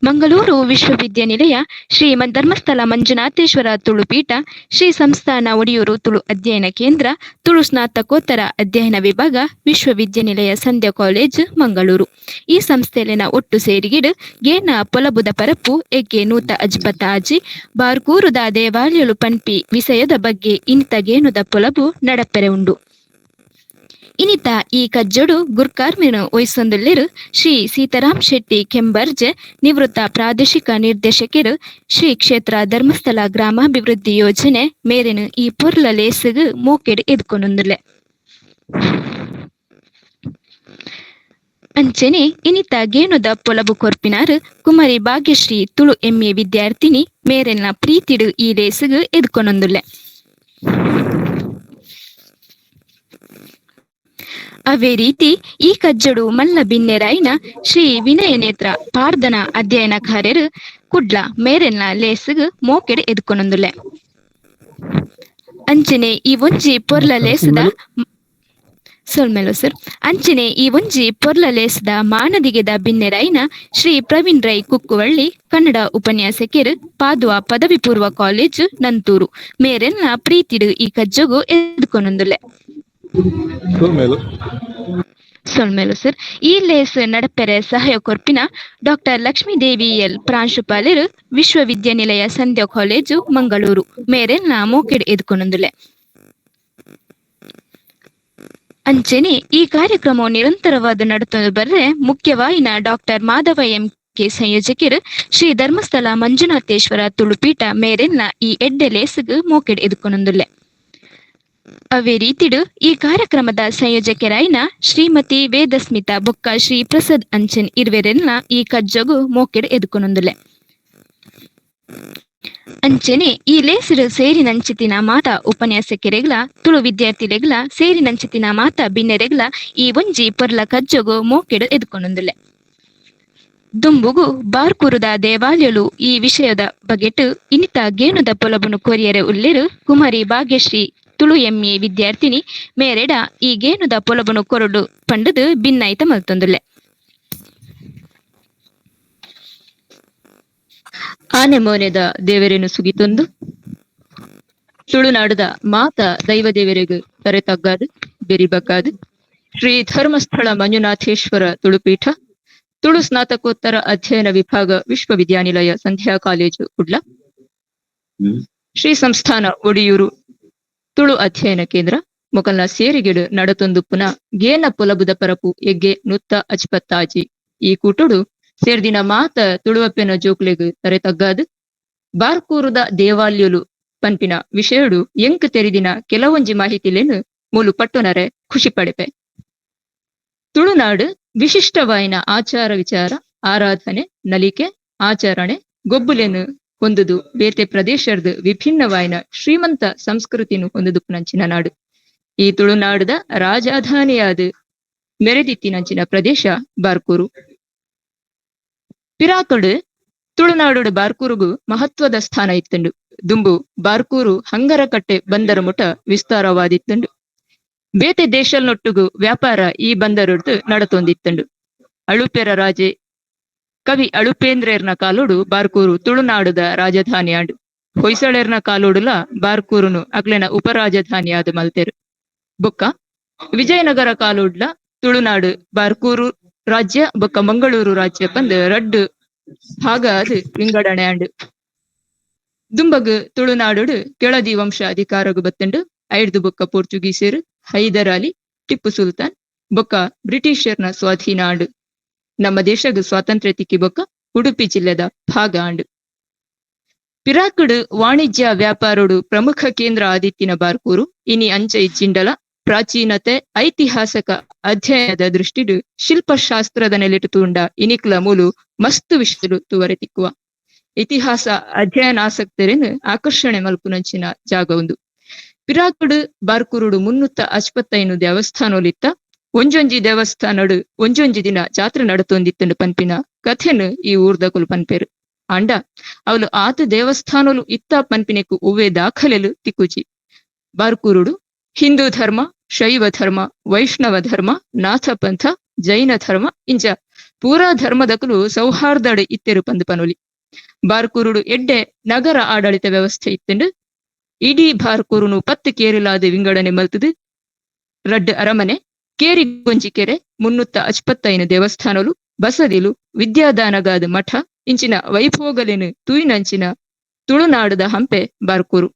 ಮಂಗಳೂರು ವಿಶ್ವವಿದ್ಯಾನಿಲಯ ಶ್ರೀಮದ್ ಧರ್ಮಸ್ಥಳ ಮಂಜುನಾಥೇಶ್ವರ ತುಳುಪೀಠ ಶ್ರೀ ಸಂಸ್ಥಾನ ಒಡಿಯೂರು ತುಳು ಅಧ್ಯಯನ ಕೇಂದ್ರ ತುಳು ಸ್ನಾತಕೋತ್ತರ ಅಧ್ಯಯನ ವಿಭಾಗ ವಿಶ್ವವಿದ್ಯಾನಿಲಯ ಸಂಧ್ಯಾ ಕಾಲೇಜ್ ಮಂಗಳೂರು ಈ ಸಂಸ್ಥೆಯಲ್ಲಿನ ಒಟ್ಟು ಸೇರಿಗಿಡು ಗೇನ ಪೊಲಬುದ ಪರಪ್ಪು ಎಗ್ಗೆ ನೂತ ಅಜ್ಪತ ಆಜಿ ಬಾರ್ಕೂರುದ ದೇವಾಲಯಲು ಪನ್ಪಿ ವಿಷಯದ ಬಗ್ಗೆ ಇನಿತ ಗೇನುದ ಪೊಲಬು ನಡಪೆರೆ ಉಂಡು. ಇನಿತ ಈ ಕಜ್ಜೋಡು ಗುರ್ಕಾರ್ಮಿನು ವಹಿಸೊಂದುಲ್ಲೆರು ಶ್ರೀ ಸೀತಾರಾಮ್ ಶೆಟ್ಟಿ ಕೆಂಬರ್ಜೆ ನಿವೃತ್ತ ಪ್ರಾದೇಶಿಕ ನಿರ್ದೇಶಕರು ಶ್ರೀ ಕ್ಷೇತ್ರ ಧರ್ಮಸ್ಥಳ ಗ್ರಾಮಾಭಿವೃದ್ಧಿ ಯೋಜನೆ ಮೇರೆನು ಈ ಪೊರ್ಲ ಲೇಸಿಗು ಮೋಕೆಡು ಎದ್ಕೊನೊಂದುಲ್ಲೆ. ಅಂಚೆನೆ ಇನಿತ ಗೇಣುದ ಪೊಲಬು ಕೊರ್ಪಿನಾರು ಕುಮಾರಿ ಭಾಗ್ಯಶ್ರೀ ತುಳು ಎಂಎ ವಿದ್ಯಾರ್ಥಿನಿ ಮೇರೆಲ್ನ ಪ್ರೀತಿಡು ಈ ಲೇಸಿಗು ಎದ್ಕೊನೊಂದುಲ್ಲೆ. ಅವೇ ರೀತಿ ಈ ಕಜ್ಜಡು ಮಲ್ಲ ಬಿನ್ನೆರಾಯಿನ ಶ್ರೀ ವಿನಯ ನೇತ್ರ ಪಾರ್ಧನಾ ಅಧ್ಯಯನಕಾರ್ಯರು ಕುಡ್ಲ ಮೇರೆಲ್ನ ಲೇಸಿಗು ಮೋಕೆಡು ಎದ್ಕೊನೊಂದುಲ್ಲೆ. ಅಂಚನೆ ಈ ಒಂಜಿ ಪೊರ್ಲ ಲೇಸದ ಅಂಚನೆ ಈ ಒಂಜಿ ಪೊರ್ಲ ಲೇಸದ ಮಾನದಿಗೆದ ಬಿನ್ನೆರಾಯಿನ ಶ್ರೀ ಪ್ರವೀಣ್ ರೈ ಕುಕ್ಕುವಳ್ಳಿ ಕನ್ನಡ ಉಪನ್ಯಾಸಕರು ಪಾದುವ ಪದವಿ ಪೂರ್ವ ಕಾಲೇಜು ನಂತೂರು ಮೇರೆಲ್ನ ಪ್ರೀತಿಡು ಈ ಕಜ್ಜಗು ಎದ್ಕೊನೊಂದುಲ್ಲೆ. ಸೊಲ್ಮೇಲು ಸರ್ ಈ ಲೇಸ್ ನಡಪೆರೆ ಸಹಾಯ ಕೊರ್ಪಿನ ಡಾಕ್ಟರ್ ಲಕ್ಷ್ಮೀದೇವಿ ಎಲ್ ಪ್ರಾಂಶುಪಾಲರು ವಿಶ್ವವಿದ್ಯಾನಿಲಯ ಸಂಧ್ಯಾ ಕಾಲೇಜು ಮಂಗಳೂರು ಮೇರೆಲ್ನ ಮೋಕೆಡು ಎದ್ಕೊನೊಂದುಲ್ಲೆ. ಅಂಚೆನೆ ಈ ಕಾರ್ಯಕ್ರಮವು ನಿರಂತರವಾದ ನಡತೊಂದು ಬರ್ರೆ ಮುಖ್ಯವಾಯಿನ ಡಾಕ್ಟರ್ ಮಾಧವ ಎಂ ಕೆ ಸಂಯೋಜಕರು ಶ್ರೀ ಧರ್ಮಸ್ಥಳ ಮಂಜುನಾಥೇಶ್ವರ ತುಳುಪೀಠ ಮೇರೆಲ್ನ ಈ ಎಡ್ಡೆ ಲೇಸಿಗು ಮೋಕೆಡು ಎದ್ಕೊನೊಂದುಲ್ಲೆ. ಅವೇ ರೀತಿಡು ಈ ಕಾರ್ಯಕ್ರಮದ ಸಂಯೋಜಕರಾಯಿನ ಶ್ರೀಮತಿ ವೇದಸ್ಮಿತಾ ಬೊಕ್ಕ ಶ್ರೀ ಪ್ರಸಾದ್ ಅಂಚನ್ ಇರ್ವೆರೆಲ್ನ ಈ ಕಜ್ಜಗು ಮೋಕೆಡು ಎದ್ಕೊನೊಂದುಲ್ಲೆ. ಅಂಚೆನೆ ಈ ಲೇಸಿಡು ಸೇರಿನಂಚಿತಿನ ಮಾತ ಉಪನ್ಯಾಸಕರೆಗ್ಲ ತುಳು ವಿದ್ಯಾರ್ಥಿಲೆಗ್ಲ ಸೇರಿನಂಚಿತಿನ ಮಾತ ಬಿನ್ನೆರೆಗ್ಲ ಈ ಒಂಜಿ ಪೊರ್ಲ ಕಜ್ಜಗು ಮೋಕೆಡು ಎದ್ಕೊನೊಂದುಲ್ಲೆ. ದುಂಬುಗು ಬಾರ್ಕೂರುದ ದೇವಾಲಯಲು ಈ ವಿಷಯದ ಬಗೆಟ್ ಇನಿತ ಗೇಣುದ ಪೊಲಬುನು ಕೊರಿಯರೆ ಉಲ್ಲೆರು ಕುಮಾರಿ ಭಾಗ್ಯಶ್ರೀ ತುಳು ಎಂಎ ವಿದ್ಯಾರ್ಥಿನಿ ಮೇರೆಡ ಈ ಗೇಣುದ ಪೊಲಬುನು ಕೊರಡು ಪಂಡದು ಭಿನ್ನೈತ ಮಲ್ತೊಂದುಲ್ಲೆ. ಆನೆ ಮೋನೆದ ದೇವರೇನು ಸುಗಿತೊಂದು ತುಳುನಾಡುದ ಮಾತ ದೈವ ದೇವರಿಗೂ ತರೆತಗ್ಗಾದು ಬೆರಿಬಗ್ಗಾದು ಶ್ರೀ ಧರ್ಮಸ್ಥಳ ಮಂಜುನಾಥೇಶ್ವರ ತುಳುಪೀಠ ತುಳು ಸ್ನಾತಕೋತ್ತರ ಅಧ್ಯಯನ ವಿಭಾಗ ವಿಶ್ವವಿದ್ಯಾನಿಲಯ ಸಂಧ್ಯಾ ಕಾಲೇಜು ಕುಡ್ಲ ಶ್ರೀ ಸಂಸ್ಥಾನ ಒಡಿಯೂರು ತುಳು ಅಧ್ಯಯನ ಕೇಂದ್ರ ಮೊಕಲ್ನ ಸೇರಿಗಿಡು ನಡತೊಂದು ಪುನಃ ಗೇನ ಪೊಲಬುದ ಪರಪು ಎಗ್ಗೆ ನುತ್ತ ಅಜ್ಪತ್ತಾಜಿ ಈ ಕೂಟುಡು ಸೇರ್ದಿನ ಮಾತ ತುಳುವಪ್ಪೆನ ಜೋಕ್ಲೆಗು ತರೆತಗ್ಗಾದು ಬಾರ್ಕೂರುದ ದೇವಾಲಯಲು ಪನ್ಪಿನ ವಿಷಯಡು ಎಂಕ್ ತೆರಿದಿನ ಕೆಲವೊಂಜಿ ಮಾಹಿತಿಲೇನು ಮೂಲು ಪಟ್ಟುನರೆ ಖುಷಿ ಪಡೆಪೆ. ತುಳುನಾಡು ವಿಶಿಷ್ಟವಾಯಿನ ಆಚಾರ ವಿಚಾರ ಆರಾಧನೆ ನಲಿಕೆ ಆಚರಣೆ ಗೊಬ್ಬುಲೆನು ಹೊಂದುದು ಬೇತೆ ಪ್ರದೇಶದ ವಿಭಿನ್ನವಾಯಿನ ಶ್ರೀಮಂತ ಸಂಸ್ಕೃತಿನು ಹೊಂದುದು ನಂಚಿನ ನಾಡು. ಈ ತುಳುನಾಡುದ ರಾಜಧಾನಿಯಾದ ಮೆರೆದಿತ್ತಿನಂಚಿನ ಪ್ರದೇಶ ಬಾರ್ಕೂರು. ಪಿರಾಕಡು ತುಳುನಾಡು ಬಾರ್ಕೂರುಗು ಮಹತ್ವದ ಸ್ಥಾನ ಇತ್ತಂಡು. ದುಂಬು ಬಾರ್ಕೂರು ಹಂಗರಕಟ್ಟೆ ಬಂದರ ಮುಟ ವಿಸ್ತಾರವಾದಿತ್ತಂಡು. ಬೇತೆ ದೇಶಲ್ನೊಟ್ಟುಗು ವ್ಯಾಪಾರ ಈ ಬಂದರೊಡ್ದು ನಡತೊಂದಿತ್ತಂಡು. ಅಳುಪೆರ ರಾಜೆ ಕವಿ ಅಳುಪೇಂದ್ರೇರ್ನ ಕಾಲೋಡು ಬಾರ್ಕೂರು ತುಳುನಾಡುದ ರಾಜಧಾನಿಯಾಡು. ಹೊಯ್ಸಳೇರ್ನ ಕಾಲೋಡುಲ ಬಾರ್ಕೂರುನು ಅಗ್ಲೆನ ಉಪರಾಜಧಾನಿಯಾದ ಮಲ್ತೆರು. ಬೊಕ್ಕ ವಿಜಯನಗರ ಕಾಲೋಡ್ಲ ತುಳುನಾಡು ಬಾರ್ಕೂರು ರಾಜ್ಯ ಬೊಕ್ಕ ಮಂಗಳೂರು ರಾಜ್ಯ ಪಂದ್ ರಡ್ಡು ಭಾಗ ಅದು ವಿಂಗಡಣೆ ಆಂಡು. ದುಂಬಗು ತುಳುನಾಡು ಕೆಳದಿ ವಂಶ ಅಧಿಕಾರಗು ಬತ್ತಂಡು. ಐಡ್ದು ಬೊಕ್ಕ ಪೋರ್ಚುಗೀಸರು ಹೈದರ್ ಅಲಿ ಟಿಪ್ಪು ಸುಲ್ತಾನ್ ಬೊಕ್ಕ ಬ್ರಿಟಿಷರ್ನ ಸ್ವಾಧೀನ ಆಂಡು. ನಮ್ಮ ದೇಶಗ ಸ್ವಾತಂತ್ರ್ಯ ತಿಕ್ಕಿ ಬೊಕ್ಕ ಉಡುಪಿ ಜಿಲ್ಲೆದ ಭಾಗ ಆಂಡು. ಪಿರಾಕುಡು ವಾಣಿಜ್ಯ ವ್ಯಾಪಾರೋಡು ಪ್ರಮುಖ ಕೇಂದ್ರ ಆದಿತ್ತಿನ ಬಾರ್ಕೂರು ಇನಿ ಅಂಚೆ ಇಚ್ಚಿಂಡಲ ಪ್ರಾಚೀನತೆ ಐತಿಹಾಸಿಕ ಅಧ್ಯಯನದ ದೃಷ್ಟಿಡು ಶಿಲ್ಪಶಾಸ್ತ್ರದ ನೆಲೆಟು ತೂಂಡ ಇನಿಕ್ಲ ಮೂಲು ಮಸ್ತ್ ವಿಷಯಲು ತೂವರೆ ತಿಕ್ಕುವ ಇತಿಹಾಸ ಅಧ್ಯಯನಾಸಕ್ತರೇನು ಆಕರ್ಷಣೆ ಮಲ್ಪುನಂಚಿನ ಜಾಗ ಒಂದು. ಪಿರಾಕುಡು ಬಾರ್ಕೂರುಡು 355 ದೇವಸ್ಥಾನೋಲಿತ್ತ ಒಂಜೊಂಜಿ ದೇವಸ್ಥಾನಡು ಒಂಜೊಂಜಿ ದಿನ ಜಾತ್ರೆ ನಡತೊಂದಿತ್ತಂಡು ಪನ್ಪಿನ ಕಥೆನು ಈ ಊರ್ದಕುಲು ಪನ್ಪೇರು. ಅಂಡ ಅವಳು ಆತ ದೇವಸ್ಥಾನಲು ಇತ್ತ ಪನ್ಪಿನೆಕು ಒವ್ವೇ ದಾಖಲೆಲು ತಿಕ್ಕುಜಿ. ಬಾರ್ಕೂರುಡು ಹಿಂದೂ ಧರ್ಮ, ಶೈವ ಧರ್ಮ, ವೈಷ್ಣವ ಧರ್ಮ, ನಾಥ ಪಂಥ, ಜೈನ ಧರ್ಮ ಇಂಚ ಪೂರಾ ಧರ್ಮದಕುಲು ಸೌಹಾರ್ದಡ್ ಇತ್ತೆರು ಪಂದ್ ಪನೊಲಿ. ಬಾರ್ಕೂರುಡು ಎಡ್ಡೆ ನಗರ ಆಡಳಿತ ವ್ಯವಸ್ಥೆ ಇತ್ತೆಂಡು ಇಡೀ ಬಾರ್ಕೂರುನು 10 ಕೇರಿಲಾದ ವಿಂಗಡಣೆ ಮಲ್ತದು. ರಡ್ಡ್ ಅರಮನೆ, ಕೇರಿ ಗೊಂಜಿ ಕೆರೆ, 355 ದೇವಸ್ಥಾನಲು, ಬಸದಿಲು, ವಿದ್ಯಾದಾನಗಾದ ಮಠ ಇಂಚಿನ ವೈಭೋಗಲೆನು ತೂಯಿನಂಚಿನ ತುಳುನಾಡದ ಹಂಪೆ ಬಾರ್ಕೂರು.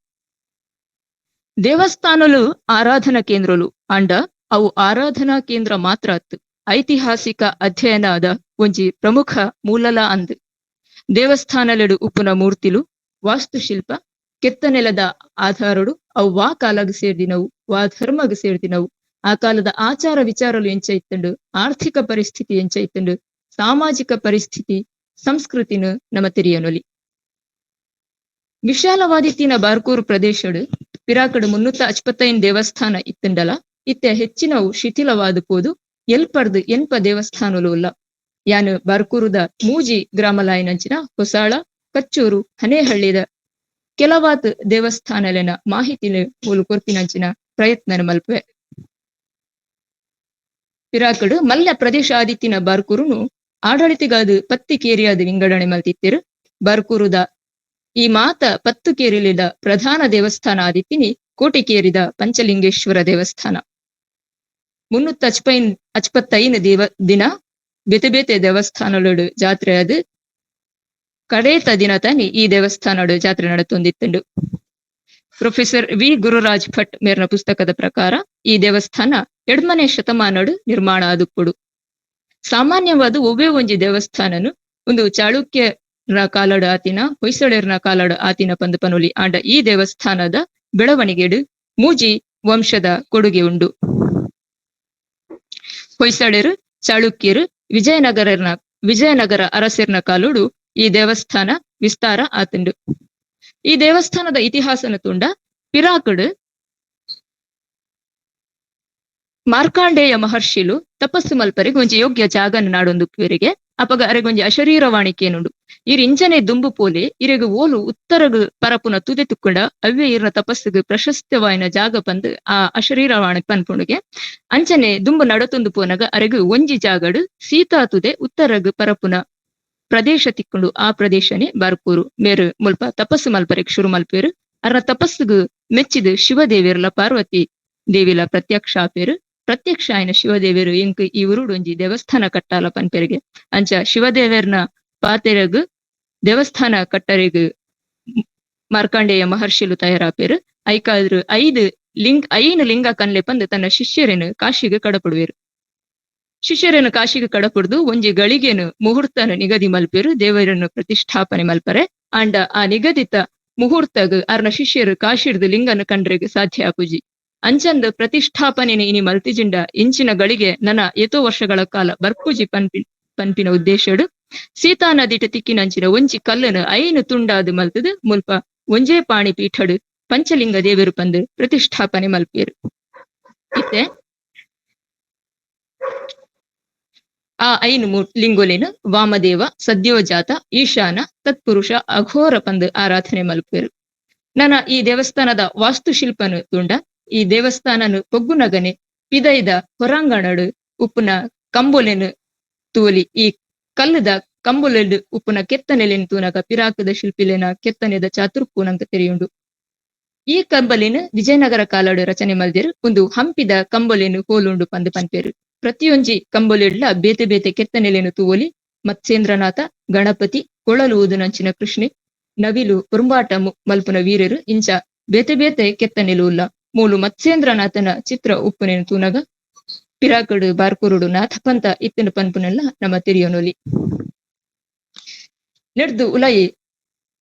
ದೇವಸ್ಥಾನಲು ಆರಾಧನಾ ಕೇಂದ್ರಲು ಅಂಡ ಅವು ಆರಾಧನಾ ಕೇಂದ್ರ ಮಾತ್ರ ಅತ್ತು. ಐತಿಹಾಸಿಕ ಅಧ್ಯಯನದ ಒಂಜಿ ಪ್ರಮುಖ ಮೂಲಲ ಅಂದ್. ದೇವಸ್ಥಾನಲೆಡು ಉಪ್ಪುನ ಮೂರ್ತಿಲು, ವಾಸ್ತುಶಿಲ್ಪ, ಕೆತ್ತನೆಲದ ಆಧಾರಡು ಅವು ವಾ ಕಾಲಗ್ ಸೇರ್ದಿನವು, ವಾ ಧರ್ಮಗ್ ಸೇರ್ದಿನವು, ಆ ಕಾಲದ ಆಚಾರ ವಿಚಾರಲು ಎಂಚ ಇತ್ತಂಡು, ಆರ್ಥಿಕ ಪರಿಸ್ಥಿತಿ ಎಂಚ ಇತ್ತಂಡು, ಸಾಮಾಜಿಕ ಪರಿಸ್ಥಿತಿ ಸಂಸ್ಕೃತಿನ ನಮ ತಿರಿಯನೊಲಿ. ವಿಶಾಲವಾದಿತ್ತಿನ ಬಾರ್ಕೂರು ಪ್ರದೇಶಡು ಪಿರಾಕಡು 355 ದೇವಸ್ಥಾನ ಇತ್ತಂಡಲ, ಇತ್ತೆ ಹೆಚ್ಚಿನವು ಶಿಥಿಲವಾದ ಪೋದು ಎಲ್ಪರ್ದು ಎನ್ಪ ದೇವಸ್ಥಾನಲು ಉಲ್ಲ. ಯಾನು ಬಾರ್ಕೂರುದ ಮೂಜಿ ಗ್ರಾಮಲಾಯನಂಚಿನ ಹೊಸಾಳ, ಕಚ್ಚೂರು, ಹನೇಹಳ್ಳಿದ ಕೆಲವಾತ್ ದೇವಸ್ಥಾನಲೆನ ಮಾಹಿತಿಲು ಮೂಲು ಕೊರ್ಪಿನಂಚಿನ ಪ್ರಯತ್ನನ ಮಲ್ಪೆ. ಪಿರಾಕಡು ಮಲ್ಲ ಪ್ರದೇಶ ಆದಿತ್ತಿನ ಬಾರ್ಕೂರುನು ಆಡಳಿತಿಗಾದು 10 ಕೇರಿಯಾದ ವಿಂಗಡಣೆ ಮಲ್ತಿತ್ತೆರು. ಬಾರ್ಕೂರುದ ಈ ಮಾತ 10 ಕೇರಿಲಿದ ಪ್ರಧಾನ ದೇವಸ್ಥಾನ ಆದಿತ್ತಿನಿ ಕೋಟಿಕೇರಿದ ಪಂಚಲಿಂಗೇಶ್ವರ ದೇವಸ್ಥಾನ. 355 ದಿನ ಬೇತೆ ಬೇತೆ ದೇವಸ್ಥಾನಲೋಡು ಜಾತ್ರೆ ಅದು ಕಡೇತ ದಿನ ತಾನಿ ಈ ದೇವಸ್ಥಾನಡು ಜಾತ್ರೆ ನಡತೊಂದಿತ್ತುಂಡು. ಪ್ರೊಫೆಸರ್ ವಿ ಗುರುರಾಜ್ ಭಟ್ ಮೇರ್ನ ಪುಸ್ತಕದ ಪ್ರಕಾರ ಈ ದೇವಸ್ಥಾನ 2ನೇ ಶತಮಾನಡು ನಿರ್ಮಾಣ ಆದುಪ್ಪುಡು. ಸಾಮಾನ್ಯವಾದ ಒವ್ವೇ ಒಂಜಿ ದೇವಸ್ಥಾನನು ಒಂದು ಚಾಳುಕ್ಯರ ಕಾಲಡ ಆತಿನ, ಹೊಯ್ಸಳರ್ನ ಕಾಲಡ ಆತಿನ ಪಂದ್ ಪನೊಲಿ ಆಂಡ ಈ ದೇವಸ್ಥಾನದ ಬೆಳವಣಿಗೆಡು ಮೂಜಿ ವಂಶದ ಕೊಡುಗೆ ಉಂಡು. ಹೊಯ್ಸಳರು, ಚಾಳುಕ್ಯರು, ವಿಜಯನಗರ ಅರಸರ್ನ ಕಾಲೋಡು ಈ ದೇವಸ್ಥಾನ ವಿಸ್ತಾರ ಆತುಂಡು. ಈ ದೇವಸ್ಥಾನದ ಇತಿಹಾಸನ ತುಂಡ ಪಿರಾಕುಡು ಮಾರ್ಕಾಂಡೇಯ ಮಹರ್ಷಿಲು ತಪಸ್ಸು ಮಲ್ಪರಿಗೆ ಒಂಜಿ ಯೋಗ್ಯ ಜಾಗನ ನಾಡೊಂದುಪ್ಪುವರಿಗೆ ಅಪಗ ಅರೆಗೊಂಜಿ ಅಶರೀರವಾಣಿಕೇನುಂಡು. ಇರ್ ಇಂಚನೆ ದುಂಬು ಪೋಲೆ ಇರೆಗ್ ಓಲು ಉತ್ತರಗ್ ಪರಪುನ ತುದೆ ತುಕ್ಕುಂಡ ಅವ್ವೆ ಇರ್ನ ತಪಸ್ಸುಗ್ ಪ್ರಶಸ್ತವಾಯಿನ ಜಾಗ ಪಂದ್ ಆ ಅಶರೀರವಾಣಿ ಪನ್ಪುಂಡುಗೆ ಅಂಚನೆ ದುಂಬು ನಡತೊಂದು ಪೋನಗ ಅರೆಗ್ ಒಂಜಿ ಜಾಗಡು ಸೀತಾ ತುದೆ ಉತ್ತರಗ್ ಪರಪುನ ಪ್ರದೇಶ ತಿಕ್ಕುಂಡು. ಆ ಪ್ರದೇಶನೇ ಬಾರ್ಕೂರು. ಮೇರು ಮುಲ್ಪ ತಪಸ್ಸು ಮಲ್ಪರೆಗ್ ಶುರು ಮಲ್ಪೇರು. ಅರ್ನ ತಪಸ್ಸುಗ್ ಮೆಚ್ಚಿದ್ ಶಿವದೇವಿಯರ್ಲ ಪಾರ್ವತಿ ದೇವಿಲ ಪ್ರತ್ಯಕ್ಷ ಆಪೇರು. ಪ್ರತ್ಯಕ್ಷ ಆಯ್ನ ಶಿವದೇವಿಯರು ಎಂಕ್ ಈ ಉರುಡು ಒಂಜಿ ದೇವಸ್ಥಾನ ಕಟ್ಟಾಲ ಪನ್ಪೆರಿಗೆ ಅಂಚ ಶಿವದೇವಿಯರ್ನ ಪಾತೆರಗ್ ದೇವಸ್ಥಾನ ಕಟ್ಟರೆಗ್ ಮಾರ್ಕಾಂಡೇಯ ಮಹರ್ಷಿಲು ತಯಾರಾಪೇರು. ಐಕಾದ್ರು 5 ಲಿಂಗ ಕನ್ಲೆ ಪಂದ್ ತನ್ನ ಶಿಷ್ಯರೇನು ಕಾಶಿಗೆ ಕಡಪುಡುವೇರು. ಶಿಷ್ಯರನ್ನು ಕಾಶಿಗೆ ಕಡಪುಡ್ದು ಒಂಜಿ ಗಳಿಗೆನು ಮುಹೂರ್ತನ ನಿಗದಿ ಮಲ್ಪೇರು. ದೇವರನ್ನು ಪ್ರತಿಷ್ಠಾಪನೆ ಮಲ್ಪರೆ ಆಂಡ ಆ ನಿಗದಿತ ಮುಹೂರ್ತಗ್ ಅರ್ನ ಶಿಷ್ಯರು ಕಾಶಿಡ್ದು ಲಿಂಗನ ಕಂಡ್ರೆಗ್ ಸಾಧ್ಯ ಆಪುಜಿ. ಅಂಚಂದು ಪ್ರತಿಷ್ಠಾಪನೆನೆ ಇನಿ ಮಲ್ತಿಜಿಂಡ ಇಂಚಿನ ಗಳಿಗೆ ನನ ಎತೋ ವರ್ಷಗಳ ಕಾಲ ಬರ್ಪುಜಿ ಪನ್ಪಿನ ಉದ್ದೇಶಡು ಸೀತಾ ನದಿಟ ತಿಕ್ಕಿನಂಚಿನ ಒಂಜಿ ಕಲ್ಲನು 5 ತುಂಡಾದು ಮಲ್ತದು ಮುಲ್ಪ ಒಂಜೇ ಪಾಣಿ ಪೀಠಡು ಪಂಚಲಿಂಗ ದೇವರು ಪಂದು ಪ್ರತಿಷ್ಠಾಪನೆ ಮಲ್ಪೇರು. ಇತ್ತೆ ಆ 5 ಲಿಂಗುಲೆನು ವಾಮದೇವ, ಸದ್ಯೋಜಾತ, ಈಶಾನ, ತತ್ಪುರುಷ, ಅಘೋರ ಪಂದು ಆರಾಧನೆ ಮಲ್ಪೇರು. ನನ್ನ ಈ ದೇವಸ್ಥಾನದ ವಾಸ್ತುಶಿಲ್ಪನು ತುಂಡ ಈ ದೇವಸ್ಥಾನನು ಪೊಗ್ಗುನಗನೆ ಪಿದೈದ ಹೊರಾಂಗಣಡು ಉಪ್ಪುನ ಕಂಬೊಲೆನು ತೂಲಿ ಈ ಕಲ್ಲುದ ಕಂಬೊಲೆಡು ಉಪ್ಪುನ ಕೆತ್ತನೆಲೆನು ತೂನಗ ಪಿರಾಕದ ಶಿಲ್ಪಿಲೆನ ಕೆತ್ತನೆದ ಚಾತುರ್ಪೂನಂಕ ತೆರೆಯುಂಡು. ಈ ಕಂಬಲೆನು ವಿಜಯನಗರ ಕಾಲಡು ರಚನೆ ಮಲ್ದೇರು ಒಂದು ಹಂಪಿದ ಕಂಬೊಲೆನು ಹೋಲುಂಡು ಪಂದು ಪನ್ಪೇರು. ಪ್ರತಿಯೊಂಜಿ ಕಂಬೊಲೆಡ್ಲ ಬೇತೆ ಬೇತೆ ಕೆತ್ತನೆಲೆನು ತೂವಲಿ ಮತ್ಸ್ಯೇಂದ್ರನಾಥ, ಗಣಪತಿ, ಕೊಳಲು ಊದುನಂಚಿನ ಕೃಷ್ಣೆ, ನವಿಲು, ಕುರುಂಬಾಟ ಮಲ್ಪುನ ವೀರರು ಇಂಚ ಬೇತೆ ಬೇತೆ ಕೆತ್ತನೆಲು ಉಲ್ಲ. ಮೂಲು ಮತ್ಸ್ಯೇಂದ್ರನಾಥನ ಚಿತ್ರ ಉಪ್ಪುನೆನು ತೂನಗ ಪಿರಾಕಡು ಬಾರ್ಕೂರುಡು ನಾಥಪಂತ ಇತ್ತಿನ ಪನ್ಪುನೆಲ್ಲ ನಮ್ಮ ತಿರಿಯೋನೊಲಿ. ನೆಡ್ದು ಉಲಾಯಿ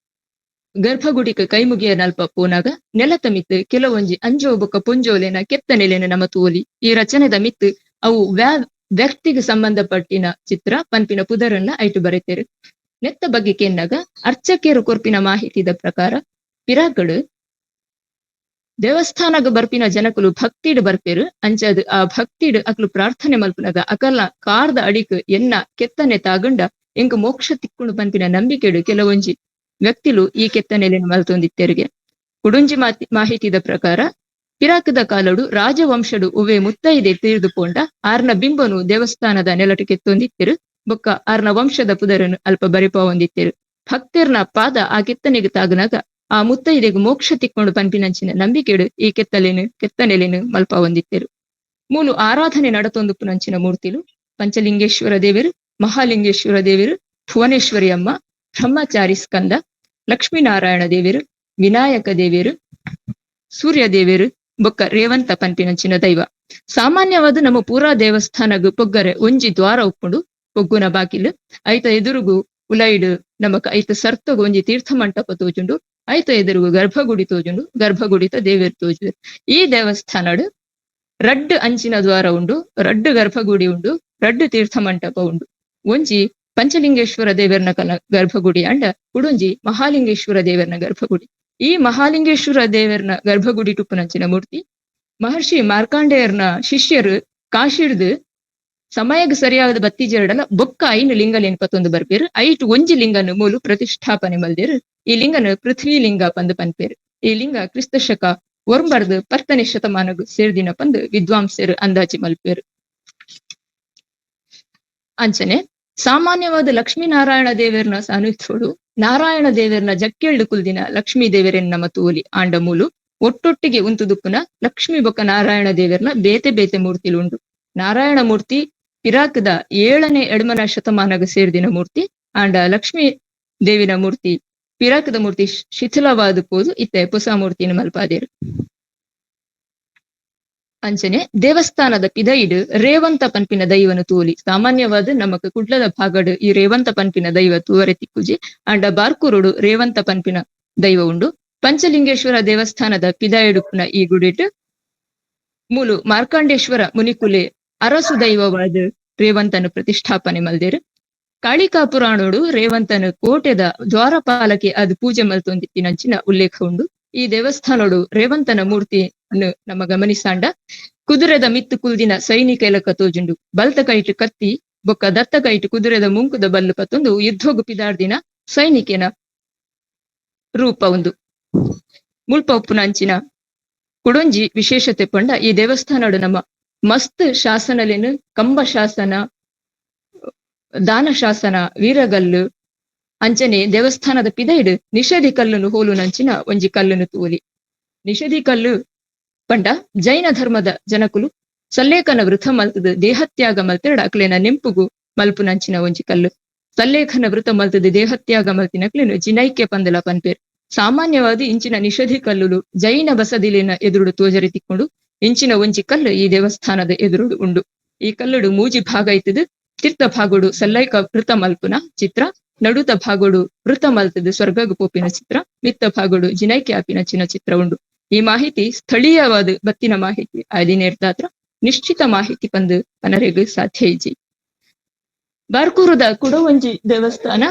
ಗರ್ಭಗುಡಿಕ ಕೈಮುಗಿಯ ನಲ್ಪ ಪೋನಾಗ ನೆಲತ ಮಿತ್ತು ಕೆಲವೊಂಜಿ ಅಂಜೋ ಬೊಕ್ಕ ಪೊಂಜೋಲೆನ ಕೆತ್ತನೆಲೆನ ನಮ್ಮ ತೂವಲಿ. ಈ ರಚನೆದ ಮಿತ್ತು ಅವು ವ್ಯಕ್ತಿಗೆ ಸಂಬಂಧಪಟ್ಟಿನ ಚಿತ್ರ ಪನ್ಪಿನ ಪುದರನ್ನ ಐಟು ಬರೆತೇರು. ನೆತ್ತ ಬಗ್ಗೆ ಕೆನ್ನಾಗ ಅರ್ಚಕೇರು ಕೊರ್ಪಿನ ಮಾಹಿತಿದ ಪ್ರಕಾರ ಪಿರಾಕಡು ದೇವಸ್ಥಾನಗ ಬರ್ಪಿನ ಜನಕುಲು ಭಕ್ತಿಡ್ ಬರ್ಪೇರು. ಅಂಚದು ಆ ಭಕ್ತಿಡ್ ಅಕ್ಲು ಪ್ರಾರ್ಥನೆ ಮಲ್ಪುನಗ ಅಕಲ್ನ ಕಾರ್ದ ಅಡಿಕ್ ಎನ್ನ ಕೆತ್ತನೆ ತಾಗಂಡ ಎಂಕ್ ಮೋಕ್ಷ ತಿಕ್ಕುಂಡು ಪನ್ಪಿನ ನಂಬಿಕೆಡು ಕೆಲವೊಂಜಿ ವ್ಯಕ್ತಿಲು ಈ ಕೆತ್ತನೆಲೆನು ಮಲ್ತೊಂದಿತ್ತೆರಿಗೆ. ಕುಡುಂಜಿ ಮಾಹಿತಿದ ಪ್ರಕಾರ ಪಿರಾಕದ ಕಾಲಡು ರಾಜವಂಶಡು ಉವೆ ಮುತ್ತೈದೆ ತೀರ್ದು ಪೋಂಡ ಆರ್ನ ಬಿಂಬನು ದೇವಸ್ಥಾನದ ನೆಲಟು ಕೆತ್ತೊಂದಿತ್ತೆರು. ಬೊಕ್ಕ ಆರ್ನ ವಂಶದ ಪುದರನ್ನು ಅಲ್ಪ ಬರಿಪ ಹೊಂದಿತ್ತೇರು. ಭಕ್ತರ್ನ ಪಾದ ಆ ಕೆತ್ತನೆಗೆ ತಾಗನಾಗ ಆ ಮುತ್ತೈದೆಗೆ ಮೋಕ್ಷ ತಿಕ್ಕೊಂಡು ಪನ್ಪಿನಂಚಿನ ನಂಬಿಕೆಡು ಈ ಕೆತ್ತನೆಲೆನು ಮಲ್ಪ ಹೊಂದಿತ್ತೇರು. ಮೂಲು ಆರಾಧನೆ ನಡತೊಂದು ಪುನಂಚಿನ ಮೂರ್ತಿಲು ಪಂಚಲಿಂಗೇಶ್ವರ ದೇವರು, ಮಹಾಲಿಂಗೇಶ್ವರ ದೇವರು, ಭುವನೇಶ್ವರಿ ಅಮ್ಮ, ಬ್ರಹ್ಮಚಾರಿ ಸ್ಕಂದ, ಲಕ್ಷ್ಮೀನಾರಾಯಣ ದೇವರು, ವಿನಾಯಕ ದೇವರು, ಸೂರ್ಯ ದೇವರು ಬೊಕ್ಕ ರೇವಂತ ಪನ್ಪಿನಂಚಿನ ದೈವ. ಸಾಮಾನ್ಯವಾದ ನಮ್ಮ ಪೂರಾ ದೇವಸ್ಥಾನಗು ಪೊಗ್ಗರೆ ಒಂಜಿ ದ್ವಾರ ಉಪ್ಪುಂಡು ಪೊಗ್ಗುನ ಬಾಕಿಲು. ಐತ ಎದುರುಗು ಉಲೈಡ್ ನಮಕ್ ಐತ ಸರ್ತಗು ಒಂಜಿ ತೀರ್ಥ ಮಂಟಪ ತೋಜುಂಡು. ಐತ ಎದುರುಗು ಗರ್ಭಗುಡಿ ತೋಜುಂಡು, ಗರ್ಭಗುಡಿತ ದೇವೇರು ತೋಜುಂಡು. ಈ ದೇವಸ್ಥಾನಡು ರಡ್ಡು ಅಂಚಿನ ದ್ವಾರ ಉಂಡು, ರಡ್ಡು ಗರ್ಭಗುಡಿ ಉಂಡು, ರಡ್ಡು ತೀರ್ಥ ಮಂಟಪ ಉಂಡು. ಒಂಜಿ ಪಂಚಲಿಂಗೇಶ್ವರ ದೇವರನ ಗರ್ಭಗುಡಿ ಅಂಡ ಕುಡೊಂಜಿ ಮಹಾಲಿಂಗೇಶ್ವರ ದೇವರನ ಗರ್ಭಗುಡಿ. ಈ ಮಹಾಲಿಂಗೇಶ್ವರ ದೇವರನ ಗರ್ಭಗುಡಿ ಟುಪ್ಪುನಂಚಿನ ಮೂರ್ತಿ ಮಹರ್ಷಿ ಮಾರ್ಕಾಂಡೇಯರ್ನ ಶಿಷ್ಯರು ಕಾಶಿಡ್ದು ಸಮಯಗ್ ಸರಿಯಾದ ಬತ್ತಿಜೆರಡಲ ಬೊಕ್ಕ ಐನು ಲಿಂಗಲೇನ್ ಪತ್ತೊಂದು ಬರ್ಪೇರು. ಐಟು ಒಂಜಿ ಲಿಂಗನು ಮೂಲು ಪ್ರತಿಷ್ಠಾಪನೆ ಮಲ್ದೇರು. ಈ ಲಿಂಗನು ಪೃಥ್ವಿ ಲಿಂಗ ಪಂದು ಪನ್ಪೇರು. ಈ ಲಿಂಗ ಕ್ರಿಸ್ತ ಶಕ ಒರ್ಂಬರ್ದು 10ನೇ ಶತಮಾನಗು ಸೇರ್ದಿನ ಪಂದು ವಿದ್ವಾಂಸರು ಅಂದಾಜಿ ಮಲ್ಪೇರು. ಅಂಚನೆ ಸಾಮಾನ್ಯವಾದ ಲಕ್ಷ್ಮೀನಾರಾಯಣ ದೇವರನ ಸಾನ್ನಿಧ್ಯೋಡು ನಾರಾಯಣ ದೇವರನ ಜಕ್ಕೆಳ್ಳು ಕುಲ್ದಿನ ಲಕ್ಷ್ಮೀ ದೇವರನ್ನ ನಮ್ಮ ತೋಲಿ ಆಂಡ ಮೂಲು ಒಟ್ಟೊಟ್ಟಿಗೆ ಉಂತುದುಪ್ಪುನ ಲಕ್ಷ್ಮೀ ಬೊಕ್ಕ ನಾರಾಯಣ ದೇವರನ ಬೇತೆ ಬೇತೆ ಮೂರ್ತಿಲುಂಡು. ನಾರಾಯಣ ಮೂರ್ತಿ ಪಿರಾಕದ 7ನೇ ಎಡಮನ ಶತಮಾನಗ ಸೇರ್ದಿನ ಮೂರ್ತಿ ಆಂಡ ಲಕ್ಷ್ಮೀ ದೇವಿನ ಮೂರ್ತಿ ಪಿರಾಕದ ಮೂರ್ತಿ ಶಿಥಿಲವಾದ ಪೋದು ಇತ್ತೆ ಹೊಸ ಮೂರ್ತಿನ ಮಲ್ಪಾದೇರು. ಅಂಚನೆ ದೇವಸ್ಥಾನದ ಪಿದೈಡು ರೇವಂತ ಪನ್ಪಿನ ದೈವನು ತೋಲಿ. ಸಾಮಾನ್ಯವಾದ ನಮಕ್ ಕುಡ್ಲದ ಭಾಗಡು ಈ ರೇವಂತ ಪನ್ಪಿನ ದೈವ ತೂವರೆ ತಿಕ್ಕುಜಿ ಅಂಡ ಬಾರ್ಕೂರುಡು ರೇವಂತ ಪನ್ಪಿನ ದೈವ ಉಂಡು. ಪಂಚಲಿಂಗೇಶ್ವರ ದೇವಸ್ಥಾನದ ಪಿದಾಯಿಡುಪುನ ಈ ಗುಡಿಟ್ ಮೂಲು ಮಾರ್ಕಾಂಡೇಶ್ವರ ಮುನಿಕುಲೆ ಅರಸು ದೈವವಾದ ರೇವಂತನು ಪ್ರತಿಷ್ಠಾಪನೆ ಮಲ್ದೇರು. ಕಾಳಿಕಾ ಪುರಾಣೋಡು ರೇವಂತನು ಕೋಟೆದ ದ್ವಾರಪಾಲಕ್ಕೆ ಅದು ಪೂಜೆ ಮಲ್ತೊಂದಿತ್ತಿನಂಚಿನ ಉಲ್ಲೇಖ ಉಂಡು. ಈ ದೇವಸ್ಥಾನೋಡು ರೇವಂತನ ಮೂರ್ತಿಯನ್ನು ನಮ್ಮ ಗಮನಿಸಾಂಡ ಕುದುರೆದ ಮಿತ್ತು ಕುಲ್ದಿನ ಸೈನಿಕ ಎಲಕ ತೋಜುಂಡು. ಬಲ್ತ ಕೈಟು ಕತ್ತಿ ಬೊಕ್ಕ ದತ್ತ ಕೈಟು ಕುದುರೆದ ಮುಂಕುದ ಬಲ್ಲು ಪತ್ತೊಂದು ಯುದ್ಧೋಗು ಪಿದಾರ್ದಿನ ಸೈನಿಕನ ರೂಪ ಒಂದು ಮುಲ್ಪ ಉಪ್ಪುನಂಚಿನ ಕುಡೊಂಜಿ ವಿಶೇಷತೆ ಪಂಡ ಈ ದೇವಸ್ಥಾನಡು ನಮ್ಮ ಮಸ್ತ್ ಶಾಸನಲೇನು ಕಂಬ ಶಾಸನ, ದಾನ ಶಾಸನ, ವೀರಗಲ್ಲು ಅಂಚನೆ ದೇವಸ್ಥಾನದ ಪಿದೈಡು ನಿಷೇಧಿ ಕಲ್ಲುನು ಹೋಲು ನಂಚಿನ ಒಂಜಿ ಕಲ್ಲುನು ತೂಲಿ. ನಿಷೇಧಿ ಕಲ್ಲು ಪಂಡ ಜೈನ ಧರ್ಮದ ಜನಕುಲು ಸಲ್ಲೇಖನ ವೃತ ಮಲ್ತದ ದೇಹತ್ಯಾಗ ಮಲ್ತಿರಡ ಅಕ್ಲೇನ ನೆಂಪುಗು ಮಲ್ಪು ನಂಚಿನ ಒಂಜಿ ಕಲ್ಲು. ಸಲ್ಲೇಖನ ವೃತ ಮಲ್ತದ ದೇಹತ್ಯಾಗ ಮಲ್ತಿನಕ್ಲೇನು ಜಿನೈಕ್ಯ ಪಂದಲ ಪನ್ಪೇರ್. ಸಾಮಾನ್ಯವಾದಿ ಇಂಚಿನ ನಿಷೇಧಿ ಕಲ್ಲುಲು ಜೈನ ಬಸದಿಲಿನ ಎದುರುಡು ತೋಜರಿ ತಿಕ್ಕೊಂಡು ಇಂಚಿನ ಒಂಜಿ ಕಲ್ಲು ಈ ದೇವಸ್ಥಾನದ ಎದುರುಡು ಉಂಡು. ಈ ಕಲ್ಲುಡು ಮೂಜಿ ಭಾಗ ಇತ್ತದು. ತೀರ್ಥ ಭಾಗೋಡು ಸಲ್ಲೈಕ ವೃತ ಮಲ್ಪುನ ಚಿತ್ರ, ನಡುತ ಭಾಗೋಡು ವೃತ ಮಲ್ತದ ಸ್ವರ್ಗಗು ಪೋಪಿನ ಚಿತ್ರ, ಮಿತ್ತ ಭಾಗೋಡು ಜಿನೈಕೆ ಆಪಿನ ಚಿತ್ರ ಉಂಡು. ಈ ಮಾಹಿತಿ ಸ್ಥಳೀಯವಾದ ಬತ್ತಿನ ಮಾಹಿತಿ ಆದಿನೇರ್ದಾತ್ರ ನಿಶ್ಚಿತ ಮಾಹಿತಿ ಪಂದು ಪನರೆಗು ಸಾಧ್ಯ ಇಜ್ಜಿ. ಬಾರ್ಕೂರುದ ಕುಡವಂಜಿ ದೇವಸ್ಥಾನ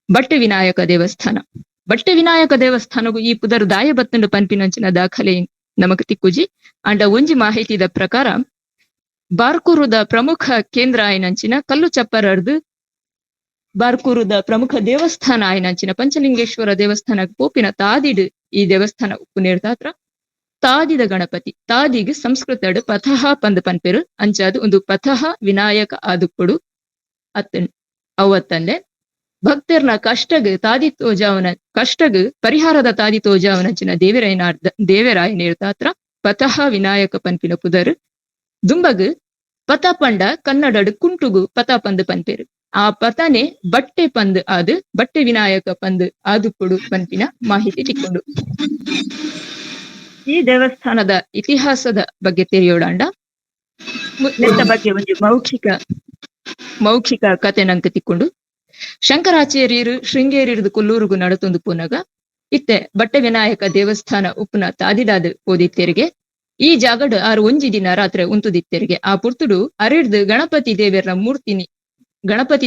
ಬಟ್ಟೆ ವಿನಾಯಕ ದೇವಸ್ಥಾನ. ಬಟ್ಟೆ ವಿನಾಯಕ ದೇವಸ್ಥಾನಗೂ ಈ ಪುದರು ದಾಯ ಬತ್ತಂಡು ಪನ್ಪಿನಂಚಿನ ದಾಖಲೆ ನಮಕ್ ತಿಕ್ಕುಜಿ ಅಂಡ ಒಂಜಿ ಮಾಹಿತಿದ ಪ್ರಕಾರ ಬಾರ್ಕೂರುದ ಪ್ರಮುಖ ಕೇಂದ್ರ ಆಯ್ನಂಚಿನ ಕಲ್ಲು ಚಪ್ಪರರ್ದು ಬಾರ್ಕೂರುದ ಪ್ರಮುಖ ದೇವಸ್ಥಾನ ಆಯ್ನಂಚಿನ ಪಂಚಲಿಂಗೇಶ್ವರ ದೇವಸ್ಥಾನ ಪೋಪಿನ ತಾದಿಡು ಈ ದೇವಸ್ಥಾನ ಉಪ್ಪು ನೇರ್ದಾತ್ರ ತಾದಿದ ಗಣಪತಿ ತಾದಿಗ್ ಸಂಸ್ಕೃತಡ್ ಪಥಃ ಪಂದ್ ಪನ್ಪೆರು ಅಂಚಾದು ಒಂದು ಪಥಃ ವಿನಾಯಕ ಆದುಕೊಡು ಅತ್ತನ್ ಅವತ್ತಂದೆ ಭಕ್ತರ್ನ ಕಷ್ಟಗ್ ತಾದಿ ತೋಜಾವನ ಕಷ್ಟಗ್ ಪರಿಹಾರದ ತಾದಿ ತೋಜಾವನಂಚಿನ ದೇವರಾಯನೇರ್ದಾತ್ರ ಪಥಃ ವಿನಾಯಕ ಪನ್ಪಿನ ಪುದರ್ ದುಂಬಗ್ ಪಥ ಪಂಡ ಕನ್ನಡಡ್ ಕುಂಟುಗು ಪಥ ಪಂದ್ ಪನ್ಪೇರು. ಆ ಪಥನೆ ಬಟ್ಟೆ ಪಂದ್ ಆದ್ ಬಟ್ಟೆ ವಿನಾಯಕ ಪಂದ್ ಆದುಕೊಡು ಪನ್ಪಿನ ಮಾಹಿತಿ ತಿಕ್ಕೊಂಡು ಈ ದೇವಸ್ಥಾನದ ಇತಿಹಾಸದ ಬಗ್ಗೆ ತಿಳಿಯೋಡಾಂಡ ನೆತ್ತ ಬಗ್ಗೆ ಒಂದು ಮೌಖಿಕ ಕತೆ ನಂಗೆ ತಿಕ್ಕೊಂಡು ಶಂಕರಾಚಾರ್ಯರು ಶೃಂಗೇರಿರ್ದು ಕೊಲ್ಲೂರುಗು ನಡತೊಂದು ಪುನಗ ಇತ್ತೆ ಬಟ್ಟೆ ವಿನಾಯಕ ದೇವಸ್ಥಾನ ಉಪ್ಪುನ ತಾದಿದಾದ ಓದಿತ್ತೆರಿಗೆ ಈ ಜಾಗಡ್ ಆರು ಒಂಜಿ ದಿನ ರಾತ್ರಿ ಉಂತುದಿತ್ತೆರಿಗೆ ಆ ಪುರ್ತುಡು ಅರಿಡ್ದು ಗಣಪತಿ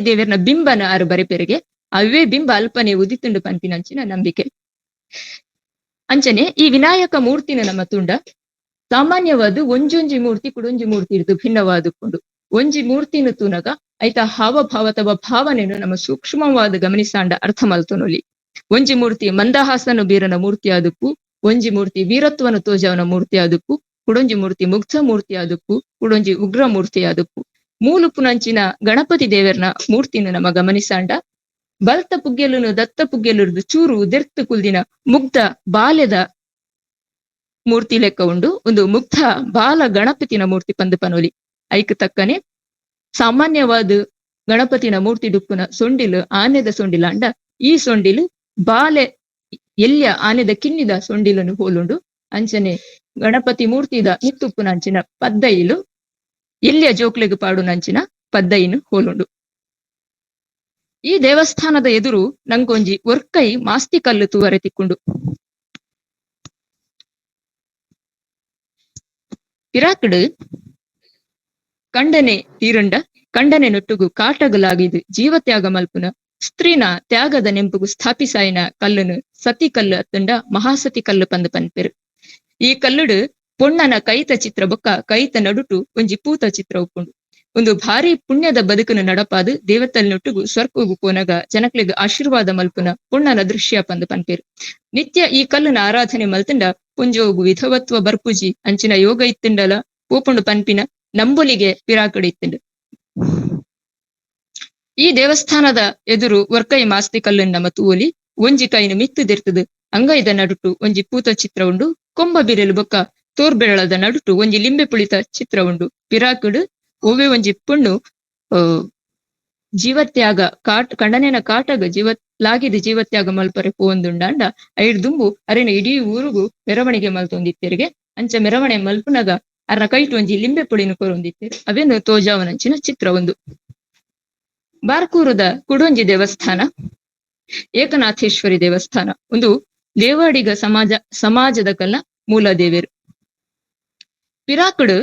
ದೇವರನ ಬಿಂಬನ ಆರು ಬರೆಪೆರಿಗೆ ಅವೇ ಬಿಂಬ ಅಲ್ಪನೆ ಉದಿತುಂಡು ಪನ್ಪಿನಂಚಿನ ನಂಬಿಕೆ. ಅಂಚನೆ ಈ ವಿನಾಯಕ ಮೂರ್ತಿನ ನಮ್ಮ ತುಂಡ ಸಾಮಾನ್ಯವಾದ ಒಂಜೊಂಜಿ ಮೂರ್ತಿ ಕುಡೊಂಜಿ ಮೂರ್ತಿ ಇರ್ದು ಭಿನ್ನವಾದುಕೊಂಡು ಒಂಜಿ ಮೂರ್ತಿನ ತೂನಗ ಐತ ಹಾವಭಾವತವ ಭಾವನೆನು ನಮ್ಮ ಸೂಕ್ಷ್ಮವಾದ ಗಮನಿಸಾಂಡ ಅರ್ಥ ಮಲ್ತೊನೊಲಿ. ಒಂಜಿ ಮೂರ್ತಿ ಮಂದಹಾಸನು ಬೀರನ ಮೂರ್ತಿ ಆದುಪ್ಪು, ಒಂಜಿ ಮೂರ್ತಿ ವೀರತ್ವನು ತೋಜವನ ಮೂರ್ತಿ ಆದುಪ್ಪು, ಕುಡೊಂಜಿ ಮೂರ್ತಿ ಮುಗ್ಧ ಮೂರ್ತಿ ಆದುಪ್ಪು, ಕುಡೊಂಜಿ ಉಗ್ರ ಮೂರ್ತಿ ಆದುಪ್ಪು. ಮೂಲುಪುನಂಚಿನ ಗಣಪತಿ ದೇವರ್ನ ಮೂರ್ತಿನ ನಮ ಗಮನಿಸಾಂಡ ಬಲ್ತ ಪುಗ್ಗೆಲುನು ದತ್ತ ಪುಗ್ಗೆಲುರ್ದು ಚೂರು ದೆರ್ತು ಕುಲ್ದಿನ ಮುಗ್ಧ ಬಾಲ್ಯದ ಮೂರ್ತಿ ಲೆಕ್ಕ ಉಂಡು ಒಂದು ಮುಗ್ಧ ಬಾಲ ಗಣಪತಿನ ಮೂರ್ತಿ ಪಂದು ಪನೊಲಿ ಐಕ್ ತಕ್ಕನೆ ಸಾಮಾನ್ಯವಾದ ಗಣಪತಿನ ಮೂರ್ತಿ ಡುಪ್ಪುನ ಸೊಂಡಿಲು ಆನೆದ ಸೊಂಡಿಲ ಅಂಡ ಈ ಸೊಂಡಿಲು ಬಾಲೆ ಎಲ್ಯ ಆನೆದ ಕಿನ್ನಿದ ಸೊಂಡಿಲನು ಹೋಲುಂಡು ಅಂಚನೆ ಗಣಪತಿ ಮೂರ್ತಿದ ನಿತ್ತುಪ್ಪುನಂಚಿನ ಪದ್ದೈಲು ಎಲ್ಯ ಜೋಕ್ಲೆಗ್ ಪಾಡುನಂಚಿನ ಪದ್ದೈನು ಹೋಲುಂಡು. ಈ ದೇವಸ್ಥಾನದ ಎದುರು ನಂಗೊಂಜಿ ಒರ್ಕೈ ಮಾಸ್ತಿ ಕಲ್ಲು ತೂವರೆ ತಿಕ್ಕುಂಡು. ಪಿರಾಕುಡು ಕಂಡನೆ ತೀರುಂಡ ಕಂಡನೆ ನೊಟ್ಟುಗು ಕಾಟಗಲಾಗಿದು ಜೀವತ್ಯಾಗ ಮಲ್ಪುನ ಸ್ತ್ರೀನ ತ್ಯಾಗದ ನೆಂಪುಗು ಸ್ಥಾಪಿಸಾಯಿನ ಕಲ್ಲುನು ಸತಿ ಕಲ್ಲು ಅತ್ತಂಡ ಮಹಾಸತಿ ಕಲ್ಲು ಪಂದು ಪನ್ಪೆರು. ಈ ಕಲ್ಲುಡು ಪೊಣ್ಣನ ಕೈತ ಚಿತ್ರ ಬೊಕ್ಕ ಕೈತ ನಡುಟು ಒಂಜಿ ಪೂತ ಚಿತ್ರ ಉಪ್ಪುಂಡು. ಒಂದು ಭಾರಿ ಪುಣ್ಯದ ಬದುಕುನು ನಡಪಾದು ದೇವತಲ್ ನೊಟ್ಟುಗು ಸ್ವರ್ಗಗು ಪೋನಗ ಜನಕ್ಲೆಗ್ ಆಶೀರ್ವಾದ ಮಲ್ಪುನ ಪೊಣ್ಣನ ದೃಶ್ಯ ಪಂದು ಪನ್ಪೇರು. ನಿತ್ಯ ಈ ಕಲ್ಲುನ ಆರಾಧನೆ ಮಲ್ತಂಡ ಪುಂಜೋಗು ವಿಧವತ್ವ ಬರ್ಪುಜಿ ಅಂಚಿನ ಯೋಗ ಇತ್ತುಂಡಲ ಪೋಪುಂಡು ಪನ್ಪಿನ ನಂಬುಲಿಗೆ ಪಿರಾಕುಡು ಇತ್ತುಂಡು. ಈ ದೇವಸ್ಥಾನದ ಎದುರು ಒರ್ಕೈ ಮಾಸ್ತಿ ಕಲ್ಲುನ್ ನಮ ತೂವೊಲಿ ಒಂಜಿ ಕೈನು ಮಿತ್ತು ದೆರ್ತದು ಅಂಗೈದ ನಡುಟು ಒಂಜಿ ಪೂತ ಚಿತ್ರ ಉಂಡು. ಕೊಂಬ ಬಿರೆಲು ಬೊಕ್ಕ ತೋರ್ಬೆರಳದ ನಡುಟು ಒಂಜಿ ಲಿಂಬೆ ಪುಳಿತ ಚಿತ್ರ ಉಂಡು. ಪಿರಾಕುಡು ಒವ್ವೆ ಒಂಜಿ ಪುಣ್ಣು ಜೀವತ್ಯಾಗ ಕಂಡನೆನ ಕಾಟಗ ಲಾಗಿದ ಜೀವತ್ಯಾಗ ಮಲ್ಪರೆ ಪೋಂದುಂಡಾಂಡ ಐಡ್ ದುಂಬು ಅರೆನ ಇಡೀ ಊರುಗು ಮೆರವಣಿಗೆ ಮಲ್ತೊಂದಿತ್ತೆರಿಗೆ ಅಂಚ ಮೆರವಣೆ ಮಲ್ಪುನಗ ಅರ್ನ ಕೈಟ್ ಒಂಜಿ ಲಿಂಬೆ ಪುಳಿನು ಕೊರೊಂದಿತ್ತೆರು ಅವೇನು ತೋಜಾವನಂಚಿನ ಚಿತ್ರ ಒಂದು. ಬಾರ್ಕೂರದ ಕುಡೊಂಜಿ ದೇವಸ್ಥಾನ ಏಕನಾಥೇಶ್ವರಿ ದೇವಸ್ಥಾನ ಒಂದು ದೇವಾಡಿಗ ಸಮಾಜದ ಕಲ್ಲ ಮೂಲ ದೇವೇರು. ಪಿರಾಕುಡು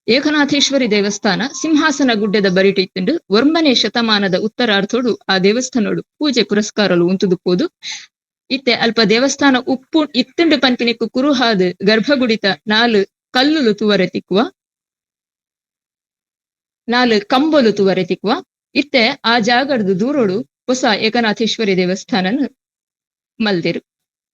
ಏಕನಾಥೇಶ್ವರಿ ದೇವಸ್ಥಾನ ಸಿಂಹಾಸನ ಗುಡ್ಡದ ಬರಿಟ ಇತ್ತುಂಡು. 1ನೇ ಶತಮಾನದ ಉತ್ತರಾರ್ಧೋಡು ಆ ದೇವಸ್ಥಾನೋಡು ಪೂಜೆ ಪುರಸ್ಕಾರಲು ಉಂತುದುಪ್ಪೋದು. ಇತ್ತೆ ಅಲ್ಪ ದೇವಸ್ಥಾನ ಉಪ್ಪು ಇತ್ತುಂಡು ಪನ್ಪಿನಿಕ್ಕು ಕುರುಹಾದ್ ಗರ್ಭಗುಡಿತ 4 ಕಲ್ಲುಲು ತೂವರೆ ತಿಕ್ಕುವ 4 ಕಂಬಲು ತೂವರೆ ತಿಕ್ಕುವ. ಇತ್ತೆ ಆ ಜಾಗಡ್ದು ದೂರೋಡು ಹೊಸ ಏಕನಾಥೇಶ್ವರಿ ದೇವಸ್ಥಾನನು ಮಲ್ದೆರು.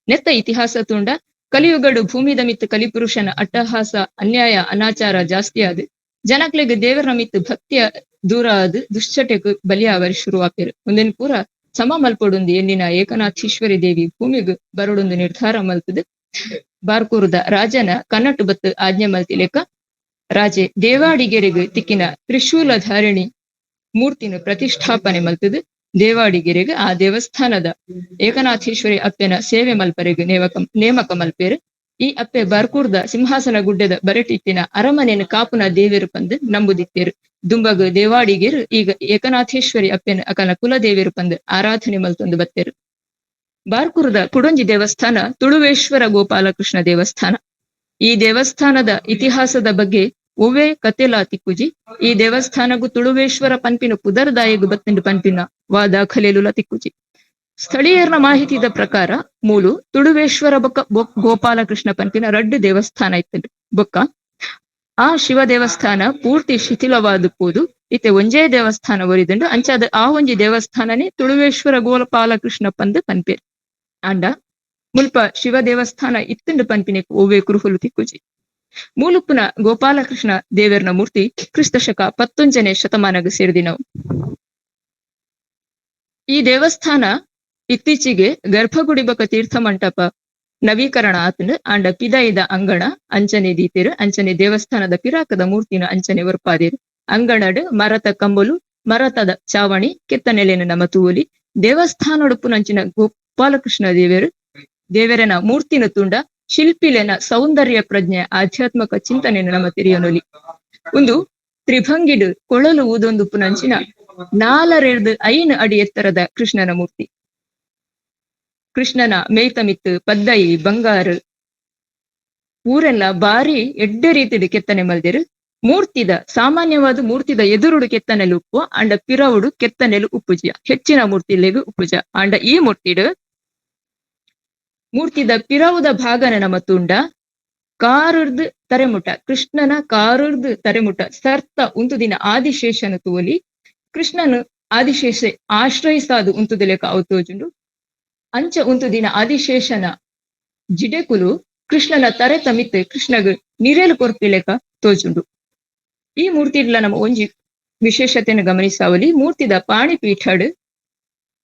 ನೆತ್ತ ಇತಿಹಾಸ ತುಂಡ ಕಲಿಯುಗಡು ಭೂಮಿದ ಮಿತ್ತು ಕಲಿಪುರುಷನ ಅಟ್ಟಹಾಸ ಅನ್ಯಾಯ ಅನಾಚಾರ ಜಾಸ್ತಿ ಆದ್ ಜನಕ್ಲೆಗ್ ದೇವರ ಮಿತ್ತು ಭಕ್ತಿಯ ದೂರ ಆದ್ ದುಶ್ಚಟೆಗ್ ಬಲಿಯಾವರಿ ಶುರುವಾಪೆರು. ಒಂದಿನ ಪೂರ ಸಮ ಮಲ್ಪೊಡುಂದು ಎನ್ನಿನ ಏಕನಾಥೇಶ್ವರಿ ದೇವಿ ಭೂಮಿಗ್ ಬರೋಡೊಂದು ನಿರ್ಧಾರ ಮಲ್ತದು. ಬಾರ್ಕೂರದ ರಾಜನ ಕನ್ನಟ್ಟು ಬತ್ತು ಆಜ್ಞೆ ಮಲ್ತಿಲೆಕ್ಕ ರಾಜೆ ದೇವಾಡಿಗೆರೆಗ್ ತಿಕ್ಕಿನ ತ್ರಿಶೂಲ ಧಾರಿಣಿ ಮೂರ್ತಿನ ಪ್ರತಿಷ್ಠಾಪನೆ ಮಲ್ತದು. ದೇವಾಡಿಗೆರೆಗೆ ಆ ದೇವಸ್ಥಾನದ ಏಕನಾಥೇಶ್ವರಿ ಅಪ್ಪೆನ ಸೇವೆ ಮಲ್ಪರೆಗೆ ನೇಮಕ ಮಲ್ಪೇರು. ಈ ಅಪ್ಪೆ ಬಾರ್ಕೂರ್ದ ಸಿಂಹಾಸನ ಗುಡ್ಡದ ಬರಟಿತ್ತಿನ ಅರಮನೆನ ಕಾಪುನ ದೇವೇರು ಪಂದು ನಂಬುದಿತ್ತೇರು. ದುಂಬಗ್ ದೇವಾಡಿಗೆರು ಈಗ ಏಕನಾಥೇಶ್ವರಿ ಅಪ್ಪೆನ ಅಕಲ ಕುಲದೇವೇರು ಪಂದು ಆರಾಧನೆ ಮಲ್ತೊಂದು ಬತ್ತೇರು. ಬಾರ್ಕೂರ್ದ ಕುಡೊಂಜಿ ದೇವಸ್ಥಾನ ತುಳುವೇಶ್ವರ ಗೋಪಾಲಕೃಷ್ಣ ದೇವಸ್ಥಾನ. ಈ ದೇವಸ್ಥಾನದ ಇತಿಹಾಸದ ಬಗ್ಗೆ ಒವ್ವೆ ಕತೆಲ ತಿಕ್ಕುಜಿ. ಈ ದೇವಸ್ಥಾನಗು ತುಳುವೇಶ್ವರ ಪನ್ಪಿನ ಪುದರ್ದಾಯಗು ಬತ್ತಂಡು ಪನ್ಪಿನ ವಾದ ಖಲೇಲುಲ ತಿಕ್ಕುಜಿ. ಸ್ಥಳೀಯರ ಮಾಹಿತಿದ ಪ್ರಕಾರ ಮೂಲು ತುಳುವೇಶ್ವರ ಬೊಕ್ಕ ಗೋಪಾಲಕೃಷ್ಣ ಪನ್ಪಿನ 2 ದೇವಸ್ಥಾನ ಇತ್ತಂಡು. ಬೊಕ್ಕ ಆ ಶಿವ ದೇವಸ್ಥಾನ ಪೂರ್ತಿ ಶಿಥಿಲವಾದುಪ್ಪೋದು ಇತ್ತೆ ಒಂಜೇ ದೇವಸ್ಥಾನ ಒರಿದಂಡು ಅಂಚಾದ ಆ ಒಂಜಿ ದೇವಸ್ಥಾನನೇ ತುಳುವೇಶ್ವರ ಗೋಪಾಲಕೃಷ್ಣ ಪಂದು ಪನ್ಪೇರು. ಅಂಡ ಮುಲ್ಪ ಶಿವ ದೇವಸ್ಥಾನ ಇತ್ತುಂಡು ಪನ್ಪಿನಿಕ್ ಒವ್ವೆ ಕುರುಹುಲು ತಿಕ್ಕುಜಿ. ಮೂಲುಪ್ಪುನ ಗೋಪಾಲಕೃಷ್ಣ ದೇವರ್ನ ಮೂರ್ತಿ ಕ್ರಿಸ್ತಶಕ 19ನೇ ಶತಮಾನಗ ಸೇರಿದಿನವು. ಈ ದೇವಸ್ಥಾನ ಇತ್ತೀಚೆಗೆ ಗರ್ಭಗುಡಿ ಬೊಕ ತೀರ್ಥ ಮಂಟಪ ನವೀಕರಣ ಆತಂಡು ಆಂಡ ಪಿದೈದ ಅಂಗಣ ಅಂಚನೆ ದೀತೆರು. ಅಂಚನೆ ದೇವಸ್ಥಾನದ ಪಿರಾಕದ ಮೂರ್ತಿನ ಅಂಚನೆ ಒರ್ಪಾದೇರು. ಅಂಗಣಡ್ ಮರತ ಕಂಬಲು ಮರತದ ಚಾವಣಿ ಕೆತ್ತನೆಲೆನ ನಮ ತೂವಲಿ ದೇವಸ್ಥಾನಡುಪ್ಪುನಂಚಿನ ಗೋಪಾಲಕೃಷ್ಣ ದೇವರನ ಮೂರ್ತಿನ ತುಂಡ ಶಿಲ್ಪಿಲೆನ ಸೌಂದರ್ಯ ಪ್ರಜ್ಞೆ ಆಧ್ಯಾತ್ಮಕ ಚಿಂತನೆನ ನಮ ತಿರಿಯನೊಲಿ. ಒಂದು ತ್ರಿಭಂಗಿಡ್ ಕೊಳಲು ಊದೊಂದುಪ್ಪುನಂಚಿನ 4.5 ಅಡಿ ಎತ್ತರದ ಕೃಷ್ಣನ ಮೂರ್ತಿ. ಕೃಷ್ಣನ ಮೇಯ್ತಮಿತ್ತು ಪದ್ದೈ ಬಂಗಾರು ಊರೆಲ್ಲ ಬಾರಿ ಎಡ್ಡೆ ರೀತಿಡ್ ಕೆತ್ತನೆ ಮಲ್ದೆರು. ಮೂರ್ತಿದ ಸಾಮಾನ್ಯವಾದ ಮೂರ್ತಿದ ಎದುರುಡು ಕೆತ್ತನೆಲು ಉಪ್ಪು ಅಂಡ ಪಿರವುಡು ಕೆತ್ತನೆಲು ಉಪ್ಪುಜಿಯ ಹೆಚ್ಚಿನ ಮೂರ್ತಿಲೆಗು ಉಪ್ಪುಜ. ಅಂಡ ಈ ಮೂರ್ತಿದ ಪಿರವುದ ಭಾಗನ ನಮ ತುಂಡ ಕಾರುರ್ದು ತರೆಮುಟ ಕೃಷ್ಣನ ಕಾರುರ್ದು ತರೆಮುಟ ಸರ್ತ ಉಂತುದಿನ ಆದಿಶೇಷನ ತೂವಲಿ ಕೃಷ್ಣನು ಆದಿಶೇಷ ಆಶ್ರಯಿಸಾದು ಉಂತುದಿಲೆಕ ಅವು ತೋಜುಂಡು. ಅಂಚ ಉಂತುದಿನ ಆದಿಶೇಷನ ಜಿಡೆಕುಲು ಕೃಷ್ಣನ ತರೆತ ಮಿತ್ತು ಕೃಷ್ಣಗ್ ನಿರೇಲು ಕೊರ್ಪಿಲೆಕ ತೋಜುಂಡು. ಈ ಮೂರ್ತಿಡ್ಲ ನಮ ಒಂಜಿ ವಿಶೇಷತೆಯನ್ನು ಗಮನಿಸಾವಲಿ ಮೂರ್ತಿದ ಪಾಣಿ ಪೀಠಡ್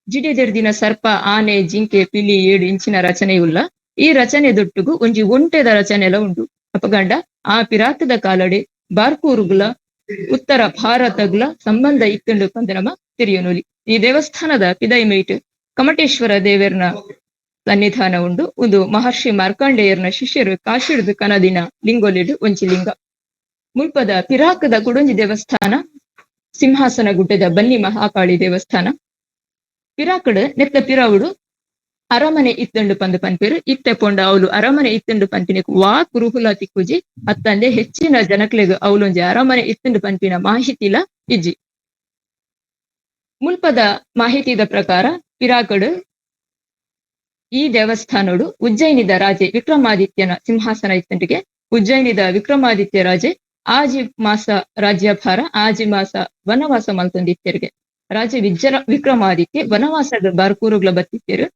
ಜಿಡಿದೆರ್ದಿನ ಸರ್ಪ ಆನೆ ಜಿಂಕೆ ಪಿಲಿ 7 ಇಂಚಿನ ರಚನೆಯುಳ್ಳ ಈ ರಚನೆ ದೊಟ್ಟುಗು ಒಂಜಿ ಒಂಟೆದ ರಚನೆಲ ಉಂಡು ಅಪಗಂಡ ಆ ಪಿರಾತದ ಕಾಲಡೆ ಬಾರ್ಕೂರುಗುಲ ಉತ್ತರ ಭಾರತಗುಲ ಸಂಬಂಧ ಇತ್ತುಂಡು ಪಂದ್ ನಮ ತಿರಿಯೋನುಲಿ. ಈ ದೇವಸ್ಥಾನದ ಪಿದೈಮೈಟ್ ಕಮಟೇಶ್ವರ ದೇವರ್ನ ಸನ್ನಿಧಾನ ಉಂಡು. ಒಂದು ಮಹರ್ಷಿ ಮಾರ್ಕಾಂಡೇಯರ್ನ ಶಿಷ್ಯರು ಕಾಶಿಡ್ದು ಕನದಿನ ಲಿಂಗೊಲಿಡ್ ಒಂಜಿ ಲಿಂಗ. ಮುಲ್ಪದ ಪಿರಾಕದ ಕುಡೊಂಜಿ ದೇವಸ್ಥಾನ ಸಿಂಹಾಸನ ಗುಡ್ಡದ ಬನ್ನಿ ಮಹಾಕಾಳಿ ದೇವಸ್ಥಾನ. ಪಿರಾಕಡ್ ನೆತ್ತ ಪಿರಾವುಡು ಅರಮನೆ ಇತ್ತಂಡು ಪಂದ್ ಪನ್ಪೇರು ಇತ್ತೆ ಪೊಂಡ ಅವಳು ಅರಮನೆ ಇತ್ತಂಡು ಪನ್ಪಿನಕ್ ವಾ ಕುರುಹುಲ ತಿಕ್ಕುಜಿ ಅತ್ತಂದೆ ಹೆಚ್ಚಿನ ಜನಕ್ಲೆಗ್ ಅವಳೊಂಜಿ ಅರಮನೆ ಇತ್ತಂಡು ಪನ್ಪಿನ ಮಾಹಿತಿಲ ಇಜ್ಜಿ. ಮುಲ್ಪದ ಮಾಹಿತಿದ ಪ್ರಕಾರ ಪಿರಾಕಡ್ ಈ ದೇವಸ್ಥಾನಡು ಉಜ್ಜಯಿನಿದ ರಾಜೆ ವಿಕ್ರಮಾದಿತ್ಯನ ಸಿಂಹಾಸನ ಇತ್ತಂಟಿಗೆ ಉಜ್ಜಯಿನಿದ ವಿಕ್ರಮಾದಿತ್ಯ ರಾಜೆ ಆಜಿ ಮಾಸ ರಾಜ್ಯಭಾರ ಆಜಿ ಮಾಸ ವನವಾಸ ಮಲ್ತೊಂದಿತ್ತೆರ್ಗೆ ರಾಜೆ ವಿಕ್ರಮಾದಿತ್ಯ ವನವಾಸದ ಬಾರ್ಕೂರುಗ್ಲ ಬತ್ತಿತ್ತೆರು.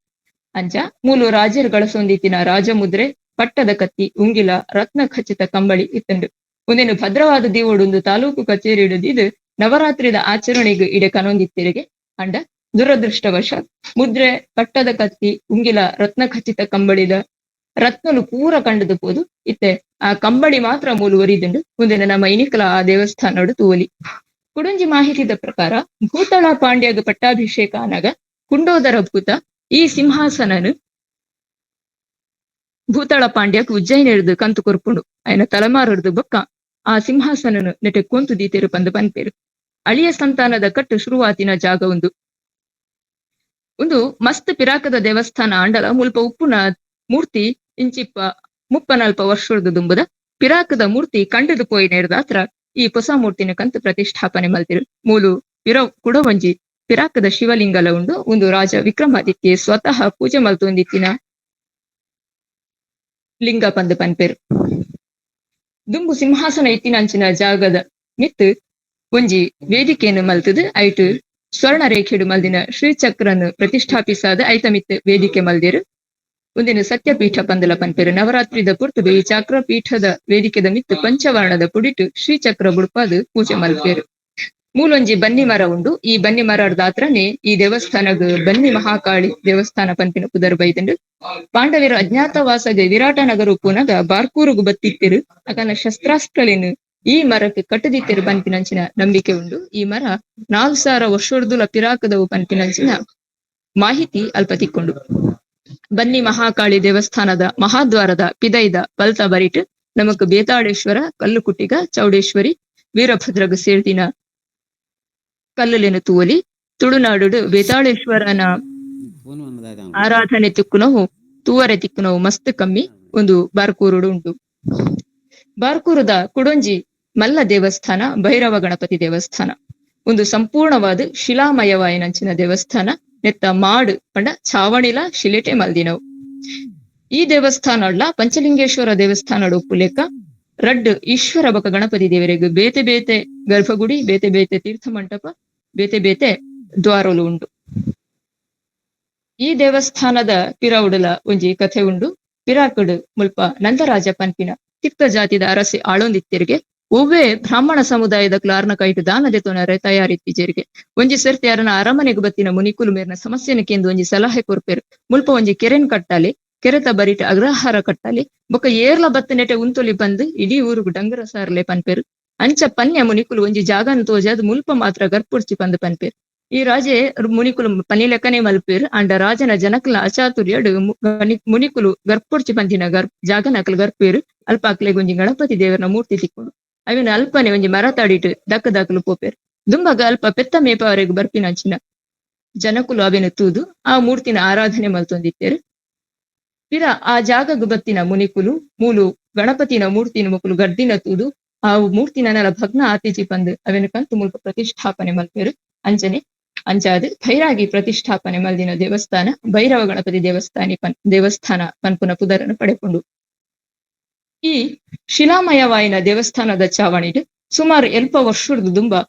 ಅಂಚ ಮೂಲು ರಾಜರು ಗಳಸೊಂದಿತ್ತಿನ ರಾಜಮುದ್ರೆ ಪಟ್ಟದ ಕತ್ತಿ ಉಂಗಿಲ ರತ್ನ ಖಚಿತ ಕಂಬಳಿ ಇತ್ತಂಡು. ಒಂದೇನು ಭದ್ರವಾದ ದೀವೊಡೊಂದು ತಾಲೂಕು ಕಚೇರಿ ಇಡದಿದು ನವರಾತ್ರಿದ ಆಚರಣೆಗೆ ಇಡೆ ಕನೊಂದಿತ್ತೆರಿಗೆ ಅಂಡ ದುರದೃಷ್ಟವಶಾತ್ ಮುದ್ರೆ ಪಟ್ಟದ ಕತ್ತಿ ಉಂಗಿಲ ರತ್ನ ಖಚಿತ ಕಂಬಳಿದ ರತ್ನಲು ಪೂರ ಕಂಡದು ಪೋದು ಇತ್ತೆ ಆ ಕಂಬಳಿ ಮಾತ್ರ ಮೂಲು ಒರಿದುಂಡು ಮುಂದಿನ ನಮ್ಮ ಇನಿಕಲ ಆ ದೇವಸ್ಥಾನಡು ತೂವಲಿ. ಕುಡಂಜಿ ಮಾಹಿತಿದ ಪ್ರಕಾರ ಭೂತಳ ಪಾಂಡ್ಯಗ ಪಟ್ಟಾಭಿಷೇಕ ಅನಗ ಕುಂಡೋದರ ಭೂತ ಈ ಸಿಂಹಾಸನನು ಭೂತಳ ಪಾಂಡ್ಯಕ್ ಉಜ್ಜಯಿನಿ ಹಿಡ್ದು ಕಂತು ಕೊರ್ಪುಂಡು ಆಯ್ನ ತಲೆಮಾರಡ್ದು ಬೊಕ್ಕ ಆ ಸಿಂಹಾಸನನು ನೆಟೆ ಕೊಂತು ದೀತೆರು ಪಂದು ಪನ್ಪೇರು. ಅಳಿಯ ಸಂತಾನದ ಕಟ್ಟು ಶುರುವಾತಿನ ಜಾಗ ಒಂದು ಮಸ್ತ್ ಪಿರಾಕದ ದೇವಸ್ಥಾನ ಆಂಡಲ ಮುಲ್ಪ ಉಪ್ಪುನ ಮೂರ್ತಿ ಇಂಚಿಪ್ಪ 30-40 ವರ್ಷದ ದುಂಬುದ ಪಿರಾಕದ ಮೂರ್ತಿ ಕಂಡದು ಪೋಯಿನೇರ್ದಾತ್ರ ಈ ಹೊಸ ಮೂರ್ತಿನ ಕಂತು ಪ್ರತಿಷ್ಠಾಪನೆ ಮಲ್ತಿರು. ಮೂಲು ಕುಡ ಒಂಜಿ ಪಿರಾಕದ ಶಿವಲಿಂಗಲ ಉಂಡು ಒಂದು ರಾಜ ವಿಕ್ರಮಾದಿತ್ಯ ಸ್ವತಃ ಪೂಜೆ ಮಲ್ತೊಂದಿತ್ತಿನ ಲಿಂಗ ಪಂದ್ ಪನ್ಪೇರು. ದುಂಬು ಸಿಂಹಾಸನ ಇತ್ತಿನಂಚಿನ ಜಾಗದ ಮಿತ್ ಒಂಜಿ ವೇದಿಕೆಯನ್ನು ಮಲ್ತದು ಐಟು ಸ್ವರ್ಣ ರೇಖೆಡು ಮಲ್ದಿನ ಶ್ರೀಚಕ್ರನ್ನು ಪ್ರತಿಷ್ಠಾಪಿಸಾದ ಐತ ಮಿತ್ ವೇದಿಕೆ ಮಲ್ದೇರು. ಒಂದಿನ ಸತ್ಯಪೀಠ ಪಂದಲ ಪನ್ಪೇರು. ನವರಾತ್ರಿದ ಪುರ್ತುಡು ಈ ಚಕ್ರ ಪೀಠದ ವೇದಿಕೆದ ಮಿತ್ ಪಂಚವರ್ಣದ ಪುಡಿಟು ಶ್ರೀಚಕ್ರ ಬುಡ್ಪಾದು ಪೂಜೆ ಮಲ್ಪೇರು. ಮೂಲೊಂಜಿ ಬನ್ನಿ ಮರ ಉಂಡು. ಈ ಬನ್ನಿ ಮರದ ದಾತ್ರನೇ ಈ ದೇವಸ್ಥಾನಗ್ ಬನ್ನಿ ಮಹಾಕಾಳಿ ದೇವಸ್ಥಾನ ಪನ್ಪಿನ ಪುದರ್ ಬೈದಂಡು ಪಾಂಡವರು ಅಜ್ಞಾತವಾಸಗೆ ವಿರಾಟ ನಗರ ಪುನಗ ಬಾರ್ಕೂರುಗು ಬತ್ತಿತ್ತೆರು ಅಕನ ಶಸ್ತ್ರಾಸ್ತ್ರಲೇನು ಈ ಮರಕ್ಕೆ ಕಟ್ಟದಿತ್ತೆರು ಪನ್ಪಿನಂಚಿನ ನಂಬಿಕೆ ಉಂಡು. ಈ ಮರ 4000 ವರ್ಷೋರ್ದುಲ ಪಿರಾಕದವು ಪನ್ಪಿನಂಚಿನ ಮಾಹಿತಿ ಅಲ್ಪ ತಿಕ್ಕೊಂಡು. ಬನ್ನಿ ಮಹಾಕಾಳಿ ದೇವಸ್ಥಾನದ ಮಹಾದ್ವಾರದ ಪಿದೈದ ಪಲ್ತ ಬರಿಟ್ ನಮಕ್ ಬೇತಾಳೇಶ್ವರ ಕಲ್ಲುಕುಟ್ಟಿಗ ಚೌಡೇಶ್ವರಿ ವೀರಭದ್ರಗ ಸೇರ್ದಿನ ಕಲ್ಲುಲೆನು ತೂವಲಿ. ತುಳುನಾಡು ಬೇತಾಳೇಶ್ವರನ ಆರಾಧನೆ ತಿಕ್ಕುನವು ತೂವರೆ ತಿಕ್ಕುನವು ಮಸ್ತ್ ಕಮ್ಮಿ ಒಂದು ಬಾರ್ಕೂರುಡು ಉಂಟು. ಬಾರ್ಕೂರುದ ಕುಡೊಂಜಿ ಮಲ್ಲ ದೇವಸ್ಥಾನ ಭೈರವ ಗಣಪತಿ ದೇವಸ್ಥಾನ ಒಂದು ಸಂಪೂರ್ಣವಾದ ಶಿಲಾಮಯವಾಯಿನಂಚಿನ ದೇವಸ್ಥಾನ. ನೆತ್ತ ಮಾಡು ಪಂಡ ಚಾವಣಿಲ ಶಿಲೆಟೆ ಮಲ್ದಿನವು. ಈ ದೇವಸ್ಥಾನ ಪಂಚಲಿಂಗೇಶ್ವರ ದೇವಸ್ಥಾನ ಉಪ್ಪುಲೆಕ್ಕ ರಡ್ ಈಶ್ವರ ಬಕ ಗಣಪತಿ ದೇವರಿಗೆ ಬೇತೆ ಬೇತೆ ಗರ್ಭಗುಡಿ ಬೇತೆ ಬೇತೆ ತೀರ್ಥ ಮಂಟಪ ಬೇತೆ ಬೇತೆ ದ್ವಾರಲು ಉಂಡು. ಈ ದೇವಸ್ಥಾನದ ಪಿರಾವುಡಲ ಒಂಜಿ ಕಥೆ ಉಂಡು. ಪಿರಾಕುಡು ಮುಲ್ಪ ನಂದರಾಜ ಪನ್ಪಿನ ತಿಕ್ತ ಜಾತಿದ ಅರಸಿ ಆಳೊಂದಿತ್ತೆರಿಗೆ ಒವ್ವೇ ಬ್ರಾಹ್ಮಣ ಸಮುದಾಯದ ಕ್ಲಾರ್ನ ಕೈಟು ದಾನದೆ ತೊನರೆ ತಯಾರಿತ್ತಿಜೇರಿಗೆ ಒಂಜಿ ಸರ್ತಿ ಅರನ ಅರಮನೆಗೆ ಬತ್ತಿನ ಮುನಿಕುಲು ಮೇರ್ನ ಸಮಸ್ಯೆನ ಕೇಂದು ಒಂಜಿ ಸಲಹೆ ಕೊರ್ಪೇರು. ಮುಲ್ಪ ಒಂಜಿ ಕೆರೆನ್ ಕಟ್ಟಾಲಿ ಕೆರೆತ ಬರಿಟ ಅಗ್ರಹಾರ ಕಟ್ಟಾಲಿ ಬೊಕ ಏರ್ಲ ಬತ್ತ ನೆಟೆ ಉಂತೊಲಿ ಬಂದು ಇಡೀ ಊರುಗು ಡಂಗರ ಸಾರ್ಲೆ ಪನ್ಪೇರು. ಅಂಚ ಪನ್ಯ ಮುನಿಕುಲು ಒಂಜಿ ಜಾಗನ್ ತೋಜಾದ್ ಮುಲ್ಪ ಮಾತ್ರ ಗರ್ಪುಡ್ಚಿ ಪಂದ್ ಪನ್ಪೇರು. ಈ ರಾಜೆ ಮುನಿಕುಲು ಪನಿ ಲೆಕ್ಕನೆ ಮಲ್ಪೇರು. ಅಂಡ ರಾಜನ ಜನಕಲ ಅಚಾತುರ್ಯಡು ಮುನಿಕುಲು ಗರ್ಪುಡ್ಚಿ ಪಂದಿನ ಜಾಗನಕಲ್ ಗರ್ಪೇರು. ಅಲ್ಪ ಅಕ್ಲೆಗ್ ಒಂಜಿ ಗಣಪತಿ ದೇವರನ ಮೂರ್ತಿ ತಿಕ್ಕೊಂಡು ಅವಿನ ಅಲ್ಪನೆ ಒಂಜಿ ಮರ ತಾಡಿಟ್ಟು ದಕ್ಕದಾಕಲು ಪೋಪೇರು. ದುಂಬಗ ಅಲ್ಪ ಪೆತ್ತ ಮೇಪವರೆಗೆ ಬರ್ಪಿನಂಚಿನ ಜನಕುಲು ಅವೆನು ತೂದು ಆ ಮೂರ್ತಿನ ಆರಾಧನೆ ಮಲ್ತೊಂದಿತ್ತೇರು. ಪಿರ ಆ ಜಾಗಗ್ ಬತ್ತಿನ ಮುನಿಕುಲು ಮೂಲು ಗಣಪತಿನ ಮೂರ್ತಿನ ಮುಕುಲು ಗಡ್ದಿನ ತೂದು ಆ ಮೂರ್ತಿನ ಭಗ್ನ ಆತಿಜಿ ಪಂದ್ ಅವೆನು ಕಂತು ಮುಲ್ಪ ಪ್ರತಿಷ್ಠಾಪನೆ ಮಲ್ಪೇರು. ಅಂಚಾದ್ ಭೈರಾಗಿ ಪ್ರತಿಷ್ಠಾಪನೆ ಮಲ್ದಿನ ದೇವಸ್ಥಾನ ಭೈರವ ಗಣಪತಿ ದೇವಸ್ಥಾನ ಪನ್ಪುನ ಪುದರನ್ನು ಪಡೆಕೊಂಡು ಈ ಶಿಲಾಮಯವಾಯಿನ ದೇವಸ್ಥಾನದ ಚಾವಣಿಡ್ ಸುಮಾರು 20 ವರ್ಷದ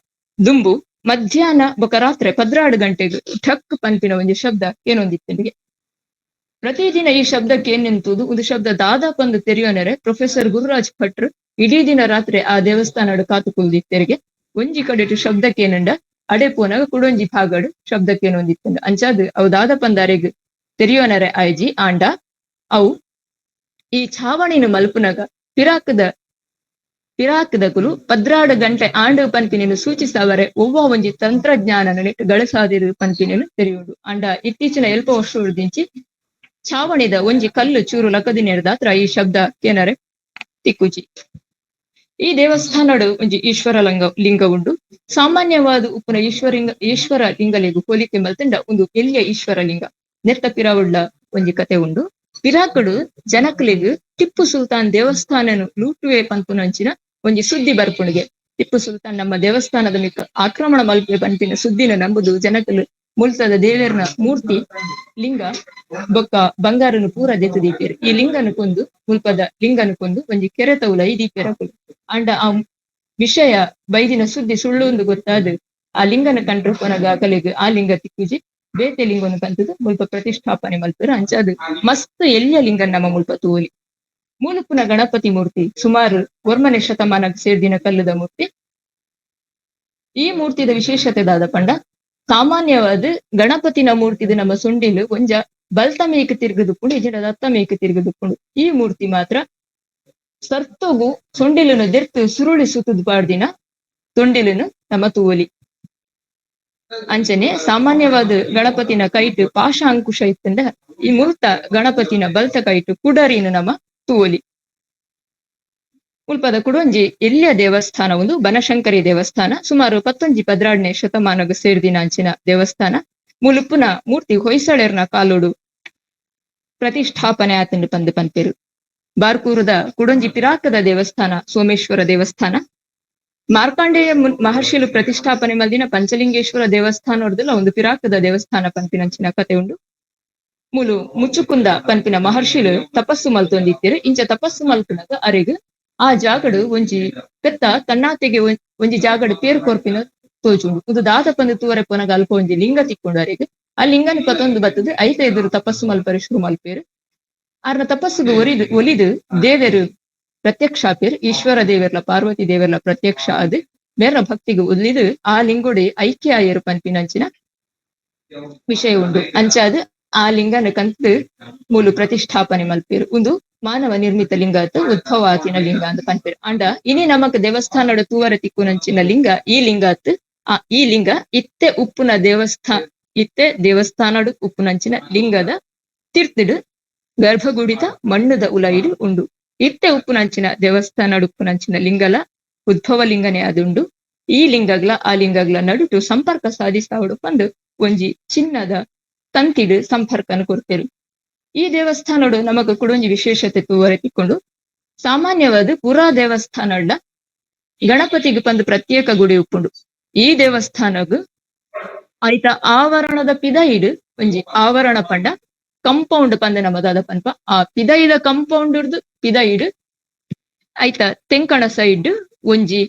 ದುಂಬು ಮಧ್ಯಾಹ್ನ ಬೊಕ ರಾತ್ರಿ 12 ಗಂಟೆಗೆ ಠಕ್ ಪನ್ಪಿನ ಒಂದು ಶಬ್ದ ಏನೊಂದಿತ್ತಿಗೆ ಪ್ರತಿದಿನ ಈ ಶಬ್ದಕ್ಕೆ ಏನೆಂತುದು ಒಂದು ಶಬ್ದ ದಾದಾ ಪಂದು ತೆರೆಯೋನರೆ ಪ್ರೊಫೆಸರ್ ಗುರುರಾಜ್ ಭಟ್ರು ಇಡೀ ದಿನ ರಾತ್ರಿ ಆ ದೇವಸ್ಥಾನಡು ಕಾತುಕುಲ್ದಿತ್ತೆರಿಗೆ ಒಂಜಿ ಕಡೆಟ್ ಶಬ್ದಕ್ಕೇನಂಡ ಅಡೆ ಪೋನಾಗ ಕುಡೊಂಜಿ ಭಾಗಡ್ ಶಬ್ದಕ್ಕೇನು ಒಂದಿತ್ತಂಡ ಅಂಚಾದ್ ಅವು ದಾದ ಪಂದಾರೆಗ್ ತೆರಿಯೋನರೆ ಆಯ್ಜಿ ಆಂಡ ಅವು ಈ ಛಾವಣಿನ ಮಲ್ಪುನಗ ಪಿರಾಕದಕುಲು 16 ಗಂಟೆ ಆಂಡು ಪನ್ಪಿನೇನು ಸೂಚಿಸವರೆ ಒವ್ವ ಒಂಜಿ ತಂತ್ರಜ್ಞಾನನ ನೆಟ್ ಗಳಸಾದಿರು ಪನ್ಪಿನೇನು ತೆರಿಯುಂಡು ಅಂಡ ಇತ್ತೀಚಿನ ಎಲ್ಪ ವರ್ಷ ದಿಂಚಿ ಛಾವಣಿದ ಒಂಜಿ ಕಲ್ಲು ಚೂರು ಲಕದಿನೇರ್ದಾತ್ರ ಈ ಶಬ್ದ ಕೇನರೆ ತಿಕ್ಕುಜಿ. ಈ ದೇವಸ್ಥಾನಡು ಒಂಜಿ ಈಶ್ವರ ಲಿಂಗ ಉಂಡು. ಸಾಮಾನ್ಯವಾದ ಉಪ್ಪುನ ಈಶ್ವರ ಲಿಂಗಲಿಗು ಹೋಲಿಕೆ ಮಲ್ತಂಡ ಒಂದು ಎಲ್ಲಿಯ ಈಶ್ವರ ಲಿಂಗ ನೆತ್ತ ಪಿರಾವುಳ್ಳ ಒಂಜಿ ಕತೆ ಉಂಡು. ಪಿರಾಕುಡು ಜನಕಲಿಗ್ ಟಿಪ್ಪು ಸುಲ್ತಾನ್ ದೇವಸ್ಥಾನನು ಲೂಟುವೆ ಪನ್ಪುನಂಚಿನ ಒಂಜಿ ಸುದ್ದಿ ಬರ್ಪುಣಿಗೆ ಟಿಪ್ಪು ಸುಲ್ತಾನ್ ನಮ್ಮ ದೇವಸ್ಥಾನದ ಮಿಕ್ಕ ಆಕ್ರಮಣ ಮಲ್ಪೆ ಪನ್ಪಿನ ಸುದ್ದಿನ ನಂಬುದು ಜನಕಲು ಮುಲ್ತದ ದೇವೇರ್ನ ಮೂರ್ತಿ ಲಿಂಗ ಬೊಕ್ಕ ಬಂಗಾರನು ಪೂರ ದೆತ್ತು ದೀಪೇರು. ಈ ಲಿಂಗನು ಕೊಂದು ಮುಲ್ಪದ ಲಿಂಗನು ಕೊಂದು ಒಂಜಿ ಕೆರೆ ತೌಲ ಈ ದೀಪೇರ ಕೊಡು ಅಂಡ ಆ ವಿಷಯ ಬೈದಿನ ಸುದ್ದಿ ಸುಳ್ಳು ಒಂದು ಗೊತ್ತಾದ ಆ ಲಿಂಗನ ಕಂಡ್ರು ಕೊನಗ ಕಲೆಗ್ ಆ ಲಿಂಗ ತಿಕ್ಕುಜಿ ಬೇತೆ ಲಿಂಗನು ಕಂತದು ಮುಲ್ಪ ಪ್ರತಿಷ್ಠಾಪನೆ ಮಲ್ಪರು ಅಂಚಾದು ಮಸ್ತ್ ಎಲ್ಲಿಯ ಲಿಂಗನ್ ನಮ್ಮ ಮುಲ್ಪ ತೂಲಿ. ಮೂಲಪುನ ಗಣಪತಿ ಮೂರ್ತಿ ಸುಮಾರು 1ನೇ ಶತಮಾನಕ್ಕೆ ಸೇರ್ದಿನ ಕಲ್ಲುದ ಮೂರ್ತಿ. ಈ ಮೂರ್ತಿದ ವಿಶೇಷತೆ ದಾದ ಪಂಡ ಸಾಮಾನ್ಯವಾದ ಗಣಪತಿನ ಮೂರ್ತಿದ ನಮ್ಮ ಸೊಂಡಿಲು ಒಂಜ ಬಲ್ತ ಮೇಕ್ ತಿರ್ಗದುಪ್ಪುಂಡು ಇಜಡ ದತ್ತ ಮೇಕ್ ತಿರ್ಗದುಪ್ಪುಂಡು. ಈ ಮೂರ್ತಿ ಮಾತ್ರ ಸರ್ತೋಗು ಸೊಂಡಿಲುನು ದೆರ್ತು ಸುರುಳಿ ಸುತ್ತುದು ಪಾಡ್ದಿನ ತೊಂಡಿಲುನು ನಮ್ಮ ತೂವಲಿ. ಅಂಚನೆ ಸಾಮಾನ್ಯವಾದ ಗಣಪತಿನ ಕೈಟ್ ಪಾಶ ಅಂಕುಶ ಇತ್ತಂಡ ಈ ಮುಲ್ತ ಗಣಪತಿನ ಬಲ್ತ ಕೈಟ್ ಕುಡರಿನ ನಮ್ಮ ತೂವಲಿ. ಮುಲ್ಪದ ಕುಡೊಂಜಿ ಎಲ್ಲಿಯ ದೇವಸ್ಥಾನ ಒಂದು ಬನಶಂಕರಿ ದೇವಸ್ಥಾನ ಸುಮಾರು 16ನೇ ಶತಮಾನಗ ಸೇರ್ದಿನ ಅಂಚಿನ ದೇವಸ್ಥಾನ. ಮುಲುಪುನ ಮೂರ್ತಿ ಹೊಯ್ಸಳೇರ್ನ ಕಾಲೋಡು ಪ್ರತಿಷ್ಠಾಪನೆ ಆತಂಡು ಪಂದು ಪನ್ಪೆರು. ಬಾರ್ಕೂರದ ಕುಡೊಂಜಿ ಪಿರಾಕದ ದೇವಸ್ಥಾನ ಸೋಮೇಶ್ವರ ದೇವಸ್ಥಾನ. ಮಾರ್ಕಾಂಡೇಯ ಮಹರ್ಷಿಲು ಪ್ರತಿಷ್ಠಾಪನೆ ಮಲ್ದಿನ ಪಂಚಲಿಂಗೇಶ್ವರ ದೇವಸ್ಥಾನ ಹೊರದಲ್ಲ ಒಂದು ಪಿರಾಕದ ದೇವಸ್ಥಾನ ಪನ್ಪಿನಂಚಿನ ಕತೆ ಉಂಡು. ಮುಲು ಮುಚ್ಚುಕುಂದ ಪನ್ಪಿನ ಮಹರ್ಷಿಲು ತಪಸ್ಸು ಮಲ್ತೊಂದಿತ್ತೇರು. ಇಂಚ ತಪಸ್ಸು ಮಲ್ಪುನಗ ಅರೆಗ್ ಆ ಜಾಗಡು ಒಂಜಿ ಪೆತ್ತ ತನ್ನಾತೆಗೆ ಒಂಜಿ ಜಾಗಡು ಪೇರು ಕೊರ್ಪಿನ ತೋಜುಂಡು. ಇದು ದಾದ ಪಂದು ತೂವರೆ ಪೊನಗ ಅಲ್ಪ ಒಂಜಿ ಲಿಂಗ ತಿಕ್ಕೊಂಡು ಅರೆಗ್ ಆ ಲಿಂಗನ ಪತ್ತೊಂದು ಬತ್ತದು ಐತ ಎದುರು ತಪಸ್ಸು ಮಲ್ಪರೆ ಶುರು ಮಲ್ಪೇರು. ಆರ್ನ ತಪಸ್ಸುಗೆ ಒಲಿದು ದೇವರು ಪ್ರತ್ಯಕ್ಷ ಆಪೇರು. ಈಶ್ವರ ದೇವರ್ಲ ಪಾರ್ವತಿ ದೇವರ್ಲ ಪ್ರತ್ಯಕ್ಷ ಆದ್ ಬೇರೆ ಭಕ್ತಿಗೆ ಒಲಿದು ಆ ಲಿಂಗೋಡಿ ಐಕ್ಯ ಆಯರು ಪನ್ಪಿನಂಚಿನ ವಿಷಯ ಉಂಡು. ಅಂಚಾದ್ ಆ ಲಿಂಗನ ಕಂತು ಮೂಲು ಪ್ರತಿಷ್ಠಾಪನೆ ಮಲ್ಪೇರು. ಒಂದು ಮಾನವ ನಿರ್ಮಿತ ಲಿಂಗ ಅತ್ತು ಉದ್ಭವ ಆತಿನ ಲಿಂಗ ಅಂತ ಪನ್ಪೇರು. ಅಂಡ ಇನಿ ನಮಕ್ ದೇವಸ್ಥಾನದ ತೂವರ ತಿಕ್ಕುನಂಚಿನ ಲಿಂಗ ಈ ಲಿಂಗ ಅತ್ತು. ಈ ಲಿಂಗ ಇತ್ತೆ ದೇವಸ್ಥಾನಡು ಉಪ್ಪುನಂಚಿನ ಲಿಂಗದ ತಿರ್ತಿಡು ಗರ್ಭಗುಡಿತ ಮಣ್ಣುದ ಉಲೈಡು ಉಂಡು. ಇತ್ತೆ ಉಪ್ಪುನಂಚಿನ ದೇವಸ್ಥಾನಡು ಉಪ್ಪುನಂಚಿನ ಲಿಂಗಲ ಉದ್ಭವ ಲಿಂಗನೆ ಅದುಂಡು. ಈ ಲಿಂಗಗ್ಲ ಆ ಲಿಂಗಗ್ಲ ನಡುಟು ಸಂಪರ್ಕ ಸಾಧಿಸಾವಡು ಪಂದು ಒಂಜಿ ಚಿನ್ನದ ತಂತಿಡು ಸಂಪರ್ಕನ ಕೊಡ್ತೇರು. ಈ ದೇವಸ್ಥಾನಡು ನಮಗ ಕುಡೊಂಜಿ ವಿಶೇಷತೆ ತೂವರೆ ತಿಕ್ಕೊಂಡು ಸಾಮಾನ್ಯವಾದ ಪುರಾ ದೇವಸ್ಥಾನಡ್ಲ ಗಣಪತಿಗೆ ಪಂದು ಪ್ರತ್ಯೇಕ ಗುಡಿ ಉಪ್ಪುಂಡು. ಈ ದೇವಸ್ಥಾನಗ್ ಐತ ಆವರಣದ ಪಿದೈಡ್ ಒಂಜಿ ಆವರಣ ಪಂಡ ಕಂಪೌಂಡ್ ಪಂದ ನಮದಾದ ಪನ್ಪ ಆ ಪಿದೈದ ಕಂಪೌಂಡ್ ಪಿದೈಡ್ ಐತ ತೆಂಕಣ ಸೈಡ್ ಒಂಜಿ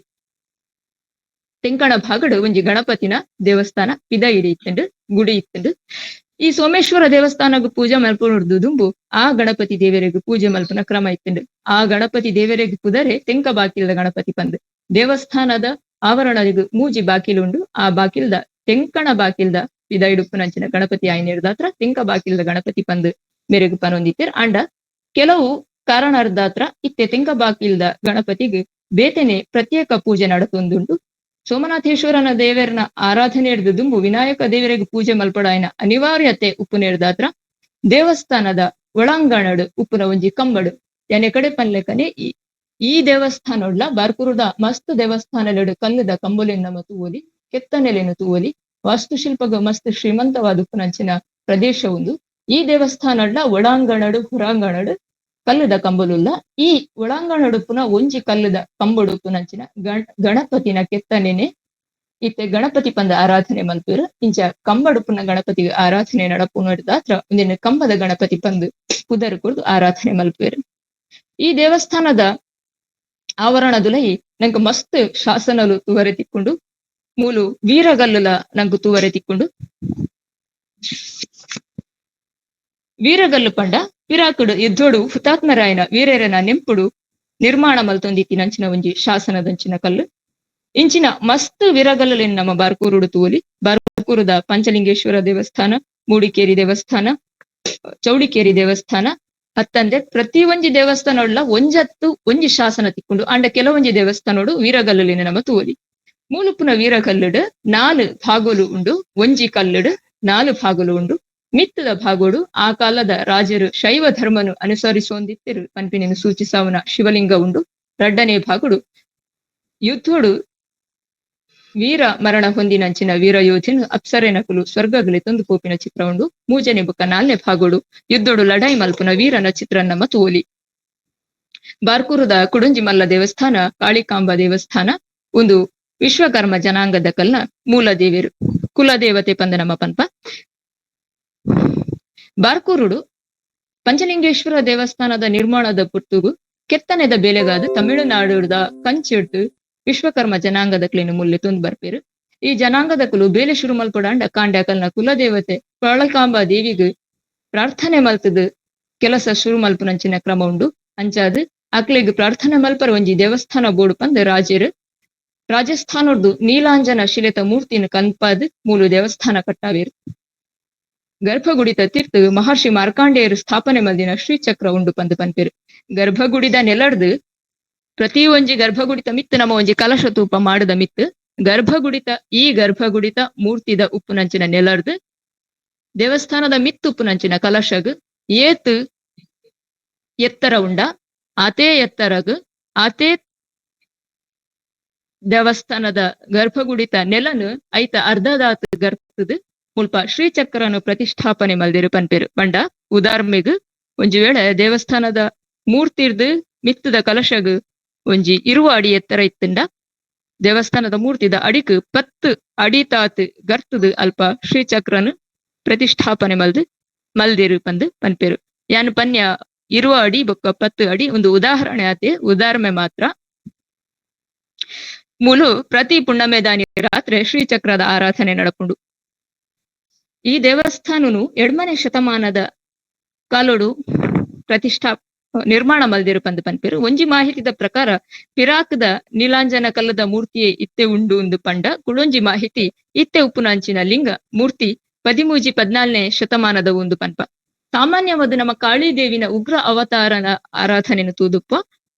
ತೆಂಕಣ ಭಾಗಡು ಒಂಜಿ ಗಣಪತಿನ ದೇವಸ್ಥಾನ ಪಿದೈಡ್ ಇತ್ತಂಡು ಗುಡಿ ಇತ್ತಂಡು. ಈ ಸೋಮೇಶ್ವರ ದೇವಸ್ಥಾನಗ್ ಪೂಜೆ ಮಲ್ಪುನುಡ್ದು ದುಂಬು ಆ ಗಣಪತಿ ದೇವರಿಗೆ ಪೂಜೆ ಮಲ್ಪನ ಕ್ರಮ ಇತ್ತಂಡು. ಆ ಗಣಪತಿ ದೇವರಿಗೆ ಪುದರೆ ತೆಂಕ ಬಾಕಿಲ್ದ ಗಣಪತಿ ಪಂದ್ ದೇವಸ್ಥಾನದ ಆವರಣದಿಗ್ ಮೂಜಿ ಬಾಕಿಲುಂಡು. ಆ ಬಾಕಿಲ್ದ ತೆಂಕಣ ಬಾಕಿಲ್ದ ಪಿದೈಡುಪ್ಪುನಂಚಿನ ಗಣಪತಿ ಆಯ್ನೇರ್ದಾತ್ರ ತೆಂಕ ಬಾಕಿಲ್ದ ಗಣಪತಿ ಪಂದ್ ಮೆರೆಗು ಪನೊಂದಿತ್ತೇರ್. ಅಂಡ ಕೆಲವು ಕಾರಣರ್ದಾತ್ರ ಇತ್ತೆ ತೆಂಕ ಬಾಕಿಲ್ದ ಗಣಪತಿಗೆ ಬೇತೆನೆ ಪ್ರತ್ಯೇಕ ಪೂಜೆ ನಡತೊಂದುಂಟು. ಸೋಮನಾಥೇಶ್ವರನ ದೇವರನ ಆರಾಧನೆ ಹಿಡಿದು ದುಂಬು ವಿನಾಯಕ ದೇವರಿಗೆ ಪೂಜೆ ಮಲ್ಪಡಾಯಿನ ಅನಿವಾರ್ಯತೆ ಉಪ್ಪುನೇರ್ದಾತ್ರ ದೇವಸ್ಥಾನದ ಒಳಾಂಗಣಡು ಉಪ್ಪುನ ಒಂಜಿ ಕಂಬಡು ಎನೆ ಕಡೆ ಪನ್ಲೆಕನೆ ಈ ದೇವಸ್ಥಾನಡ್ಲ ಬಾರ್ಕುರುದ ಮಸ್ತ್ ದೇವಸ್ಥಾನಲೆಡು ಕಲ್ಲುದ ಕಂಬುಲೆನ್ ನಮ್ಮ ತೂವಲಿ ಕೆತ್ತನೆಲೆನು ತೂವಲಿ ವಾಸ್ತುಶಿಲ್ಪಗ ಮಸ್ತ್ ಶ್ರೀಮಂತವಾದ ಉಪ್ಪುನಂಚಿನ ಪ್ರದೇಶ ಒಂದು. ಈ ದೇವಸ್ಥಾನಡ್ಲ ಒಳಾಂಗಣಡು ಹೊರಾಂಗಣಡು ಕಲ್ಲುದ ಕಂಬಲುಲ್ಲ. ಈ ಒಳಾಂಗಣಡುಪ್ಪುನ ಒಂಜಿ ಕಲ್ಲುದ ಕಂಬಡುಪ್ಪುನಂಚಿನ ಗಣಪತಿನ ಕೆತ್ತನೆನೆ ಇತ್ತೆ ಗಣಪತಿ ಪಂದ ಆರಾಧನೆ ಮಲ್ಪೇರು. ಇಂಚ ಕಂಬಡುಪ್ಪುನ ಗಣಪತಿಗೆ ಆರಾಧನೆ ನಡಪುನದಾತ್ರ ಒಂದಿನ ಕಂಬದ ಗಣಪತಿ ಪಂದು ಪುದರ್ ಕುರ್ದು ಆರಾಧನೆ ಮಲ್ಪೇರು. ಈ ದೇವಸ್ಥಾನದ ಆವರಣದುಲೈ ನಂಗೆ ಮಸ್ತ್ ಶಾಸನಲು ತೂವರೆ ತಿಕ್ಕೊಂಡು ಮೂಲು ವೀರಗಲ್ಲುಲ ನಂಗೆ ತೂವರೆ ತಿಕ್ಕೊಂಡು ವೀರಗಲ್ಲು ಪಂಡ ಪಿರಾಕುಡು ಯುದ್ಧೋಡು ಹುತಾತ್ಮರಾಯನ ವೀರೇರನ ನೆಂಪುಡು ನಿರ್ಮಾಣ ಮಲ್ತೊಂದಿತ್ತಿನಂಚಿನ ಒಂಜಿ ಶಾಸನದಂಚಿನ ಕಲ್ಲು. ಇಂಚಿನ ಮಸ್ತ್ ವಿರಗಲ್ಲಲೇನು ನಮ್ಮ ಬಾರ್ಕೂರುಡು ತೂಲಿ. ಬಾರ್ಕೂರುದ ಪಂಚಲಿಂಗೇಶ್ವರ ದೇವಸ್ಥಾನ, ಮೂಡಿಕೇರಿ ದೇವಸ್ಥಾನ, ಚೌಡಿಕೇರಿ ದೇವಸ್ಥಾನ ಅತ್ತಂದೆ ಪ್ರತಿ ಒಂಜಿ ದೇವಸ್ಥಾನಡ್ಲ ಒಂಜತ್ತು ಒಂಜಿ ಶಾಸನ ತಿಕ್ಕೊಂಡು ಅಂಡ ಕೆಲವೊಂಜಿ ದೇವಸ್ಥಾನೋಡು ವೀರಗಲ್ಲಲೇನು ನಮ್ಮ ತೂಲಿ. ಮೂಲಪುನ ವೀರಗಲ್ಲುಡು 4 ಭಾಗೋಲು ಉಂಡು. ಒಂಜಿ ಕಲ್ಲುಡು 4 ಭಾಗೋಲು ಉಂಡು. ಮಿತ್ತದ ಭಾಗೋಡು ಆ ಕಾಲದ ರಾಜರು ಶೈವ ಧರ್ಮನು ಅನುಸರಿಸೊಂದಿತ್ತೆರು ಪನ್ಪಿನೆನು ಸೂಚಿಸಾವುನ ಶಿವಲಿಂಗ ಉಂಡು. ರಡ್ಡನೇ ಭಾಗೋಡು ಯುದ್ಧೋಡು ವೀರ ಮರಣ ಹೊಂದಿನಂಚಿನ ವೀರ ಯೋಧನು ಅಪ್ಸರೆನಕುಲು ಸ್ವರ್ಗಗಲೆ ತಂದು ಪೋಪಿನ ಚಿತ್ರ ಉಂಡು. ಮೂಜನೆ ಬುಕ್ಕ 4ನೇ ಭಾಗೋಡು ಯುದ್ಧೋಡು ಲಡಾಯಿ ಮಲ್ಪುನ ವೀರನ ಚಿತ್ರ ನಮ್ಮ ತೋಲಿ. ಬಾರ್ಕೂರುದ ಕುಡುಂಜಿ ಮಲ್ಲ ದೇವಸ್ಥಾನ, ಕಾಳಿಕಾಂಬ ದೇವಸ್ಥಾನ ಒಂದು ವಿಶ್ವಕರ್ಮ ಜನಾಂಗದ ಕಲ್ನ ಮೂಲ ದೇವಿಯರು ಕುಲದೇವತೆ ಪಂದ ನಮ್ಮ ಪನ್ಪ. ಬಾರ್ಕೂರುಡು ಪಂಚಲಿಂಗೇಶ್ವರ ದೇವಸ್ಥಾನದ ನಿರ್ಮಾಣದ ಪುರ್ತುಗು ಕೆತ್ತನೆದ ಬೆಲೆಗಾದ ತಮಿಳುನಾಡುದ ಕಂಚಿಟ್ಟು ವಿಶ್ವಕರ್ಮ ಜನಾಂಗದ ಕ್ಲೇನು ಮುಲ್ಲೆ ತುಂದು ಬರ್ಪೇರು. ಈ ಜನಾಂಗದ ಕುಲು ಬೇಲೆ ಶುರು ಮಲ್ಪಡಾಂಡ ಕಾಂಡ್ಯಾಕಲ್ನ ಕುಲದೇವತೆ ಕಾಳಿಕಾಂಬ ದೇವಿಗೆ ಪ್ರಾರ್ಥನೆ ಮಲ್ತದು ಕೆಲಸ ಶುರು ಮಲ್ಪುನಂಚಿನ ಕ್ರಮ ಉಂಡು. ಅಂಚಾದು ಅಕ್ಲೆಗ್ ಪ್ರಾರ್ಥನೆ ಮಲ್ಪರ ಒಂಜಿ ದೇವಸ್ಥಾನ ಬೋರ್ಡು ಪಂದ್ ರಾಜರು ರಾಜಸ್ಥಾನದ್ದು ನೀಲಾಂಜನ ಶಿಲೆತ ಮೂರ್ತಿನ ಕನ್ಪಾದ್ ಮೂಲು ದೇವಸ್ಥಾನ ಕಟ್ಟಾವೇರು. ಗರ್ಭಗುಡಿತ ತೀರ್ತು ಮಹರ್ಷಿ ಮಾರ್ಕಾಂಡೇಯರು ಸ್ಥಾಪನೆ ಮಲ್ದಿನ ಶ್ರೀಚಕ್ರ ಉಂಡು ಪಂದ್ ಪನ್ಪೇರು. ಗರ್ಭಗುಡಿದ ನೆಲಡ್ದು ಪ್ರತಿ ಒಂಜಿ ಗರ್ಭಗುಡಿತ ಮಿತ್ತು ನಮ್ಮ ಒಂಜಿ ಕಲಶ ತೂಪ ಮಾಡದ ಮಿತ್ತು ಗರ್ಭಗುಡಿತ ಮೂರ್ತಿದ ಉಪ್ಪುನಂಚಿನ ನೆಲರ್ದು ದೇವಸ್ಥಾನದ ಮಿತ್ತು ಉಪ್ಪುನಂಚಿನ ಕಲಶಗ್ ಏತ್ ಎತ್ತರ ಉಂಡ ಆತೇ ಎತ್ತರಗ್ ಆತೇ ದೇವಸ್ಥಾನದ ಗರ್ಭಗುಡಿತ ನೆಲನು ಐತ ಅರ್ಧದಾತ್ ಗರ್ತದು ಮುಲ್ಪ ಶ್ರೀಚಕ್ರನು ಪ್ರತಿಷ್ಠಾಪನೆ ಮಲ್ದಿರು ಪನ್ಪೇರು. ಪಂಡ ಉದಾರ್ಮೆಗ್ ಒಂಜಿ ವೇಳೆ ದೇವಸ್ಥಾನದ ಮೂರ್ತಿರ್ದು ಮಿತ್ತದ ಕಲಶಗ್ ಒಂಜಿ 20 ಅಡಿ ಎತ್ತರ ಇತ್ತಂಡ ದೇವಸ್ಥಾನದ ಮೂರ್ತಿದ ಅಡಿಕ್ 10 ಅಡಿ ತಾತ್ ಗರ್ತದು ಅಲ್ಪ ಶ್ರೀಚಕ್ರನು ಪ್ರತಿಷ್ಠಾಪನೆ ಮಲ್ದಿರು ಪಂದ್ ಪನ್ಪೇರು. ಯಾನು ಪನ್ಯ 20 ಅಡಿ ಬೊಕ್ಕ 10 ಅಡಿ ಒಂದು ಉದಾಹರಣೆ ಆತೆ, ಉದಾರ್ಮೆ ಮಾತ್ರ. ಮೂಲು ಪ್ರತಿ ಪುಣ್ಣಮೆದಾನಿ ರಾತ್ರಿ ಶ್ರೀಚಕ್ರದ ಆರಾಧನೆ ನಡಪುಂಡು. ಈ ದೇವಸ್ಥಾನನು 2ನೇ ಶತಮಾನದ ಕಾಲೋಡು ನಿರ್ಮಾಣ ಮಲ್ದಿರು ಪಂದ್ ಪನ್ಪೇರು. ಒಂಜಿ ಮಾಹಿತಿದ ಪ್ರಕಾರ ಪಿರಾಕ್ದ ನೀಲಾಂಜನ ಕಲ್ಲದ ಮೂರ್ತಿಯೇ ಇತ್ತೆ ಉಂಡು ಒಂದು ಪಂಡ. ಕುಳೊಂಜಿ ಮಾಹಿತಿ ಇತ್ತೆ ಉಪ್ಪುನಾಂಚಿನ ಲಿಂಗ ಮೂರ್ತಿ 13-14ನೇ ಶತಮಾನದ ಒಂದು ಪನ್ಪ. ಸಾಮಾನ್ಯವಾದ ನಮ್ಮ ಕಾಳಿದೇವಿನ ಉಗ್ರ ಅವತಾರನ ಆರಾಧನೆನು ತೂದುಪ್ಪ.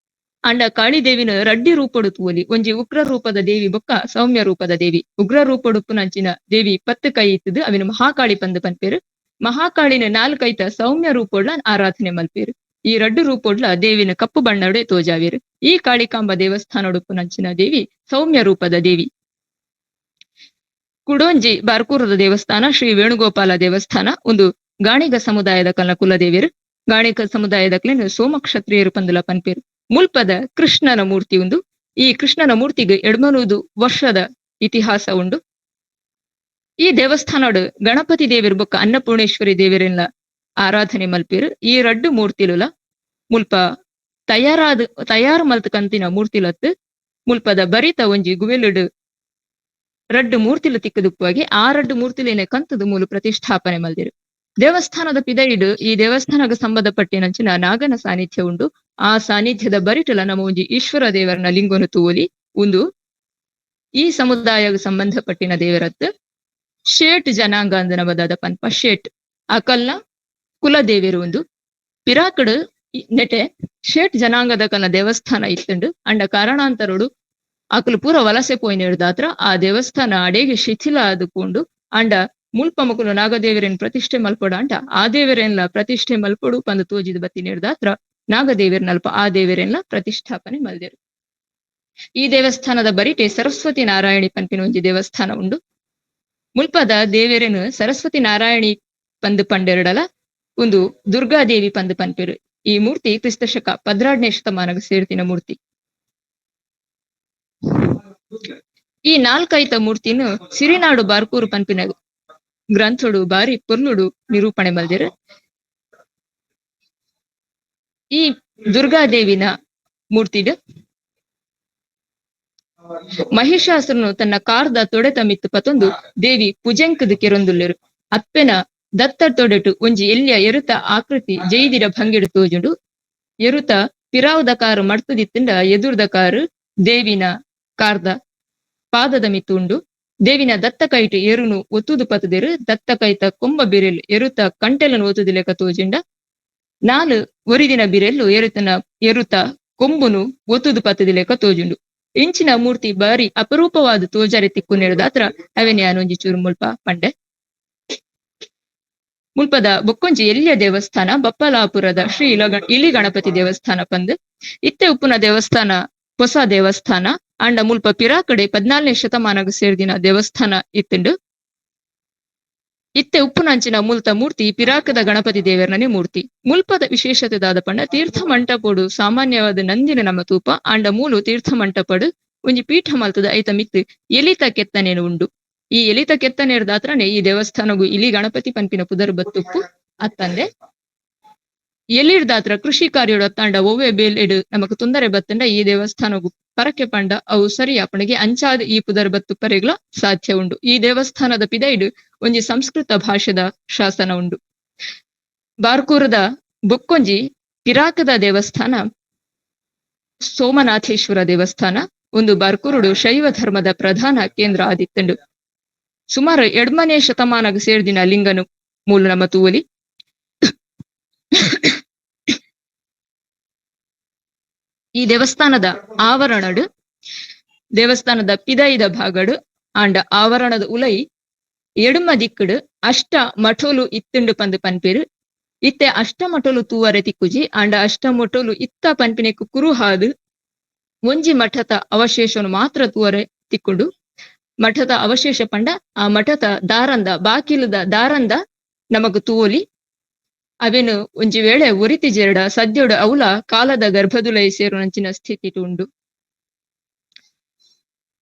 ಅಂಡ ಕಾಳಿದೇವಿನ ರಡ್ಡಿ ರೂಪಡು ತೂಲಿ ಒಂಜಿ ಉಗ್ರ ರೂಪದ ದೇವಿ ಬೊಕ್ಕ ಸೌಮ್ಯ ರೂಪದ ದೇವಿ. ಉಗ್ರ ರೂಪಡುಪ್ಪುನಂಚಿನ ದೇವಿ 10 ಕೈ ಇತ್ತದು ಅವಿನ ಮಹಾಕಾಳಿ ಪಂದ್ ಪನ್ಪೇರು. ಮಹಾಕಾಳಿನ 4 ಕೈತ ಸೌಮ್ಯ ರೂಪೋಡ್ಲ ಆರಾಧನೆ ಮಲ್ಪೇರು. ಈ ರಡ್ಡು ರೂಪೋಡ್ಲ ದೇವಿನ ಕಪ್ಪು ಬಣ್ಣಡೆ ತೋಜಾವೇರು. ಈ ಕಾಳಿಕಾಂಬ ದೇವಸ್ಥಾನಡುಪ್ಪುನಂಚಿನ ದೇವಿ ಸೌಮ್ಯ ರೂಪದ ದೇವಿ. ಕುಡೊಂಜಿ ಬಾರ್ಕೂರದ ದೇವಸ್ಥಾನ ಶ್ರೀ ವೇಣುಗೋಪಾಲ ದೇವಸ್ಥಾನ ಒಂದು ಗಾಣಿಗ ಸಮುದಾಯದ ಕಲ್ನ ಕುಲದೇವಿಯರು. ಗಾಣಿಗ ಸಮುದಾಯದ ಕ್ಲೇನು ಸೋಮಕ್ಷತ್ರಿಯರು ಪಂದುಲ ಪನ್ಪೇರು. ಮುಲ್ಪದ ಕೃಷ್ಣನ ಮೂರ್ತಿ ಉಂಡು. ಈ ಕೃಷ್ಣನ ಮೂರ್ತಿಗೆ 200 ವರ್ಷದ ಇತಿಹಾಸ ಉಂಡು. ಈ ದೇವಸ್ಥಾನಡು ಗಣಪತಿ ದೇವಿರು ಬೊಕ್ಕ ಅನ್ನಪೂರ್ಣೇಶ್ವರಿ ದೇವಿರೆಲ್ಲ ಆರಾಧನೆ ಮಲ್ಪೇರು. ಈ ರಡ್ಡು ಮೂರ್ತಿಲುಲ ಮುಲ್ಪ ತಯಾರು ಮಲ್ತ್ ಕಂತಿನ ಮೂರ್ತಿಲತ್ತು ಮುಲ್ಪದ ಬರಿತ ಒಂಜಿ ಗುವೆಲುಡು ರಡ್ಡು ಮೂರ್ತಿಲು ತಿಕ್ಕದುಪ್ಪುವಾಗಿ ಆ ರಡ್ಡು ಮೂರ್ತಿಲೇನೆ ಕಂತದು ಮೂಲು ಪ್ರತಿಷ್ಠಾಪನೆ ಮಲ್ದಿರು. ದೇವಸ್ಥಾನದ ಪಿದೈಡು ಈ ದೇವಸ್ಥಾನಕ್ಕೆ ಸಂಬಂಧಪಟ್ಟಿನಂಚಿನ ನಾಗನ ಸಾನ್ನಿಧ್ಯ ಉಂಡು. ಆ ಸಾನ್ನಿಧ್ಯದ ಬರಿಟಲ ನಮ್ಮ ಒಂಜಿ ಈಶ್ವರ ದೇವರನ ಲಿಂಗನು ತೂಲಿ ಒಂದು ಈ ಸಮುದಾಯಕ್ಕೆ ಸಂಬಂಧಪಟ್ಟಿನ ದೇವರತ್ತು ಶೇಟ್ ಜನಾಂಗ ಅಂದ ನಮದಾದ ಪನ್ಪ ಶೇಟ್ ಅಕಲ್ನ ಕುಲದೇವಿಯರು ಒಂದು ಪಿರಾಕಡ್ ನೆಟೆ ಶೇಟ್ ಜನಾಂಗದ ಕಲ್ನ ದೇವಸ್ಥಾನ ಇತ್ತಂಡು. ಅಂಡ ಕಾರಣಾಂತರೋಡು ಅಕಲು ಪೂರ ವಲಸೆ ಪೋಯಿನ ಹಿಡ್ದಾತ್ರ ಆ ದೇವಸ್ಥಾನ ಅಡೆಗೆ ಶಿಥಿಲ ಆದುಕೊಂಡು ಅಂಡ ಮುಲ್ಪ ಮಕುಲು ನಾಗದೇವರೇನ್ ಪ್ರತಿಷ್ಠೆ ಮಲ್ಪೊಡ ಅಂಟ ಆ ದೇವರೆನ್ಲ ಪ್ರತಿಷ್ಠೆ ಮಲ್ಪೊಡು ಪಂದು ತೋಜಿದ ಬತ್ತಿನ ಹಿಡ್ದಾತ್ರ ನಾಗದೇವರನಲ್ಪ ಆ ದೇವರೆನ್ಲ ಪ್ರತಿಷ್ಠಾಪನೆ ಮಲ್ದೇರು. ಈ ದೇವಸ್ಥಾನದ ಬರಿಟೆ ಸರಸ್ವತಿ ನಾರಾಯಣಿ ಪನ್ಪಿನ ಒಂಜಿ ದೇವಸ್ಥಾನ ಉಂಡು. ಮುಲ್ಪದ ದೇವರೇನು ಸರಸ್ವತಿ ನಾರಾಯಣಿ ಪಂದು ಪಂಡೆರಡಲ ಒಂದು ದುರ್ಗಾದೇವಿ ಪಂದು ಪನ್ಪೇರು. ಈ ಮೂರ್ತಿ ಕ್ರಿಸ್ತಶಕ 16ನೇ ಶತಮಾನಕ್ಕೆ ಸೇರ್ತಿನ ಮೂರ್ತಿ. ಈ 4 ಐತ ಮೂರ್ತಿನು ಸಿರಿನಾಡು ಬಾರ್ಕೂರು ಪನ್ಪಿನ ಗ್ರಂಥಡು ಬಾರಿ ಪೊರ್ಲುಡು ನಿರೂಪಣೆ ಮಲ್ದಿರು. ಈ ದುರ್ಗಾದೇವಿನ ಮೂರ್ತಿಡು ಮಹಿಷಾಸುರನು ತನ್ನ ಕಾರ್ದ ತೊಡೆತ ಮಿತ್ತು ಪತೊಂದು ದೇವಿ ಪುಜಂಕದ ಕೆರೊಂದುಲ್ಲೆರು. ಅಪ್ಪೆನ ದತ್ತ ತೊಡೆಟು ಒಂಜಿ ಎಲ್ಯ ಎರುತ ಆಕೃತಿ ಜೈದಿರ ಭಂಗಿಡು ತೋಜುಂಡು. ಎರುತ ಪಿರಾವುದ ಕಾರು ಮಡ್ತದಿತ್ತಂಡ ಎದುರ್ದ ಕಾರು ದೇವಿನ ಕಾರ್ದ ಪಾದದ ಮಿತ್ತು ಉಂಡು. ದೇವಿನ ದತ್ತ ಕೈಟ್ ಎರುನು ಒತ್ತುದು ಪತದಿರು ದತ್ತ ಕೈತ ಕೊಂಬ ಬಿರೆಲ್ ಎರುತ ಕಂಟೆಲನು ಒತ್ತುದಿಲೆಕ ತೋಜಿಂಡ. ನಾಲು ಒರಿದಿನ ಬಿರೆಲ್ಲು ಎರುತ ಕೊಂಬುನು ಒತ್ತುದು ಪತದಿಲೆಕ ತೋಜುಂಡು. ಇಂಚಿನ ಮೂರ್ತಿ ಬಾರಿ ಅಪರೂಪವಾದ ತೋಜಾರೆ ತಿಕ್ಕುನೆರದಾತ್ರ ಅವೆನ್ ಯಾನ್ ಒಂಜಿ ಚೂರು ಮುಲ್ಪ ಪಂಡೆ. ಮುಲ್ಪದ ಬೊಕ್ಕೊಂಜಿ ಎಲ್ಯ ದೇವಸ್ಥಾನ ಬಪ್ಪಲಾಪುರದ ಶ್ರೀ ಇಲಿ ಗಣಪತಿ ದೇವಸ್ಥಾನ ಪಂದ್. ಇತ್ತೆ ಉಪ್ಪುನ ದೇವಸ್ಥಾನ ಹೊಸ ದೇವಸ್ಥಾನ ಅಂಡ ಮುಲ್ಪ ಪಿರಾಕಡೆ 14ನೇ ಶತಮಾನಗ ಸೇರ್ದಿನ ದೇವಸ್ಥಾನ ಇತ್ತುಂಡು. ಇತ್ತೆ ಉಪ್ಪುನಂಚಿನ ಮುಲ್ತ ಮೂರ್ತಿ ಪಿರಾಕದ ಗಣಪತಿ ದೇವರನೇ ಮೂರ್ತಿ. ಮುಲ್ಪದ ವಿಶೇಷತೆ ದಾದ ಪಂಡ ತೀರ್ಥ ಮಂಟಪೋಡು ಸಾಮಾನ್ಯವಾದ ನಂದಿನ ನಮ್ಮ ತೂಪ ಅಂಡ ಮೂಲು ತೀರ್ಥ ಮಂಟಪಡು ಒಂಜಿ ಪೀಠ ಮಲ್ತದ ಐತ ಮಿತ್ತು ಎಲಿತ ಕೆತ್ತನೇನು ಉಂಡು. ಈ ಎಲಿತ ಕೆತ್ತನೇರ್ ದಾತ್ರನೆ ಈ ದೇವಸ್ಥಾನಗು ಇಲಿ ಗಣಪತಿ ಪನ್ಪಿನ ಪುದರ್ ಬತ್ತುಪ್ಪು ಅತ್ತಂದೆ. ಎಲಿರ್ ದಾತ್ರ ಕೃಷಿ ಕಾರ್ಯೋಡು ಅತ್ತಾಂಡ ಒವ್ವೆ ಬೇಲೆಡು ನಮಕ್ ತೊಂದರೆ ಬತ್ತಂಡ ಈ ದೇವಸ್ಥಾನಗು ಪರಕೆ ಪಂಡ ಅವು ಸರಿ ಅಪ್ಪಣಿಗೆ ಅಂಚಾದ ಈ ಪುದರ್ ಬತ್ತು ಪರೆಗ್ಲ ಸಾಧ್ಯ ಉಂಡು. ಈ ದೇವಸ್ಥಾನದ ಪಿದೈಡು ಒಂಜಿ ಸಂಸ್ಕೃತ ಭಾಷೆದ ಶಾಸನ ಉಂಡು. ಬಾರ್ಕೂರದ ಬೊಕ್ಕೊಂಜಿ ಪಿರಾಕದ ದೇವಸ್ಥಾನ ಸೋಮನಾಥೇಶ್ವರ ದೇವಸ್ಥಾನ ಒಂದು ಬಾರ್ಕೂರುಡು ಶೈವ ಧರ್ಮದ ಪ್ರಧಾನ ಕೇಂದ್ರ ಆದಿತ್ತುಂಡು. ಸುಮಾರು 2ನೇ ಶತಮಾನಗ ಸೇರ್ದಿನ ಲಿಂಗನು ಮೂಲು ನಮ್ಮ ತೂವಲಿ. ಈ ದೇವಸ್ಥಾನದ ಆವರಣಡು ದೇವಸ್ಥಾನದ ಪಿದೈದ ಭಾಗಡು ಆಂಡ ಆವರಣದ ಉಲೈ ಎಡುಮ ದಿಕ್ಕುಡು ಅಷ್ಟ ಮಠೋಲು ಇತ್ತುಂಡು ಪಂದು ಪನ್ಪೇರು. ಇತ್ತೆ ಅಷ್ಟ ಮಠೋಲು ತೂವರೆ ತಿಕ್ಕುಜಿ ಆಂಡ ಅಷ್ಟ ಮಠೋಲು ಇತ್ತ ಪನ್ಪಿನೆಕ್ಕು ಕುರು ಹಾದು ಒಂಜಿ ಮಠದ ಅವಶೇಷನು ಮಾತ್ರ ತೂವರೆ ತಿಕ್ಕುಂಡು. ಮಠದ ಅವಶೇಷ ಪಂಡ ಆ ಮಠದ ದಾರಂದ ಬಾಕಿಲದ ದಾರಂದ ನಮಗ್ ತೂವಲಿ. ಅವೇನು ಒಂಜಿ ವೇಳೆ ಒರಿತಿ ಜೆರಡ ಸದ್ಯೋಡು ಅವಲ ಕಾಲದ ಗರ್ಭದುಲೈ ಸೇರು ನಂಚಿನ ಸ್ಥಿತಿ ಉಂಡು.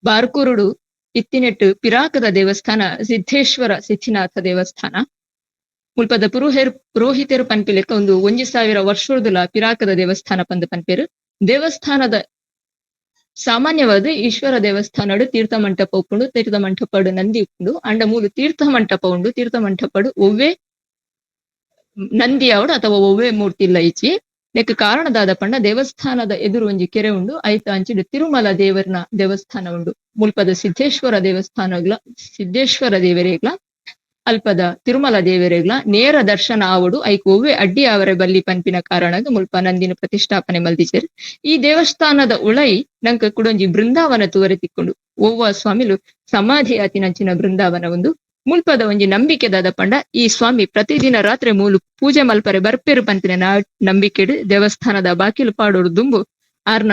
ಬಾರ್ಕೂರುಡು ಇತ್ತಿನೆಟ್ಟು ಪಿರಾಕದ ದೇವಸ್ಥಾನ ಸಿದ್ದೇಶ್ವರ ಸಿದ್ಧಿನಾಥ ದೇವಸ್ಥಾನ. ಮುಲ್ಪದ ಪುರೋಹಿತರು ಪನ್ಪಿಲೆಕ್ಕ ಒಂದು 1000 ವರ್ಷೋರ್ದುಲ ಪಿರಾಕದ ದೇವಸ್ಥಾನ ಪಂದು ಪನ್ಪೇರು. ದೇವಸ್ಥಾನದ ಸಾಮಾನ್ಯವಾದ ಈಶ್ವರ ದೇವಸ್ಥಾನಡು ತೀರ್ಥ ಮಂಟಪ ಉಪ್ಪುಂಡು. ತೀರ್ಥ ಮಂಟಪಡು ನಂದಿ ಉಪ್ಪುಂಡು ಅಂಡ ಮೂಲು ತೀರ್ಥ ಮಂಟಪ ಉಂಡು. ತೀರ್ಥ ಮಂಟಪಡು ಒವ್ವೆ ನಂದಿ ಆವಡು ಅಥವಾ ಒವ್ವೆ ಮೂರ್ತಿ ಇಲ್ಲ ಈಚಿ ನೆಕ್ ಕಾರಣದಾದ ಪಂಡ ದೇವಸ್ಥಾನದ ಎದುರು ಒಂಜಿ ಕೆರೆ ಉಂಡು. ಐತ ಅಂಚಿಡು ತಿರುಮಲ ದೇವರನ ದೇವಸ್ಥಾನ ಉಂಡು. ಮುಲ್ಪದ ಸಿದ್ದೇಶ್ವರ ದೇವರೇಗ್ಲ ಅಲ್ಪದ ತಿರುಮಲ ದೇವರೇಗ್ಲ ನೇರ ದರ್ಶನ ಆವಡು ಐಕ್ ಒವ್ವೆ ಅಡ್ಡಿ ಅವರ ಬಲ್ಲಿ ಪನ್ಪಿನ ಕಾರಣದ ಮುಲ್ಪ ನಂದಿನ ಪ್ರತಿಷ್ಠಾಪನೆ ಮಲ್ದಿಜೆರ್. ಈ ದೇವಸ್ಥಾನದ ಉಳೈ ನಂಕ ಕುಡೊಂಜಿ ಬೃಂದಾವನ ತೂವರೆ ತಿಕ್ಕೊಂಡು ಒವ್ವ ಸ್ವಾಮಿಲು ಸಮಾಧಿ ಆತಿನಂಚಿನ ಬೃಂದಾವನ ಒಂದು. ಮುಲ್ಪದ ಒಂಜಿ ನಂಬಿಕೆ ದಾದ ಪಂಡ ಈ ಸ್ವಾಮಿ ಪ್ರತಿದಿನ ರಾತ್ರಿ ಮೂಲು ಪೂಜೆ ಮಲ್ಪರೆ ಬರ್ಪೇರು ಪಂಪಿನ ನಂಬಿಕೆಡು ದೇವಸ್ಥಾನದ ಬಾಕಿಲು ಪಾಡೋಡು ದುಂಬು ಆರ್ನ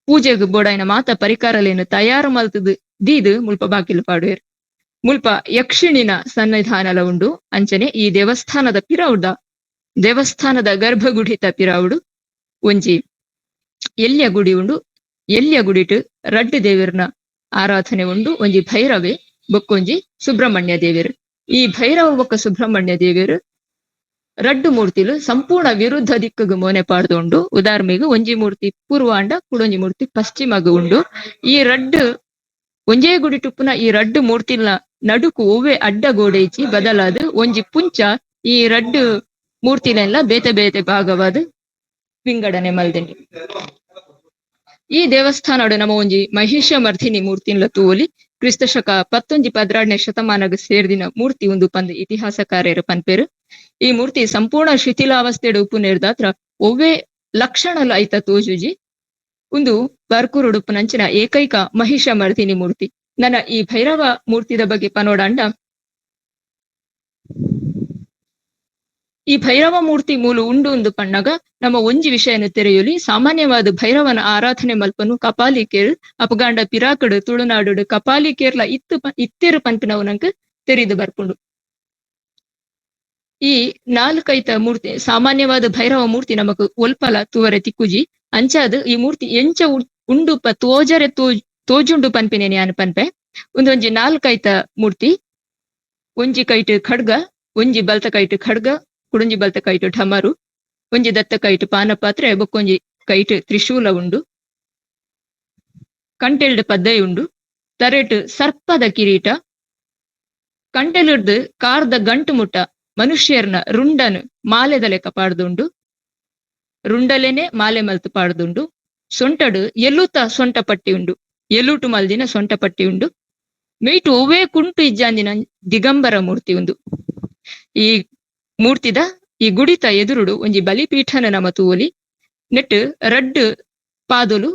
ಪೂಜೆಗ್ ಬೋಡಾಯಿನ ಮಾತ ಪರಿಕಾರಲೇನು ತಯಾರು ಮಲ್ತದು ದೀದು ಮುಲ್ಪ ಬಾಕಿಲು ಪಾಡುವೆರು. ಮುಲ್ಪ ಯಕ್ಷಿಣಿನ ಸನ್ನಿಧಾನಲ ಉಂಡು. ಅಂಚನೆ ಈ ದೇವಸ್ಥಾನದ ಪಿರವುಡ ದೇವಸ್ಥಾನದ ಗರ್ಭಗುಡಿತ ಪಿರವುಡು ಒಂಜಿ ಎಲ್ಯ ಗುಡಿ ಉಂಡು. ಎಲ್ಯ ಗುಡಿಟು ರಡ್ಡು ದೇವರನ ಆರಾಧನೆ ಉಂಡು. ಒಂಜಿ ಭೈರವೆ ಬೊಕ್ಕೊಂಜಿ ಸುಬ್ರಹ್ಮಣ್ಯ ದೇವಿಯರು. ಈ ಭೈರವ ಬೊಕ್ಕ ಸುಬ್ರಹ್ಮಣ್ಯ ದೇವಿಯರು ರಡ್ಡು ಮೂರ್ತಿಲು ಸಂಪೂರ್ಣ ವಿರುದ್ಧ ದಿಕ್ಕುಗು ಮೋನೆ ಪಾಡ್ದುಂಡು. ಉದಾಹರಣೆಗೆ ಒಂಜಿ ಮೂರ್ತಿ ಪೂರ್ವಾಂಡ ಕುಡೊಂಜಿ ಮೂರ್ತಿ ಪಶ್ಚಿಮಗು ಉಂಡು. ಈ ರಡ್ಡು ಒಂಜೇ ಗುಡಿ ಟುಪ್ಪುನ ಈ ರಡ್ಡು ಮೂರ್ತಿಲ ನಡುಕು ಒವ್ವೆ ಅಡ್ಡ ಗೋಡೆ ಇಚ್ಚಿ ಬದಲಾದ ಒಂಜಿ ಪುಂಚ ಈ ರಡ್ಡು ಮೂರ್ತಿಲೆಲ್ಲ ಬೇತೆ ಬೇತೆ ಭಾಗವಾದ ವಿಂಗಡಣೆ ಮಲ್ದೆಂಡು. ಈ ದೇವಸ್ಥಾನಡು ನಮ್ಮ ಒಂಜಿ ಮಹಿಷ ಮರ್ಧಿನಿ ಮೂರ್ತಿನ್ಲ ತೂವಲಿ ಕ್ರಿಸ್ತಶಕ 19-12ನೇ ಶತಮಾನಗ ಸೇರ್ದಿನ ಮೂರ್ತಿ ಒಂದು ಪಂದ್ ಇತಿಹಾಸಕಾರ್ಯರು ಪನ್ಪೇರು. ಈ ಮೂರ್ತಿ ಸಂಪೂರ್ಣ ಶಿಥಿಲಾವಸ್ಥೆಡು ಉಪ್ಪುನೇರ್ದಾತ್ರ ಒವ್ವೆ ಲಕ್ಷಣಲು ಐತ ತೋಜುಜಿ ಒಂದು ಬಾರ್ಕೂರುಡು ಉಪ್ಪುನಂಚಿನ ಏಕೈಕ ಮಹಿಷ ಮರ್ದಿನಿ ಮೂರ್ತಿ. ನನ್ನ ಈ ಭೈರವ ಮೂರ್ತಿದ ಬಗ್ಗೆ ಪನೋಡಾಂಡ ಈ ಭೈರವ ಮೂರ್ತಿ ಮೂಲು ಉಂಡು ಒಂದು ಪಣ್ಣಗ ನಮ್ಮ ಒಂಜಿ ವಿಷಯನು ತೆರೆಯುಲಿ. ಸಾಮಾನ್ಯವಾದ ಭೈರವನ ಆರಾಧನೆ ಮಲ್ಪನು ಕಪಾಲಿಕೇರ್ ಅಪಗಾಂಡ ಪಿರಾಕಡು ತುಳುನಾಡು ಕಪಾಲಿಕೇರ್ಲ ಇತ್ತೇರು ಪನ್ಪಿನವನಂಕ್ ತೆರೆದು ಬರ್ಪುಂಡು. ಈ 4 ಐತ ಮೂರ್ತಿ ಸಾಮಾನ್ಯವಾದ ಭೈರವ ಮೂರ್ತಿ ನಮಕ್ ಒಲ್ಪಲ ತೂವರೆ ತಿಕ್ಕುಜಿ ಅಂಚಾದ್ ಈ ಮೂರ್ತಿ ಎಂಚ ಉಂಡು ತೋಜರೆ ತೋಜುಂಡು ಪನ್ಪಿನೇನೆ ಯಾನ್ ಪನ್ಪೆ. ಒಂದೊಂಜಿ 4 ಐತ ಮೂರ್ತಿ ಒಂಜಿ ಕೈಟ್ ಖಡ್ಗ, ಒಂಜಿ ಬಲ್ತ ಕೈಟ್ ಖಡ್ಗ, ಕುಡೊಂಜಿ ಬಲ್ತ ಕೈಟ್ ಢಮರು, ಒಂಜಿ ದತ್ತ ಕೈಟ್ ಪಾನಪಾತ್ರೆ, ಬೊಕ್ಕೊಂಜಿ ಕೈಟ್ ತ್ರಿಶೂಲ ಉಂಡು. ಕಂಟೆಲ್ಡ್ ಪದ್ದೈ ಉಂಡು. ತರೆಟ್ ಸರ್ಪದ ಕಿರೀಟ, ಕಂಟೆಲಿಡ್ದು ಕಾರ್ದ ಗಂಟು ಮುಟ್ಟ ಮನುಷ್ಯರ್ನ ರುಂಡನು ಮಾಲೆದ ಲೆಕ್ಕ ಪಾಡ್ದುಂಡು. ರುಂಡಲೇನೆ ಮಾಲೆ ಮಲ್ತು ಪಾಡ್ದುಂಡು. ಸೊಂಟಡು ಎಲ್ಲುತ್ತ ಸೊಂಟ ಪಟ್ಟಿ ಉಂಡು. ಎಲುಟು ಮಲ್ದಿನ ಸೊಂಟಪಟ್ಟಿ ಉಂಡು. ಮೇಯ್ಟು ಒವ್ವೇ ಕುಂಟು ಇಜ್ಜಾಂದಿನ ದಿಗಂಬರ ಮೂರ್ತಿ ಉಂದು. ಈ ಮೂರ್ತಿದ ಈ ಗುಡಿತ ಎದುರುಡು ಒಂಜಿ ಬಲಿಪೀಠನ ನಮ ತೂವೊಲಿ. ನೆಟ್ ರಡ್ಡ್ ಪಾದುಲು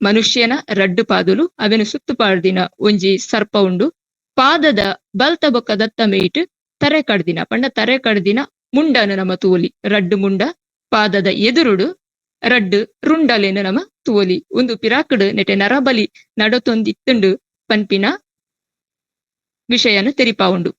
ಮನುಷ್ಯನ ರಡ್ಡ್ ಪಾದುಲು ಅವೆನು ಸುತ್ತು ಪಾಡ್ದಿನ ಒಂಜಿ ಸರ್ಪ ಉಂಡು. ಪಾದದ ಬಲ್ತ ಬೊಕ್ಕ ದತ್ತ ಮೇಯ್ಟ್ ತರೆ ಕಡ್ದಿನ ಪಂಡ ತರೆ ಕಡ್ದಿನ ಮುಂಡನ ನಮ ತೂವೊಲಿ. ರಡ್ಡ್ ಮುಂಡ ಪಾದದ ಎದುರುಡು ರಡ್ಡ್ ರುಂಡಲೆನು ನಮ ತೂವೊಲಿ. ಒಂದು ಪಿರಾಕುಡು ನೆಟೆ ನರಬಲಿ ನಡತೊಂದಿತ್ತುಂಡು ಪನ್ಪಿನ ವಿಷಯನು ತೆರಿಪಾ ಉಂಡು.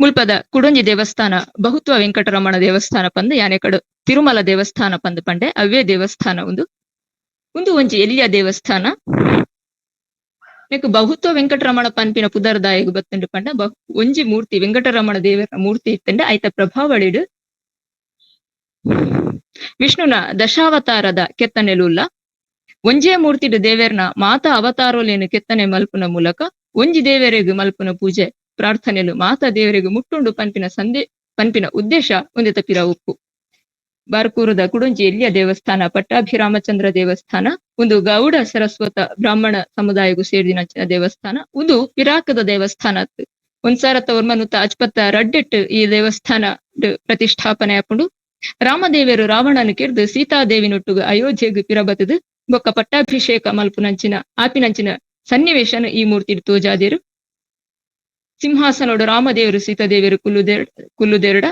ಮುಲ್ಪದ ಕುಡೊಂಜಿ ದೇವಸ್ಥಾನ ಬಹುತ್ವ ವೆಂಕಟರಮಣ ದೇವಸ್ಥಾನ ಪಂದ್ ಯಾನೆಕಡು ತಿರುಮಲ ದೇವಸ್ಥಾನ ಪಂದ್ ಪಂಡೆ ಅವ್ವೇ ದೇವಸ್ಥಾನ ಉಂದು. ಒಂಜಿ ಎಲ್ಲಿಯ ದೇವಸ್ಥಾನ ನೆಕ್ ಬಹುತ್ವ ವೆಂಕಟರಮಣ ಪನ್ಪಿನ ಪುದರ್ದಾಯಗ್ ಬತ್ತುಂಡು ಪಂಡ ಒಂಜಿ ಮೂರ್ತಿ ವೆಂಕಟರಮಣ ದೇವರ ಮೂರ್ತಿ ಇತ್ತಂಡೆ ಐತ ಪ್ರಭಾವಳಿಡು ವಿಷ್ಣುನ ದಶಾವತಾರದ ಕೆತ್ತನೆಲುಲ್ಲ. ಒಂಜೇ ಮೂರ್ತಿಡು ದೇವೇರ್ನ ಮಾತಾ ಅವತಾರೋಲೇನು ಕೆತ್ತನೆ ಮಲ್ಪುನ ಮೂಲಕ ಒಂಜಿ ದೇವರೆಗು ಮಲ್ಪುನ ಪೂಜೆ ಪ್ರಾರ್ಥನೆಲು ಮಾತಾ ದೇವರೆಗು ಮುಟ್ಟುಂಡು ಪನ್ಪಿನ ಉದ್ದೇಶ ಒಂದಿತ ಪಿರ ಉಪ್ಪು. ಬಾರ್ಕೂರದ ಕುಡೊಂಜಿ ಎಲ್ಲಿಯ ದೇವಸ್ಥಾನ ಪಟ್ಟಾಭಿರಾಮಚಂದ್ರ ದೇವಸ್ಥಾನ ಒಂದು ಗೌಡ ಸರಸ್ವತ ಬ್ರಾಹ್ಮಣ ಸಮುದಾಯಗೂ ಸೇರಿದಿನ ದೇವಸ್ಥಾನ. ಒಂದು ಪಿರಾಕದ ದೇವಸ್ಥಾನ 1990 ಅಜ್ಪತ್ತ ರಡ್ಡೆಟ್ ಈ ದೇವಸ್ಥಾನ ಪ್ರತಿಷ್ಠಾಪನೆ ಆಪುಂಡು. ರಾಮದೇವರು ರಾವಣನು ಕೆರ್ದು ಸೀತಾದೇವಿನೊಟ್ಟುಗು ಅಯೋಧ್ಯೆಗು ಪಿರಬತದು ಬೊಕ್ಕ ಪಟ್ಟಾಭಿಷೇಕ ಮಲ್ಪುನಂಚಿನ ಆಪಿನಂಚಿನ ಸನ್ನಿವೇಶನ ಈ ಮೂರ್ತಿ ತೋಜಾದೇರು. ಸಿಂಹಾಸನೋಡು ರಾಮದೇವರು ಸೀತಾದೇವಿಯರು ಕುಲ್ಲುದೆರಡ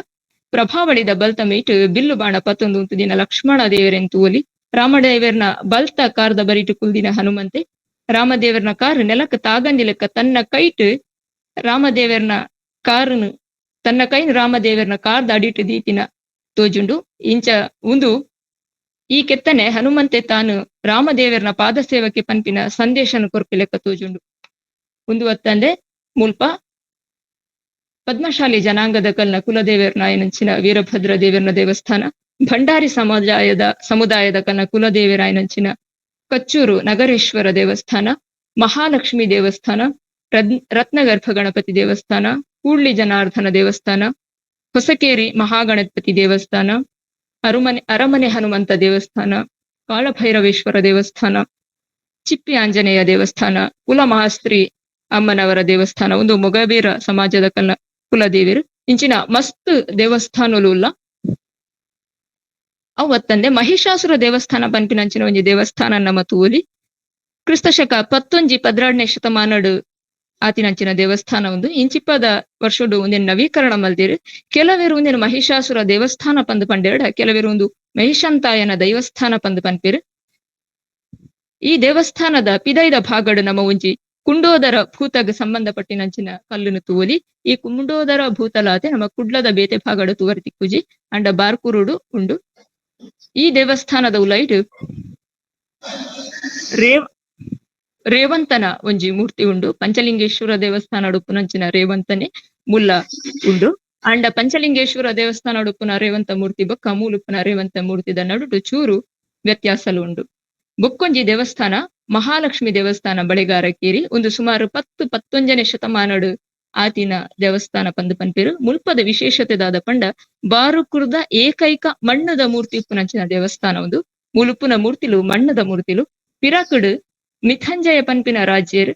ಪ್ರಭಾವಳಿದ ಬಲ್ತ ಮೇಯ್ಟ್ ಬಿಲ್ಲು ಬಾಣ ಪತ್ತೊಂದು ಉಂಟು ದಿನ ಲಕ್ಷ್ಮಣ ದೇವರೆಂದು ತೂವೊಲಿ. ರಾಮದೇವರ್ನ ಬಲ್ತ ಕಾರ್ದ ಬರಿಟು ಕುಲ್ದಿನ ಹನುಮಂತೆ. ರಾಮದೇವರ್ನ ಕಾರ್ ನೆಲಕ್ಕೆ ತಾಗಂದಿಲೆಕ್ಕ ತನ್ನ ಕೈಟ್ ರಾಮದೇವರ್ನ ಕಾರನು ತನ್ನ ಕೈ ರಾಮದೇವರ್ನ ಕಾರ್ದ ಅಡಿಟ್ಟು ದೀತಿನ ತೋಜುಂಡು. ಇಂಚ ಒಂದು ಈ ಕೆತ್ತನೆ ಹನುಮಂತೆ ತಾನು ರಾಮದೇವರ್ನ ಪಾದ ಸೇವಕ್ಕೆ ಪನ್ಪಿನ ಸಂದೇಶನ ಕೊರ್ಪಿ ಲೆಕ್ಕ ತೋಜುಂಡು. ಒಂದು ಹೊತ್ತಂದೆ ಮುಲ್ಪ ಪದ್ಮಶಾಲಿ ಜನಾಂಗದ ಕಲ್ನ ಕುಲದೇವರ್ನ ಆಯನಂಚಿನ ವೀರಭದ್ರ ದೇವರ್ನ ದೇವಸ್ಥಾನ. ಭಂಡಾರಿ ಸಮುದಾಯದ ಕಲ್ನ ಕುಲದೇವರ ಆಯನಂಚಿನ ಕಚ್ಚೂರು ನಗರೇಶ್ವರ ದೇವಸ್ಥಾನ, ಮಹಾಲಕ್ಷ್ಮಿ ದೇವಸ್ಥಾನ, ರತ್ನಗರ್ಭ ಗಣಪತಿ ದೇವಸ್ಥಾನ, ಕೂಡ್ಲಿ ಜನಾರ್ದನ ದೇವಸ್ಥಾನ, ಹೊಸಕೇರಿ ಮಹಾಗಣಪತಿ ದೇವಸ್ಥಾನ, ಅರಮನೆ ಹನುಮಂತ ದೇವಸ್ಥಾನ, ಕಾಳಭೈರವೇಶ್ವರ ದೇವಸ್ಥಾನ, ಚಿಪ್ಪಿ ಆಂಜನೇಯ ದೇವಸ್ಥಾನ, ಕುಲಮಹಾಸ್ತ್ರಿ ಅಮ್ಮನವರ ದೇವಸ್ಥಾನ. ಒಂದು ಮೊಗಬೀರ ಸಮಾಜದ ಕಲ್ನ ಕುಲದೇವಿರು ಇಂಚಿನ ಮಸ್ತ್ ದೇವಸ್ಥಾನಲು ಉಲ್ಲ. ಅವತ್ತಂದೆ ಮಹಿಷಾಸುರ ದೇವಸ್ಥಾನ ಪನ್ಪಿನಂಚಿನ ಒಂಜಿ ದೇವಸ್ಥಾನ ನಮ್ಮ ತೂವೊಲಿ. ಕ್ರಿಸ್ತಶಕ 11-12ನೇ ಶತಮಾನಡು ಆತಿನಂಚಿನ ದೇವಸ್ಥಾನ ಒಂದು ಇಂಚಿಪ್ಪದ ವರ್ಷಡು ಒಂದೇನು ನವೀಕರಣ ಮಲ್ದಿರು. ಕೆಲವೇರು ಒಂದೇನು ಮಹಿಷಾಸುರ ದೇವಸ್ಥಾನ ಪಂದ್ ಪಂಡೆರಡ, ಕೆಲವೇರು ಒಂದು ಮಹಿಷಂತಾಯನ ದೇವಸ್ಥಾನ ಪಂದ್ ಪನ್ಪೇರು. ಈ ದೇವಸ್ಥಾನದ ಪಿದೈದ ಭಾಗಡು ನಮ್ಮ ಒಂಜಿ ಕುಂಡೋದರ ಭೂತಗ್ ಸಂಬಂಧಪಟ್ಟಿನಂಚಿನ ಕಲ್ಲುನು ತೂವೊಲಿ. ಈ ಕುಂಡೋದರ ಭೂತಲಾತೆ ನಮ್ಮ ಕುಡ್ಲದ ಬೇತೆ ಭಾಗಡು ತೂವರಿ ತಿಕ್ಕುಜಿ ಅಂಡ ಬಾರ್ಕುರುಡು ಉಂಡು. ಈ ದೇವಸ್ಥಾನದ ಉಲೈಡ್ ರೇವಂತನ ಒಂಜಿ ಮೂರ್ತಿ ಉಂಡು. ಪಂಚಲಿಂಗೇಶ್ವರ ದೇವಸ್ಥಾನ ಉಪ್ಪುನಂಚಿನ ರೇವಂತನೆ ಮುಲ್ಲ ಉಂಡು. ಅಂಡ ಪಂಚಲಿಂಗೇಶ್ವರ ದೇವಸ್ಥಾನ ಉಪ್ಪುನ ರೇವಂತ ಮೂರ್ತಿ ಬೊಕ್ಕ ಮೂಲುಪ್ಪುನ ರೇವಂತ ಮೂರ್ತಿದ ನಡುಟು ಚೂರು ವ್ಯತ್ಯಾಸಲು ಉಂಡು. ಬೊಕ್ಕೊಂಜಿ ದೇವಸ್ಥಾನ ಮಹಾಲಕ್ಷ್ಮಿ ದೇವಸ್ಥಾನ ಬಳೆಗಾರಕೇರಿ ಒಂದು ಸುಮಾರು 10-11ನೇ ಶತಮಾನಡು ಆತಿನ ದೇವಸ್ಥಾನ ಪಂದ್ ಪನ್ಪೇರು. ಮುಲ್ಪದ ವಿಶೇಷತೆದಾದ ಪಂಡ ಬಾರುಕುರ್ದ ಏಕೈಕ ಮಣ್ಣದ ಮೂರ್ತಿ ಉಪ್ಪುನಂಚಿನ ದೇವಸ್ಥಾನ ಒಂದು. ಮುಲುಪುನ ಮೂರ್ತಿಲು ಮಣ್ಣದ ಮೂರ್ತಿಲು ಪಿರಾಕುಡು ಮಿಥಂಜಯ ಪನ್ಪಿನ ರಾಜ್ಯರು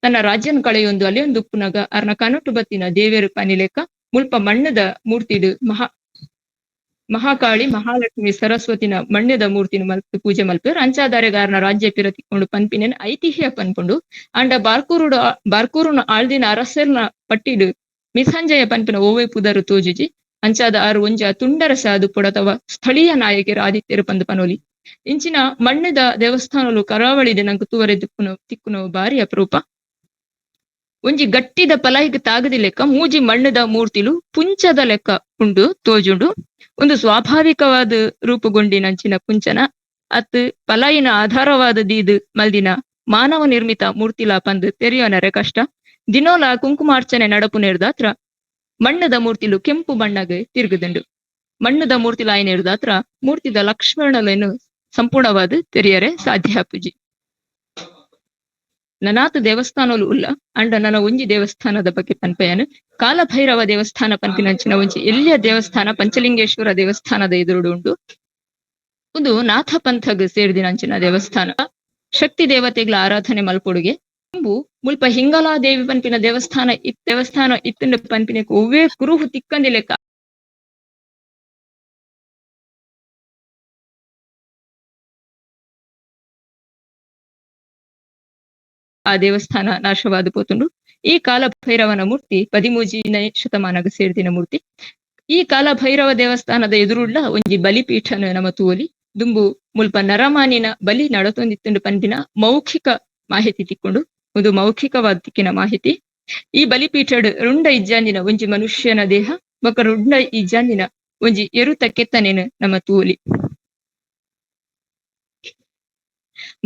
ತನ್ನ ರಾಜ್ಯನ ಕಳೆಯೊಂದು ಅಲ್ಲಿ ಒಂದು ಉಪ್ಪುನಗ ಅರ್ನ ಕನಟು ಬತ್ತಿನ ದೇವೇರು ಪನಿಲೆಕ್ಕ ಮುಲ್ಪ ಮಣ್ಣದ ಮೂರ್ತಿಡು ಮಹಾಕಾಳಿ ಮಹಾಲಕ್ಷ್ಮಿ ಸರಸ್ವತಿನ ಮಣ್ಣದ ಮೂರ್ತಿನ ಮಲ್ಪು ಪೂಜೆ ಮಲ್ಪೇರು. ಅಂಚಾದಾರೆಗಾರನ ರಾಜ್ಯ ಪಿರ ತಿಕ್ಕೊಂಡು ಪನ್ಪಿನೇನು ಐತಿಹ್ಯ ಪನ್ಪುಂಡು. ಅಂಡ ಬಾರ್ಕೂರುನ ಆಳ್ದಿನ ಅರಸರ್ನ ಪಟ್ಟಿಡು ಮಿಥಂಜಯ ಪನ್ಪಿನ ಓವೇ ಪುದರು ತೋಜುಜಿ. ಅಂಚಾದ ಆರು ಒಂಜ ತುಂಡರ ಸಾದು ಪೊಡತವ ಸ್ಥಳೀಯ ನಾಯಕರು ಆದಿತ್ಯರು ಪಂದ್ ಪನೋಲಿ. ಇಂಚಿನ ಮಣ್ಣದ ದೇವಸ್ಥಾನಲು ಕರಾವಳಿದೆ ನಂಗೆ ತೂವರೆ ತಿಕ್ಕುನ ಬಾರಿ ಅಪರೂಪ. ಒಂಜಿ ಗಟ್ಟಿದ ಪಲಾಯಿಗೆ ತಾಗದಿ ಲೆಕ್ಕ ಮೂಜಿ ಮಣ್ಣದ ಮೂರ್ತಿಲು ಪುಂಚದ ಲೆಕ್ಕ ಉಂಡು ತೋಜುಂಡು. ಒಂದು ಸ್ವಾಭಾವಿಕವಾದ ರೂಪುಗೊಂಡಿನಂಚಿನ ಪುಂಚನ ಅತ್ ಪಲಾಯಿನ ಆಧಾರವಾದ ದೀದು ಮಲ್ದಿನ ಮಾನವ ನಿರ್ಮಿತ ಮೂರ್ತಿಲ ಪಂದ್ ತೆರೆಯೋನರೆ ಕಷ್ಟ. ದಿನೋಲ ಕುಂಕುಮಾರ್ಚನೆ ನಡಪು ನೇರ್ದಾತ್ರ ಮಣ್ಣದ ಮೂರ್ತಿಲು ಕೆಂಪು ಬಣ್ಣಗೆ ತಿರುಗುದುಂಡು. ಮಣ್ಣದ ಮೂರ್ತಿಲಾಯಿ ನೇರ್ದಾತ್ರ ಮೂರ್ತಿದ ಲಕ್ಷ್ಮಣಲೇನು ಸಂಪೂರ್ಣವಾದ ತೆರೆಯರೆ ಸಾಧ್ಯ ಪೂಜಿ. ನನಾತು ದೇವಸ್ಥಾನಲು ಉಲ್ಲ ಅಂಡ ನನ್ನ ಒಂಜಿ ದೇವಸ್ಥಾನದ ಬಗ್ಗೆ ಪನ್ಪೆಯನು. ಕಾಲಭೈರವ ದೇವಸ್ಥಾನ ಪನ್ಪಿನಂಚಿನ ಒಂಜಿ ಎಲ್ಲಿಯ ದೇವಸ್ಥಾನ ಪಂಚಲಿಂಗೇಶ್ವರ ದೇವಸ್ಥಾನದ ಎದುರುಡು ಉಂಡು. ಇದು ನಾಥ ಪಂಥಗ್ ಸೇರಿದಿನಂಚಿನ ದೇವಸ್ಥಾನ. ಶಕ್ತಿ ದೇವತೆಗಳ ಆರಾಧನೆ ಮಲ್ಪೊಡುಗೆ ದುಂಬು ಮುಲ್ಪ ಹಿಂಗಲಾದೇವಿ ಪನ್ಪಿನ ದೇವಸ್ಥಾನ ಇತ್ತಂಡ ಪನ್ಪಿನ ಒವ್ವೇ ಕುರುಹು ತಿಕ್ಕಂದಿ ಲೆಕ್ಕ ಆ ದೇವಸ್ಥಾನ ನಾಶವಾದ ಪೋತುಂಡು. ಈ ಕಾಲ ಭೈರವನ ಮೂರ್ತಿ 13ನೇ ಶತಮಾನಗ ಸೇರ್ದಿನ ಮೂರ್ತಿ. ಈ ಕಾಲ ಭೈರವ ದೇವಸ್ಥಾನದ ಎದುರುಳ್ಳ ಒಂಜಿ ಬಲಿಪೀಠನ ನಮ ತೂವೊಲಿ. ದುಂಬು ಮುಲ್ಪ ನರಮಾನಿನ ಬಲಿ ನಡತೊಂದಿತ್ತುಂಡು ಪನ್ಪಿನ ಮೌಖಿಕ ಮಾಹಿತಿ ತಿಕ್ಕೊಂಡು ಒಂದು ಮೌಖಿಕವಾದ ತಿಕ್ಕಿನ ಮಾಹಿತಿ. ಈ ಬಲಿಪೀಠಡ್ ರುಂಡ ಇಜ್ಜಾಂದಿನ ಒಂಜಿ ಮನುಷ್ಯನ ದೇಹ ಬೊಕ ರುಂಡ ಇಜ್ಜಾಂದಿನ ಒಂಜಿ ಎರುತ ಕೆತ್ತನೆನು ನಮ ತೂವೊಲಿ.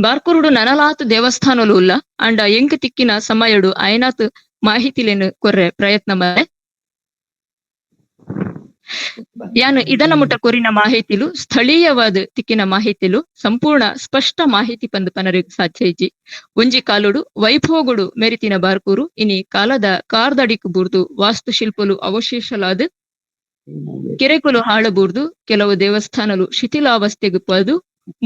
ಬಾರ್ಕೂರುಡು ನನಲಾತ್ ದೇವಸ್ಥಾನಲು ಉಲ್ಲ ಅಂಡ ಎಂಕ್ ತಿಕ್ಕಿನ ಸಮಯಡು ಅಯನಾತ್ ಮಾಹಿತಿಲೇನು ಕೊರ್ರೆ ಪ್ರಯತ್ನ ಮಾಡೆ. ಯಾನು ಇದನ್ನ ಮುಟ್ಟ ಕೊರಿನ ಮಾಹಿತಿಲು ಸ್ಥಳೀಯವಾದ ತಿಕ್ಕಿನ ಮಾಹಿತಿಲು ಸಂಪೂರ್ಣ ಸ್ಪಷ್ಟ ಮಾಹಿತಿ ಪಂದ್ ಪನರಿಗೆ ಸಾಧ್ಯ ಇಜ್ಜಿ. ಒಂಜಿ ಕಾಲುಡು ವೈಭೋಗುಡು ಮೆರಿತಿನ ಬಾರ್ಕೂರು ಇನಿ ಕಾಲದ ಕಾರ್ದಡಿಕ್ ಬೂರ್ದು ವಾಸ್ತುಶಿಲ್ಪಲು ಅವಶೇಷಲಾದ ಕೆರೆಕುಲು ಹಾಳಬೂರ್ದು ಕೆಲವು ದೇವಸ್ಥಾನಲು ಶಿಥಿಲಾವಸ್ಥೆಗ್ ಪದು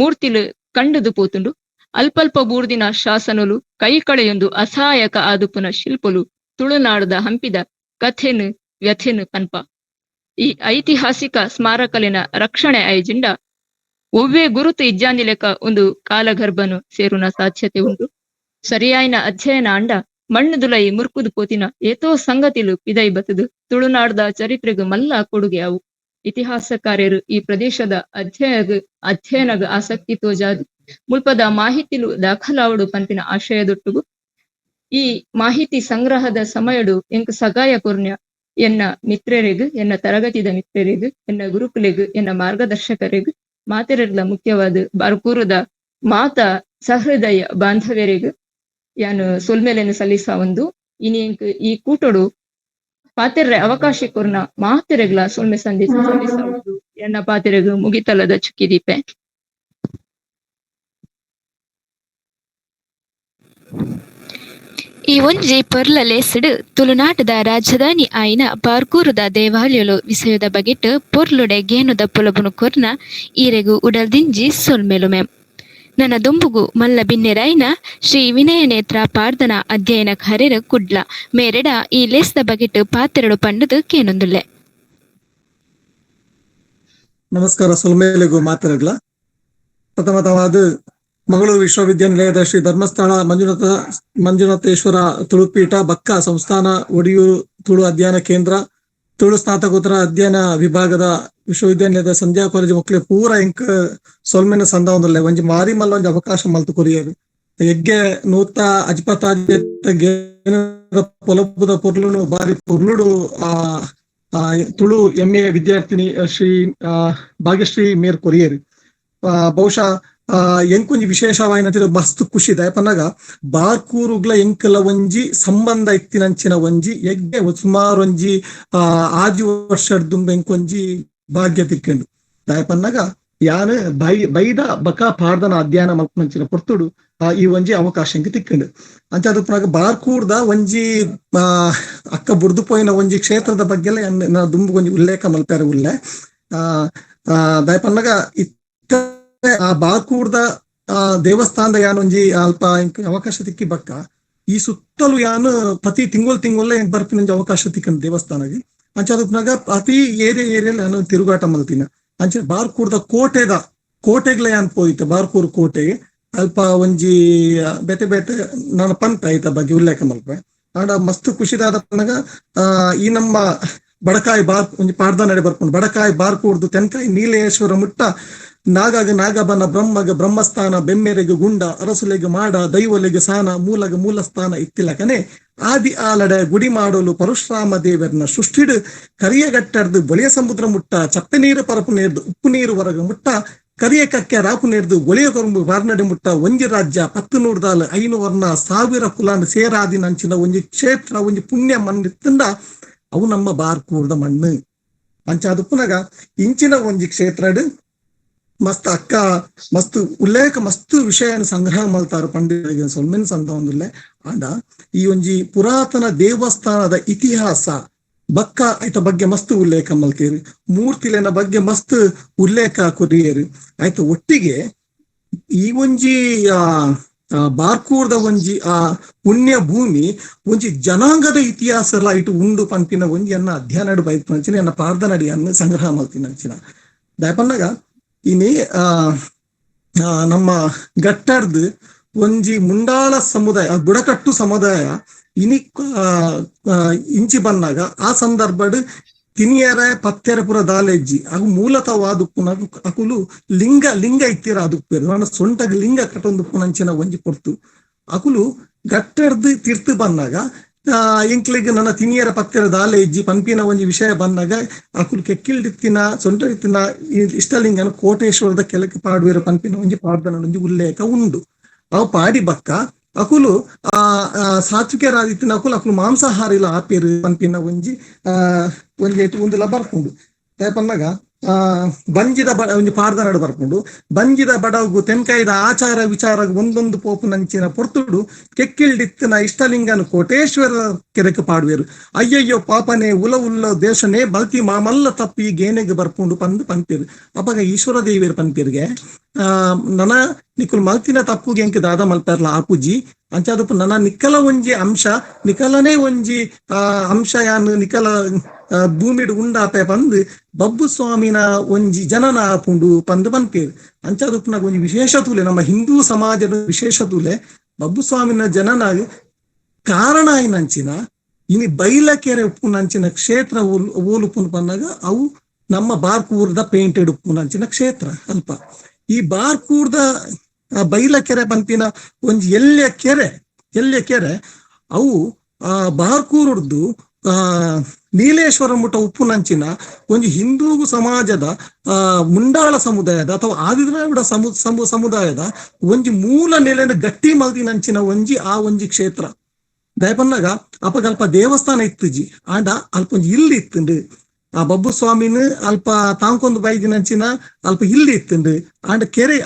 ಮೂರ್ತಿಲು ಕಂಡುದು ಪೋತುಂಡು. ಅಲ್ಪಲ್ಪ ಬೂರ್ದಿನ ಶಾಸನಲು ಕೈಕಳೆಯೊಂದು ಅಸಹಾಯಕ ಆದುಪುನ ಶಿಲ್ಪಲು ತುಳುನಾಡದ ಹಂಪಿದ ಕಥೆನು ವ್ಯಥೆನು ಪನ್ಪ. ಈ ಐತಿಹಾಸಿಕ ಸ್ಮಾರಕಲಿನ ರಕ್ಷಣೆ ಐಜಿಂಡ ಒವ್ವೇ ಗುರುತು ಇಜ್ಜಾಂದಿ ಲೆಕ್ಕ ಒಂದು ಕಾಲಗರ್ಭನು ಸೇರುನ ಸಾಧ್ಯತೆ ಉಂಟು. ಸರಿಯಾಯಿನ ಅಧ್ಯಯನ ಅಂಡ ಮಣ್ಣುದುಲೈ ಮುರ್ಕುದು ಪೋತಿನ ಏತೋ ಸಂಗತಿಲು ಪಿದೈ ಬತದು ತುಳುನಾಡದ ಚರಿತ್ರೆಗು ಮಲ್ಲ ಕೊಡುಗೆ ಅವು. ಇತಿಹಾಸಕಾರ್ಯರು ಈ ಪ್ರದೇಶದ ಅಧ್ಯಯನಗ ಆಸಕ್ತಿ ತೋಜಾದು ಮುಲ್ಪದ ಮಾಹಿತಿಲು ದಾಖಲಾವಡು ಪಂಪಿನ ಆಶಯದೊಟ್ಟುಗು ಈ ಮಾಹಿತಿ ಸಂಗ್ರಹದ ಸಮಯಡು ಎಂಕ್ ಸಗಾಯ ಕೊರ್ನ್ಯ ಎನ್ನ ಮಿತ್ರರಿಗೂ ಎನ್ನ ತರಗತಿದ ಮಿತ್ರರಿಗೂ ಎನ್ನ ಗುರುಕುಲೆಗೂ ಎನ್ನ ಮಾರ್ಗದರ್ಶಕರಿಗೂ ಮಾತೆರೆಗ್ಲ ಮುಖ್ಯವಾದ ಬಾರ್ಕೂರುದ ಮಾತ ಸಹೃದಯ ಬಾಂಧವ್ಯರಿಗೂ ಯಾನು ಸೊಲ್ಮೇಲೆನು ಸಲ್ಲಿಸ ಒಂದು ಇನಿ ಎಂಕ್ ಈ ಕೂಟಡು ಪಾತೆರ್ರೆ ಅವಕಾಶ ಕೊರ್ನ ಮಾತೆರೆಗ್ಲ ಸೊಲ್ಮೆ ಸಂದೇಶ ಸಲ್ಲಿಸ ಒಂದು ಎನ್ನ ಪಾತೆರೆಗೂ ಮುಗಿತಲದ ಚುಕ್ಕಿದೀಪೆ. ಈ ಒಂಜಿ ಪೊರ್ಲ ಲೇಸಡ್ ತುಳುನಾಟದ ರಾಜಧಾನಿ ಆಯಿನ ಬಾರ್ಕೂರುದ ದೇವಾಲಯಲು ವಿಷಯದ ಬಗೆಟ್ ಪೊರ್ಲುಡೆ ಗೇನುದ ಪುಲಬುನು ಕೊರ್ನ ಈರೆಗು ಉಡಲ್ದಿಂಜಿ ಸೊಲ್ಮೆಲುಮೆ. ನನ್ನ ದುಂಬುಗು ಮಲ್ಲ ಬಿನ್ನೆರಾಯಿನ ಶ್ರೀ ವಿನಯ ನೇತ್ರ ಪಾರ್ದನ ಅಧ್ಯಯನ ಹರೆರ ಕುಡ್ಲ ಮೇರೆಡ ಈ ಲೇಸ್ದ ಬಗೆಟ್ ಪಾತೆರಡು ಪಂಡದು ಕೇನೊಂದುಲ್ಲೆ. ನಮಸ್ಕಾರ. ಸೊಲ್ಮೇಲೆಗೂ ಮಾತೆರಗ್ಲ ಪ್ರಥಮತವಾದ ಮಂಗಳೂರು ವಿಶ್ವವಿದ್ಯಾನಿಲಯದ ಶ್ರೀ ಧರ್ಮಸ್ಥಳ ಮಂಜುನಾಥೇಶ್ವರ ತುಳುಪೀಠ ಬಕ್ಕ ಸಂಸ್ಥಾನ ಒಡಿಯೂರು ತುಳು ಅಧ್ಯಯನ ಕೇಂದ್ರ ತುಳು ಸ್ನಾತಕೋತ್ತರ ಅಧ್ಯಯನ ವಿಭಾಗದ ವಿಶ್ವವಿದ್ಯಾನಿಲಯದ ಸಂಧ್ಯಾ ಕಾಲೇಜು ಮಕ್ಕಳಿಗೆ ಪೂರ ಎಂಕ್ ಸೊಲ್ಮೆನ ಸಂದ ಒಂದಲ್ಲ ಒಂಜಿ ಮಾರಿ ಮಲ್ಲ ಒಂಜಿ ಅವಕಾಶ ಮಲ್ತು ಕೊರಿಯರು ಎಗ್ಗೆ ನೂತ ಪೊಲಬುದ ಪೊರ್ಲುನು ಬಾರಿ ಪೊರ್ಲುಡು ತುಳು MA ವಿದ್ಯಾರ್ಥಿನಿ ಶ್ರೀ ಭಾಗ್ಯಶ್ರೀ ಮೇರ್ ಕೊರಿಯರು ಬಹುಶಃ ಎಂಕೊಂಜಿ ವಿಶೇಷವಾಯಿನ ಮಸ್ತ್ ಖುಷಿ ದಯಪನ್ನಾಗ ಬಾರ್ಕೂರುಗ್ಲ ಎಂಕಲ ಒಂಜಿ ಸಂಬಂಧ ಇತ್ತಿನಂಚಿನ ಒಂಜಿ ಎಗ್ಗೆ ಸುಮಾರು ಒಂಜಿ ಆಜಿ ವರ್ಷದ ದುಂಬ ಎಂಕೊಂಜಿ ಭಾಗ್ಯ ತಿಕ್ಕಂಡು ದಯಪನ್ನಾಗ ಯಾನು ಬೈದ ಬಕ ಪಾಡ್ದನ ಅಧ್ಯಯನ ಮಲ್ಪಂಚಿನ ಪೊರ್ತುಡು ಈ ಒಂಜಿ ಅವಕಾಶ ಎಂಕ್ ತಿಕ್ಕಂಡು ಅಂಚಾದ ಬಾರ್ಕೂರ್ದ ಒಂಜಿ ಅಕ್ಕ ಬುರ್ದು ಪೋಯಿನ ಒಂಜಿ ಕ್ಷೇತ್ರದ ಬಗ್ಗೆ ದುಂಬು ಒಂಜಿ ಉಲ್ಲೇಖ ಮಲ್ಪೇರ ಉಲ್ಲೆ ದಯಪನ್ನಾಗ ಆ ಬಾರ್ಕೂರ್ದ ದೇವಸ್ಥಾನದ ಯಾನೊಂಜಿ ಅಲ್ಪ ಅವಕಾಶ ತಿಕ್ಕಿ ಬಕ್ಕ ಈ ಸುತ್ತಲೂ ಯಾನು ಪ್ರತಿ ತಿಂಗಳ ಬರ್ಪಿನೊಂಜಿ ಅವಕಾಶ ತಿಕ್ಕಂಡು ದೇವಸ್ಥಾನಗೆ ಅಂಚಾದ ಪ್ರತಿ ಏರಿಯಲ್ಲಿ ನಾನು ತಿರುಗಾಟ ಮಲ್ತಿನ ಅಂಚೆ ಬಾರ್ಕೂರ್ದ ಕೋಟೆಗ್ಲ ಯಾನ್ ಪೋಯಿತ್ತೆ ಬಾರ್ಕೂರ್ ಕೋಟೆಗೆ ಅಲ್ಪ ಒಂಜಿ ಬೇತೆ ನಾನು ಪಂಪ ಐತ ಬಗ್ಗೆ ಉಲ್ಲೇಖ ಮಲ್ಪೆ ಆಡ ಮಸ್ತ್ ಖುಷಿದಾದ ಪನ್ನಗ ಈ ನಮ್ಮ ಬಡಕಾಯಿ ಒಂಜಿ ಪಾಡ್ದ ನಡೆ ಬರ್ಕೊಂಡು ಬಡಕಾಯಿ ಬಾರ್ಕೂರ್ದು ತೆನ್ಕಾಯಿ ನೀಲೇಶ್ವರ ಮುಟ್ಟ ನಾಗಾಗ ನಾಗಬನ ಬ್ರಹ್ಮಗ ಬ್ರಹ್ಮಸ್ಥಾನ ಬೆಮ್ಮೆರೆಗೆ ಗುಂಡ ಅರಸುಲೆಗೆ ಮಾಡ ದೈವಲೆಗೆ ಸಾನ ಮೂಲಗ ಮೂಲಸ್ಥಾನ ಇತ್ತಿಲಕನೆ ಆದಿ ಆಲಡೆ ಗುಡಿ ಮಾಡಲು ಪರಶುರಾಮ ದೇವರನ್ನ ಸೃಷ್ಟಿಡು ಕರಿಯಗಟ್ಟರ್ದು ಬೊಳೆಯ ಸಮುದ್ರ ಮುಟ್ಟ ಚಪ್ಪೆ ನೀರು ಪರಪು ನೇರ್ದು ಉಪ್ಪು ನೀರು ಹೊರಗ ಮುಟ್ಟ ಕರಿಯ ಕಕ್ಕೆ ರಾಪು ನೇರ್ದು ಒಳೆಯ ಕೊರಂಬು ವಾರ್ನಡೆ ಮುಟ್ಟ ಒಂಜಿ ರಾಜ್ಯ 10 ನೂರ್ದಾಲ್ 500 ಸಾವಿರ ಕುಲಾಂಡ್ ಸೇರಾದಿ ನಂಚಿನ ಒಂಜಿ ಕ್ಷೇತ್ರ ಒಂಜಿ ಪುಣ್ಯ ಮಣ್ಣಿತ್ತಂಡ ಅವು ನಮ್ಮ ಬಾರ್ಕೂರ್ದ ಮಣ್ಣು ಅಂಚಾದ ಪುನಗ ಇಂಚಿನ ಒಂಜಿ ಕ್ಷೇತ್ರಡ್ ಮಸ್ತ್ ಅಕ್ಕ ಮಸ್ತ್ ಉಲ್ಲೇಖ ಮಸ್ತ್ ವಿಷಯನ ಸಂಗ್ರಹ ಮಲ್ತಾರು ಪಂಡಿತರಿಗೆ ಸೊಲ್ಮೆನ್ ಸಂತ ಒಂದುಲ್ಲೆ ಆಂಡ ಈ ಒಂಜಿ ಪುರಾತನ ದೇವಸ್ಥಾನದ ಇತಿಹಾಸ ಬಕ್ಕ ಐತ ಬಗ್ಗೆ ಮಸ್ತ್ ಉಲ್ಲೇಖ ಮಲ್ತೇರಿ, ಮೂರ್ತಿಲೆನ ಬಗ್ಗೆ ಮಸ್ತ್ ಉಲ್ಲೇಖ ಕೊರಿಯೇರಿ. ಆಯ್ತು ಒಟ್ಟಿಗೆ ಈ ಒಂಜಿ ಬಾರ್ಕೂರ್ದ ಒಂಜಿ ಪುಣ್ಯ ಭೂಮಿ ಒಂಜಿ ಜನಾಂಗದ ಇತಿಹಾಸ ಇಟ್ಟು ಉಂಡು ಪಂಪಿನ ಒಂಜಿ ಅನ್ನ ಅಧ್ಯಯನ ಬೈಪಂಚಿನ ಎನ್ನ ಪಾರ್ದನಡಿ ಅನ್ನ ಸಂಗ್ರಹ ಮಲ್ತಿನಂಚಿನ ದಯಪನ್ನಾಗ ಇನಿ ನಮ್ಮ ಗಟ್ಟರ್ದು ಒಂಜಿ ಮುಂಡಾಳ ಸಮುದಾಯ ಬುಡಕಟ್ಟು ಸಮುದಾಯ ಇನಿ ಇಂಚಿ ಬನ್ನಾಗ ಆ ಸಂದರ್ಭಡ್ ತಿನಿಯರ ಪತ್ತೆರ ಪುರ ದಾಲೆಜ್ಜಿ ಅವು ಮೂಲತವಾದುಪ್ಪುನಗ ಅಕುಲು ಲಿಂಗ ಇತ್ತಿರ ಅದುಪ್ಪೇರು ನನ್ನ ಸೊಂಟಗ್ ಲಿಂಗ ಕಟ್ಟೊಂದುಪ್ಪುನಂಚಿನ ಒಂಜಿ ಕೊರ್ತು ಅಕುಲು ಗಟ್ಟರ್ದು ತಿರ್ತು ಬನ್ನಾಗ ಎಂಕ್ಲೆಗ್ ನನ್ನ ತಿನಿಯರ ಪತ್ತೆರ ದಾಲೆಜ್ಜಿ ಪಂಪಿನ ಒಂಜಿ ವಿಷಯ ಬಂದಾಗ ಅಕುಲು ಕೆಕ್ಕಿಲ್ದಿತ್ತಿನ ಸೊಂಟದಿತ್ತಿನ ಇಷ್ಟಲಿಂಗನ ಕೋಟೇಶ್ವರದ ಕೆಳಕ್ಕೆ ಪಾಡುವೆರ ಪಂಪಿನ ಒಂಜಿ ಪಾಡ್ದನ ಒಂಜಿ ಉಲ್ಲೇಖ ಉಂಡು. ಅವು ಪಾಡಿ ಬಕ್ಕ ಅಕುಲು ಸಾತ್ವಿಕರಾದಿತ್ತಿನ ಅಕುಲು ಮಾಂಸಾಹಾರಿಲ ಆಪೇರು ಪಂಪಿನ ಒಂಜಿ ಒಂದುಲ ಬರ್ಪುಂಡು ಪನ್ನಾಗ ಬಂಜಿದ ಒಂಜಿ ಪಾರ್ದನಡು ಬರ್ಪುಂಡು. ಬಂಜಿದ ಬಡಗು ತೆಂಕಾಯ್ದ ಆಚಾರ ವಿಚಾರ ಒಂದೊಂದು ಪೋಪು ನಂಚಿನ ಪೊರ್ತುಡು ಕೆಕ್ಕಿಲ್ಡಿತ್ತಿನ ಇಷ್ಟಲಿಂಗನ ಕೋಟೇಶ್ವರ ಕೆರೆಗೆ ಪಾಡುವೆರು. ಅಯ್ಯಯ್ಯೋ ಪಾಪನೆ ಉಲ್ಲ ದೇಶನೇ ಬಲ್ತಿ ಮಾಮಲ್ಲ ತಪ್ಪಿ ಗೇನೆಗೆ ಬರ್ಪುಂಡು ಪಂಪೇರು. ಅಪ್ಪಾಗ ಈಶ್ವರ ದೇವಿಯರು ಪಂಪೇರಿಗೆ ನನ ನಿಕುಲ್ ಮಲ್ತಿನ ತಪ್ಪುಗೆ ಎಂಕ್ ದಾದ ಮಲ್ಪಾರ್ಲ ಆಪುಜಿ ಅಂಚಾದಪ್ಪ ನನ್ನ ನಿಕ್ಕಲ ಒಂಜಿ ಅಂಶ ನಿಕಲನೇ ಒಂಜಿ ಅಂಶ ಯಾನು ನಿಕಲ ಭೂಮಿಡ್ ಉಂಡಾಪೆ ಬಂದು ಬಬ್ಬು ಸ್ವಾಮಿನ ಒಂಜಿ ಜನನ ಆಪುಂಡು ಪಂಪೇರು. ಅಂಚಾದಪ್ಪನಾಗ ಒಂಜಿ ವಿಶೇಷ ತೂಲೆ ನಮ್ಮ ಹಿಂದೂ ಸಮಾಜದ ವಿಶೇಷ ತೂಲೆ ಬಬ್ಬು ಸ್ವಾಮಿನ ಜನನ ಕಾರಣ ಆಯ್ನಂಚಿನ ಇನಿ ಬೈಲಕೆರೆ ಉಪ್ಪುನಂಚಿನ ಕ್ಷೇತ್ರ ಓಲುಪುನ್ ಬಂದಾಗ ಅವು ನಮ್ಮ ಬಾರ್ಕೂರ್ದ ಪೇಂಟೆಡ್ ಉಪ್ಪುನಂಚಿನ ಕ್ಷೇತ್ರ ಅಲ್ಪ. ಈ ಬಾರ್ಕೂರ್ದ ಬೈಲಕೆರೆ ಪಂಪಿನ ಒಂಜಿ ಎಲ್ಯ ಕೆರೆ ಅವು ಬಾರ್ಕೂರ್ದು ನೀಲೇಶ್ವರ ಮುಟ ಉಪ್ಪುನಂಚಿನ ಒಂಜಿ ಹಿಂದೂ ಸಮಾಜದ ಮುಂಡಾಳ ಸಮುದಾಯದ ಅಥವಾ ಆದಿದ್ರಾವಿಡ ಸಮುದಾಯದ ಒಂಜಿ ಮೂಲ ನೆಲೆನ ಗಟ್ಟಿ ಮಲ್ದಿನಂಚಿನ ಒಂಜಿ ಕ್ಷೇತ್ರ ದಯಪನ್ನಾಗ ಅಪಗಲ್ಪ ದೇವಸ್ಥಾನ ಇತ್ತುಜಿ ಆಂಡ ಅಲ್ಪ ಒಂಜಿ ಇಲ್ಲಿ ಇತ್ತುಂಡು ಆ ಬಬ್ಬು ಸ್ವಾಮಿನ ಅಲ್ಪ ತಾಂಕೊಂದು ಬೈದಿನಂಚಿನ ಅಲ್ಪ ಇಲ್ಲಿ ಇತ್ತುಂಡು ಆಂಡ ಕೆರೆ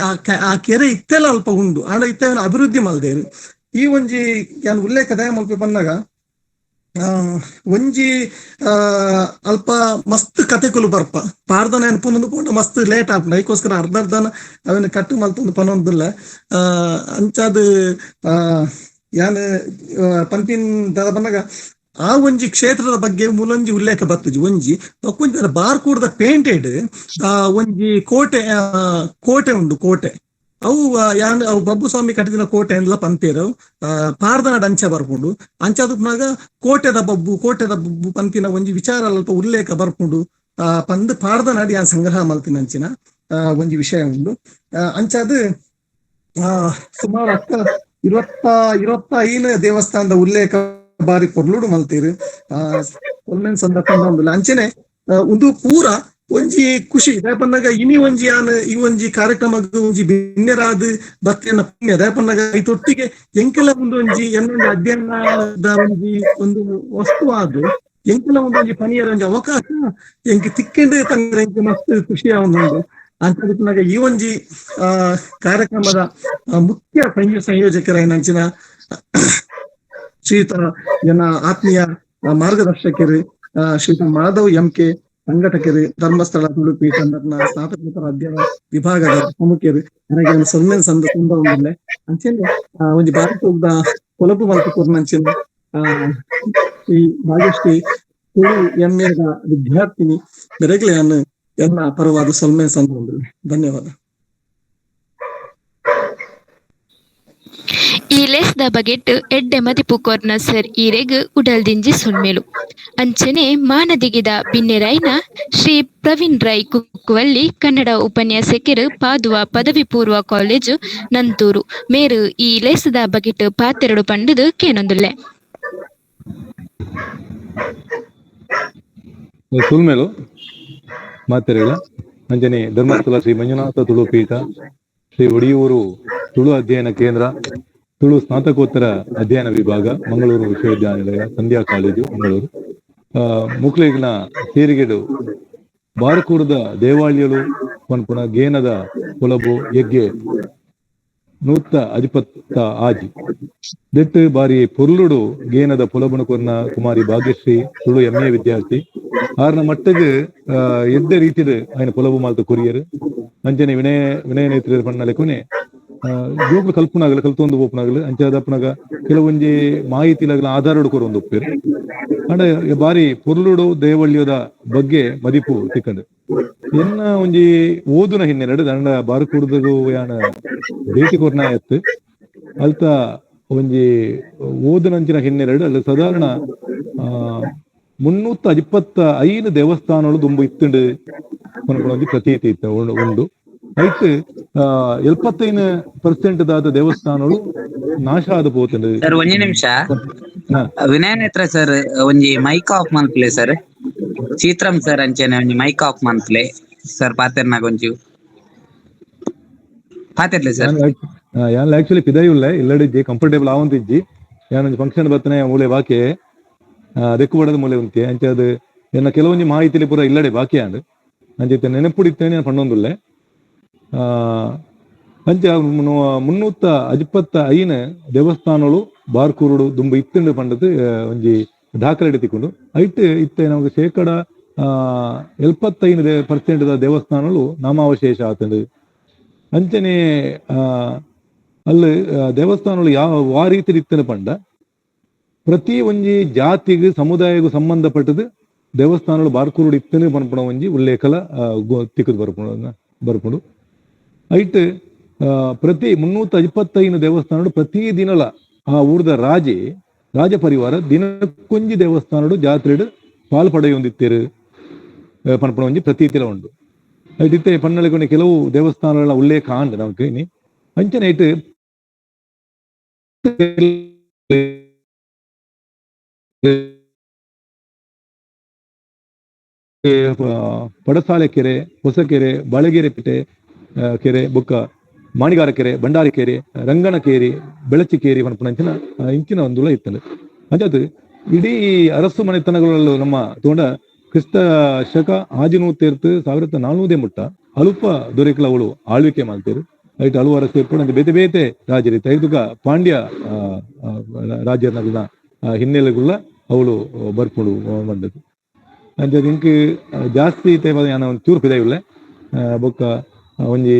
ಆ ಕೆರೆ ಇತ್ತೆಲ್ಲ ಅಲ್ಪ ಉಂಡು ಆಂಡ ಇತ್ತ ಅಭಿವೃದ್ಧಿ ಮಲ್ದೇರು. ಈ ಒಂಜಿ ಏನು ಉಲ್ಲೇಖ ದಯ ಮಲ್ಪೆ ಬಂದಾಗ ಒಂಜಿ ಅಲ್ಪ ಮಸ್ತ್ ಕತೆಕುಲು ಬರ್ಪ ಪಾರ್ದನ ಎನ್ಪುನೊಂದು ಪೋಂಡ ಮಸ್ತ್ ಲೇಟ್ ಆಪುಂಡು ಅದಕ್ಕೋಸ್ಕರ ಅರ್ಧರ್ಧನ ಅವನ ಕಟ್ಟು ಮಲ್ತೊಂದು ಪನೊಂದಿಲ್ಲ ಅಂಚಾದ ಯಾನ್ ಪಂಪಿನ ದಾದ ಬಂದಾಗ ಆ ಒಂಜಿ ಕ್ಷೇತ್ರದ ಬಗ್ಗೆ ಮೂಲೊಂಜಿ ಉಲ್ಲೇಖ ಬರ್ತುಜಿ. ಒಂಜಿ ಒಕ್ಕೊಂಜಿ ಬಾರ್ಕೂರ್ದ ಪೇಂಟೆಡ್ ಒಂಜಿ ಕೋಟೆ ಉಂಡು ಕೋಟೆ ಅವು ಅವು ಬಬ್ಬು ಸ್ವಾಮಿ ಕಟ್ಟಿದಿನ ಕೋಟೆ ಎಲ್ಲ ಪಂಪೇರು ಪಾರ್ದನ ಅಂಚ ಬರ್ಪುಂಡು ಅಂಚಾದನಾಗ ಕೋಟೆದ ಬಬ್ಬು ಪಂಪಿನ ಒಂಜಿ ವಿಚಾರ ಅಲ್ಪ ಉಲ್ಲೇಖ ಬರ್ಪುಂಡು ಪಂದ್ ಪಾರ್ದನಾಡಿ ಆ ಸಂಗ್ರಹ ಮಲ್ತಿನಂಚಿನ ಒಂಜಿ ವಿಷಯ ಉಂಡು. ಅಂಚಾದ ಸುಮಾರು 25 ದೇವಸ್ಥಾನದ ಉಲ್ಲೇಖ ಬಾರಿ ಕೊರ್ಲುಡು ಮಲ್ತೀರು ಒಲ್ಮೆನ್ ಸಂದರ್ಭ ಒಂದಿಲ್ಲ ಅಂಚೆನೆ ಒಂದು ಪೂರ ಒಂಜಿ ಖುಷಿ ದಯಪನ್ನಾಗ ಇನಿ ಒಂಜಿ ಈ ಒಂಜಿ ಕಾರ್ಯಕ್ರಮ ಒಂಜಿ ಬಿನ್ನೆರಾದ ಭಕ್ತಿಯನ್ನ ಪುಣ್ಯ ದಯಪನ್ನಾಗ ಐತೊಟ್ಟಿಗೆ ಎಂಕೆಲ ಒಂದೊಂಜಿ ಎನ್ನೊಂದು ಅಧ್ಯಯನದ ಒಂದು ವಸ್ತು ಆದು ಎಂಕೆಲ ಒಂದೊಂಜಿ ಪನಿಯರ ಒಂಜಿ ಅವಕಾಶ ಎಂಕ್ ತಿಕ್ಕೆಂಡು ತಂದ್ರೆ ಎಂಕ್ ಮಸ್ತ್ ಖುಷಿ ಆವೊಂದುಂಡು ಅಂತನಾಗ ಈ ಒಂಜಿ ಕಾರ್ಯಕ್ರಮದ ಮುಖ್ಯ ಸಂಯೋಜಕರ ಶ್ರೀಯುತ ಜನ ಆತ್ಮೀಯ ಮಾರ್ಗದರ್ಶಕರು ಶ್ರೀಯುತ ಮಾಧವ್ ಎಂಕೆ ಸಂಘಟಕರು ಧರ್ಮಸ್ಥಳ ತುಳುಪೀಠ ಸ್ನಾತಕೋತ್ತರ ಅಧ್ಯಯನ ವಿಭಾಗದ ಪ್ರಮುಖರು ನನಗೆ ಒಂದು ಸೊಲ್ಮೆನ್ ಸಂದರ್ಭ ಅಂಚೆಂದು ಒಂಜಿ ಭಾರತದ ಕೊಲಪು ಮಲ್ಪುರ್ನಂಚಿನ ಈ ಭಾಗ್ಯಶ್ರೀ ತುಳು ಎಂಎದ ವಿದ್ಯಾರ್ಥಿನಿ ಬೆರಗ್ಲೆ ನಾನು ಎಲ್ಲ ಪರವಾದ ಸೊಲ್ಮೆನ್ ಸಂದರ್ಭ ಧನ್ಯವಾದ. ಈ ಲೇಸ್ದ ಬಗೆಟ್ ಎಡ್ಡೆ ಮದಿಪು ಕೊರ್ನ ಸರ್ ಈರೆಗ್ ಉಡಲ್ದಿಂಜಿ ಸುಲ್ಮೇಲು ಅಂಚನೆ ಮಾನದಿಗಿದ ಬಿನ್ನೆರಾಯ್ನ ಶ್ರೀ ಪ್ರವೀಣ್ ರೈ ಕುಕ್ಕುವಲ್ಲಿ ಕನ್ನಡ ಉಪನ್ಯಾಸಕರು ಪಾದುವ ಪದವಿ ಪೂರ್ವ ಕಾಲೇಜು ನಂತೂರು ಮೇರು ಈ ಲೇಸ್ದ ಬಗೆಟ್ ಪಾತೆರಡು ಪಂಡದು ಕೇನೊಂದುಲ್ಲೆ ಸುಲ್ಮೇಲು ಮಾತೆರೆಗಳ ಅಂಜನೆ ಧರ್ಮಸ್ಥಳ ಶ್ರೀ ಮಂಜುನಾಥ ತುಳುಪೀಠ ಶ್ರೀ ಒಡಿಯೂರು ತುಳು ಅಧ್ಯಯನ ಕೇಂದ್ರ ತುಳು ಸ್ನಾತಕೋತ್ತರ ಅಧ್ಯಯನ ವಿಭಾಗ ಮಂಗಳೂರು ವಿಶ್ವವಿದ್ಯಾನಿಲಯ ಸಂಧ್ಯಾ ಕಾಲೇಜು ಮಂಗಳೂರು ಮುಕ್ಲಿಗ್ನ ಸೇರಿಗೆಡು ಬಾರ್ಕೂರ್ದ ದೇವಾಳ್ಯಲು ಪನ್ಪುನ ಗೇನದ ಕೊಲಬು ಯಗ್ಗೆ ನೂತ್ತ ಅಧಿಪತ್ತ ಆಜಿ ದೆಟ್ ಬಾರಿ ಪೊರ್ಲುಡು ಗೇನದ ಪುಲಬುನ ಕೊರ್ನ ಕುಮಾರಿ ಭಾಗ್ಯಶ್ರೀ ತುಳು MA ವಿದ್ಯಾರ್ಥಿ ಆರ್ನ ಮಟ್ಟಗ್ ಎಡ್ಡೆ ರೀತಿಡ್ ಆಯ್ನ ಪುಲಬು ಮಾಲ್ತ ಕೊರಿಯರ್ ಅಂಚನೆ ವಿನಯ ನೇತ್ರ ಪಣ್ಣಲೆ ಕೊನೆ ಜೋಕ್ಲು ಕಲ್ಪುನಾಗಲ ಕಲ್ತೊಂದು ಓಪನಾಗಲು ಅಂಚಾದಪ್ಪನಾಗ ಕೆಲವೊಂಜಿ ಮಾಹಿತಿಲಾಗಲ ಆಧಾರಡು ಕೊರೊಂದು ಒಪ್ಪೇರು ಅಂಡ ಬಾರಿ ಪೊರ್ಲುಡು ದೇವಳ್ಯದ ಬಗ್ಗೆ ಮದಿಪು ತಿಕ್ಕಂಡು ಎನ್ನ ಒಂಜಿ ಓದುನ ಹಿನ್ನೆಲೆ ದಂಡ ಬಾರ್ಕೂಡ್ದಗು ಯಾನ ಭೇಟಿ ಕೊರ್ನ ಎತ್ತು ಅಲ್ತ ಒಂಜಿ ಓದುನಂಚಿನ ಹಿನ್ನೆಲೆ ಅಲ್ಲಿ ಸಾಧಾರಣ 325 ದೇವಸ್ಥಾನಗಳು ದುಂಬು ಇತ್ತುಂಡು ಒಂಜಿ ಪ್ರತೀತಿ ಇತ್ತ ಉಂಡು ಐಟ್ 75% ದಾದ ದೇವಸ್ಥಾನಗಳು ನಾಶ ಆದ ಪೋತುಂಡು. ಸರ್ ಒಂಜಿ ನಿಮಿಷ ವಿನಯ್ ನೇತ್ರ ಸರ್ ಒಂಜಿ ಮೈಕ್ ಆಫ್ ಮನ್ಪ್ಲೆ ಸರ್ ಚಿತ್ರಂ ಸರ್ ಅಂಚೆನೆ ಒಂಜಿ ಮೈಕ್ ಆಫ್ ಮನ್ಪ್ಲೆ ಸರ್ ಪಾತೆರ್ನಾಗ ಒಂಜಿ ಪಾತೆರ್ಲೆ ಸರ್ ಯಾನ್ ಆಕ್ಚುಲಿ ಪಿದಾಯುಲ್ಲ ಇಲ್ಲಡಿ ಕಂಫರ್ಟೇಬಲ್ ಆವಂತಿಜ್ಜಿ ಯಾನೊಂದು ಫಂಕ್ಷನ್ ಬತ್ತನೆ ಮೂಲೆ ಬಾಕಿ ಅದಕ್ಕೆ ಬಡದ ಮೂಲೆ ಉಂತೆ ಅಂಚೆ ಅದು ಎನ್ನ ಕೆಲವೊಂಜಿ ಮಾಹಿತಿಲಿ ಪೂರ ಇಲ್ಲಡೆ ಬಾಕಿ ಆಂಡ್ ಅಂಚೆ ನೆನಪುಡಿತ್ತೇನೆ ನಾನು ಪಣ್ಣೊಂದುಲ್ಲೆ ಅಂಚೆ 325 ದೇವಸ್ಥಾನಗಳು ಬಾರ್ಕೂರುಡು ದುಂಬು ಇತ್ತುಂಡು ಪಂಡದು ಒಂಜಿ ದಾಖಲೆ ಎಡಿತಿಕೊಂಡು ಐಟ್ ಇತ್ತೆ ನಮಗೆ ಶೇಕಡ 75% ದೇವಸ್ಥಾನಗಳು ನಾಮಾವಶೇಷ ಆತಂಡು ಅಂಚನೆ ಅಲ್ಲಿ ದೇವಸ್ಥಾನಗಳು ಯಾವ ರೀತಿ ಇತ್ತನೆ ಪಂಡ ಪ್ರತಿ ಒಂಜಿ ಜಾತಿಗೂ ಸಮುದಾಯಗೂ ಸಂಬಂಧಪಟ್ಟದು ದೇವಸ್ಥಾನಗಳು ಬಾರ್ಕೂರುಡು ಇತ್ತನೆ ಪನ್ಪುಣ ಒಂಜಿ ಉಲ್ಲೇಖಲ ತಿಕ್ಕದು ಬರ್ಪುಂಡು ಐಟ್ ಪ್ರತಿ 325 ದೇವಸ್ಥಾನಗಳು ಪ್ರತಿ ದಿನಲ ಆ ಊರ್ದ ರಾಜ ಪರಿವಾರ ದಿನಕ್ಕೊಂಜಿ ದೇವಸ್ಥಾನಡು ಜಾತ್ರೆಡು ಪಾಲ್ಪಡೆಯೊಂದಿತ್ತೇರು ಪನ್ಪುಣ ಒಂಜಿ ಪ್ರತೀತಿಲ ಉಂಡು ಐಟ್ ಇತ್ತೆ ಪನ್ನಳೆಗೊಂಡು ಕೆಲವು ದೇವಸ್ಥಾನಗಳ ಉಲ್ಲೇಖ ಆಂಡ್ ನಮ್ಗೆ ಇನಿ ಅಂಚನೆ ಐಟ್ ಪಡಸಾಲೆ ಕೆರೆ, ಹೊಸಕೆರೆ, ಬಾಳೆಗೆರೆ ಪೇಟೆ ಕೆರೆ, ಬೊಕ್ಕ ಮಾಣಿಗಾರ ಕೆರೆ, ಬಂಡಾರಿ ಕೆರೆ, ರಂಗನ ಕೇರಿ, ಬೆಳಚಿಕೇರಿ ಪನ್ಪುನಂಚಿನ ಇಂಚಿನ ಒಂದುಲ ಇತ್ತಂಡು ಅಂಚದು ಇಡೀ ಅರಸು ಮನೆತನಗಳಲ್ಲೂ ನಮ್ಮ ತೋಂಡ ಕ್ರಿಸ್ತ ಶಕ 1400 ಮುಟ್ಟ ಅಲ್ಪ ದೊರೆಕಲ ಅವಳು ಆಳ್ವಿಕೆ ಮಾಡ್ತೇರು ಐಟ್ ಹಲವಾರು ಸೇರ್ಕೊಂಡು ಬೇತೆ ಬೇತೆ ರಾಜರಿತ ಐದುಗ ಪಾಂಡ್ಯ ರಾಜ್ಯರ್ನ ಹಿನ್ನೆಲೆಗುಳ್ಳ ಅವಳು ಬರ್ಕೊಂಡು ಬಂದದ್ದು ಅಂಚೆ ಇಂಕ್ ಜಾಸ್ತಿ ತೇವಾದ ಯಾನ ಒಂದು ಚೂರು ಪಿದಾಯುಳ್ಳೆ ಬೊಕ್ಕ ಒಂಜಿ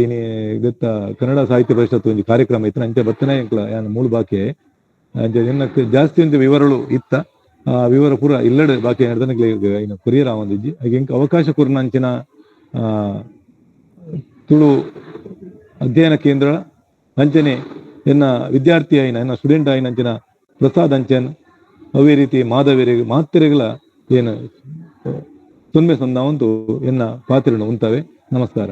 ಗೊತ್ತ ಕನ್ನಡ ಸಾಹಿತ್ಯ ಪರಿಷತ್ ಒಂಜಿ ಕಾರ್ಯಕ್ರಮ ಇತ್ತು ಅಂಚೆ ಬತ್ತನೆ ಇಂಕ್ಲ ಯಾನ ಮೂಲ ಬಾಕಿ ಅಂಚೆ ಇನ್ನಕ್ಕೆ ಜಾಸ್ತಿ ಒಂದು ವಿವರಗಳು ಇತ್ತ ಆ ವಿವರ ಪೂರ ಇಲ್ಲಡೆ ಬಾಕಿ ನಡೆದನಕ್ಕೆ ಇನ್ನು ಕೊರಿಯರ್ ಆವಂದಿಜ್ಜಿ ಹಾಗೆ ಇಂಕ ಅವಕಾಶ ಕೊರ್ನ ಅಂಚಿನ ತುಳು ಅಧ್ಯಯನ ಕೇಂದ್ರ ಅಂಚನೆ ಎನ್ನ ವಿದ್ಯಾರ್ಥಿ ಆಯ್ನ ಎನ್ನ ಸ್ಟೂಡೆಂಟ್ ಆಯ್ನ ಅಂಚಿನ ಪ್ರಸಾದ್ ಅಂಚನ್ ಅವೇ ರೀತಿ ಮಾಧವೇರಿಗೆ ಮಾತೆರೆಗಳ ಏನು ತೊಂಬೆ ಸಂದಾವಂತೂ ಎನ್ನ ಪಾತ್ರೆಯನ್ನು ಉಂತವೆ. ನಮಸ್ಕಾರ.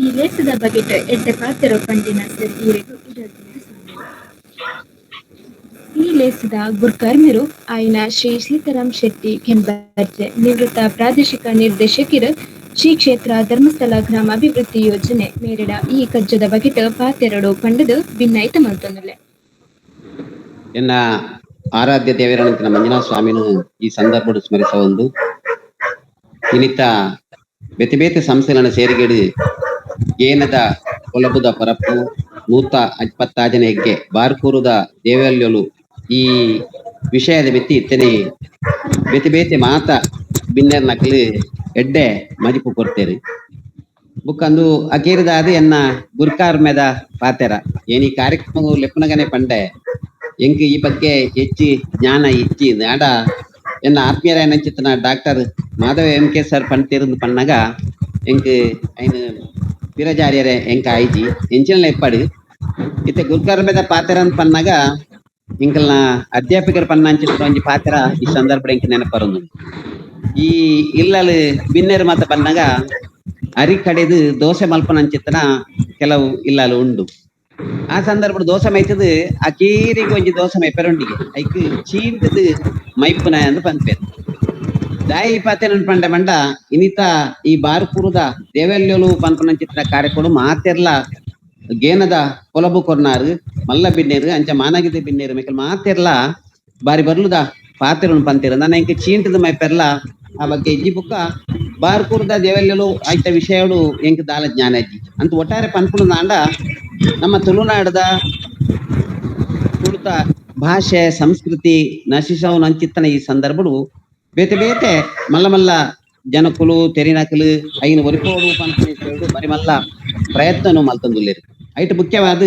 ಈ ಲೇಸದ ಬಗೆಟ್ ಎಡ್ಡೆ ಪಾತೆರೋ ಪಂಡಿನ ಸರ್ ಈರೆಗೂ ಈ ಲೇಸದ ಗುರ್ಕರ್ಮಿರು ಆಯ್ನ ಶ್ರೀ ಸೀತಾರಾಮ್ ಶೆಟ್ಟಿ ಕೆಂಬರ್ಜೆ ನಿವೃತ್ತ ಪ್ರಾದೇಶಿಕ ನಿರ್ದೇಶಕರು ಶ್ರೀ ಕ್ಷೇತ್ರ ಧರ್ಮಸ್ಥಳ ಗ್ರಾಮಾಭಿವೃದ್ಧಿ ಯೋಜನೆ ಮೇರೆಡ ಈ ಕಜ್ಜದ ಬಗೆಟ್ ಪಾತೆರಡು ಪಂಡದು ಭಿನ್ನೈತ ಮಲ್ತೊಂದುಲ್ಲೆ. ಎನ್ನ ಆರಾಧ್ಯ ದೇವರಂತಿನ ಮಂಜುನಾಥ ಸ್ವಾಮಿನು ಈ ಸಂದರ್ಭ ಸ್ಮರಿಸ ಒಂದು ಇನಿತ್ತ ಬೇತೆ ಬೇತೆ ಸಂಸ್ಥೆಗಳನ್ನು ಸೇರಿಗೆಡು ಏನದ ಕೊಲಬುದ ಪರಪ್ಪು 125 ಹೆಗ್ಗೆ ಬಾರ್ಕೂರುದ ದೇವಾಲಯಲು ಈ ವಿಷಯದ ಮೆತ್ತಿ ಇತ್ತನೆ ಬೇತೆ ಬೇತೆ ಮಾತ ಬಿನ್ನೆರ್ ನಕಲು ಎಡ್ಡೆ ಮದಿಪು ಕೊಡ್ತೇರಿ ಬುಕ್ಕಂದು ಅಕೇರಿದಾದ ಎನ್ನ ಗುರ್ಕಾರ್ ಮೇದ ಪಾತೆರ ಏನಿ ಕಾರ್ಯಕ್ರಮ ಲೆಪ್ಪನಗನೆ ಪಂಡೆ ಎಂಕ್ ಈ ಬಗ್ಗೆ ಹೆಚ್ಚಿ ಜ್ಞಾನ ಇಚ್ಚಿ ಆಡ ಎನ್ನ ಆತ್ಮೀಯರ ಏನಂಚಿತ್ತನ ಡಾಕ್ಟರ್ ಮಾಧವ MK ಸರ್ ಪಂಡ್ತಿರಂದು ಪಣ್ಣಗ ಎಂಕ್ ಐನ್ ಪಿರಜಾರ್ಯರೆ ಎಂಕ ಐಜಿ ಎಂಚಿನ ಎಪ್ಪಡು ಇತ್ತೆ ಗುರ್ಕಾರ್ ಮೇದ ಪಾತೆರ ಅಂತ ಪಣ್ಣಗ ಇಂಕಲ್ನ ಅಧ್ಯಾಪಕರ ಪನ್ನ ಅಂಚಿತ್ರ ಒಂಜಿ ಪಾತೆರ ಈ ಸಂದರ್ಭ ಎಂಕ್ ನೆನಪರೊಂದು ಈ ಇಲ್ಲಲು ಬಿನ್ನೆರು ಮಾತ ಪನ್ನಗ ಅರಿ ಕಡೆದು ದೋಸೆ ಮಲ್ಪನ ಅಂಚಿತ್ತನ ಕೆಲವು ಇಲ್ಲಲು ಉಂಡು ಆ ಸಂದರ್ಭ ದೋಸೆ ಮೈತದು ಆ ಕೀರಿಗೆ ಒಂಜಿ ದೋಸೆ ಮೈಪೆರೊಂಡಿಗೆ ಐಕ್ ಚೀಂತದು ಮೈಪುನ ಅಂದು ಪಂಪೇರು ದಾಯಿ ಪಾತೆನ ಪಂಡ ಮಂಡ ಇನಿತ ಈ ಬಾರ್ಕೂರುದ ದೇವಾಲಯಲು ಪನ್ಪನ ಚಿತ್ರ ಕಾರ್ಯಕ್ರಮ ಮಾತೆರ್ಲ ಗೇನದ ಕೊಲಬು ಕೊರ್ನಾರು ಮಲ್ಲ ಬಿನ್ನೇರು ಅಂಚ ಮಾನಗಿದ ಬಿನ್ನೇರು ಮೇಕಲ್ ಮಾತೆರ್ಲ ಬಾರಿ ಬರ್ಲುದ ಪಾತೆರನು ಪಂತೇರು ನನ್ನ ಇಂಕ ಚೀಂಟದ ಮೈಪೆರ್ಲ ಆ ಬಗ್ಗೆ ಇಜ್ಜಿ ಬುಕ್ಕ ಬಾರ್ಕೂರ್ದ ದೇವಲ್ಲೂ ಆಯ್ತ ವಿಷಯಗಳು ಎಂಕ್ ದಾಲ ಜ್ಞಾನ ಇಜ್ಜಿ ಅಂತ ಒಟ್ಟಾರೆ ಪನ್ಪುಣ ಅಂಡ ನಮ್ಮ ತುಳುನಾಡದ ತುಳುತ ಭಾಷೆ ಸಂಸ್ಕೃತಿ ನಶಿಸವು ಅಂಚಿತ್ತನ ಈ ಸಂದರ್ಭಡು ಬೇತೆ ಬೇತೆ ಮಲ್ಲ ಮಲ್ಲ ಜನಕುಲು ತೆರಿನಕಲು ಐನ ಒರಿಪೋಡು ಪನ್ಪುಣ ಬರಿ ಮಲ್ಲ ಪ್ರಯತ್ನ ಮಲ್ತಂದುಲ್ಲೇರು ಐಟ್ ಮುಖ್ಯವಾದ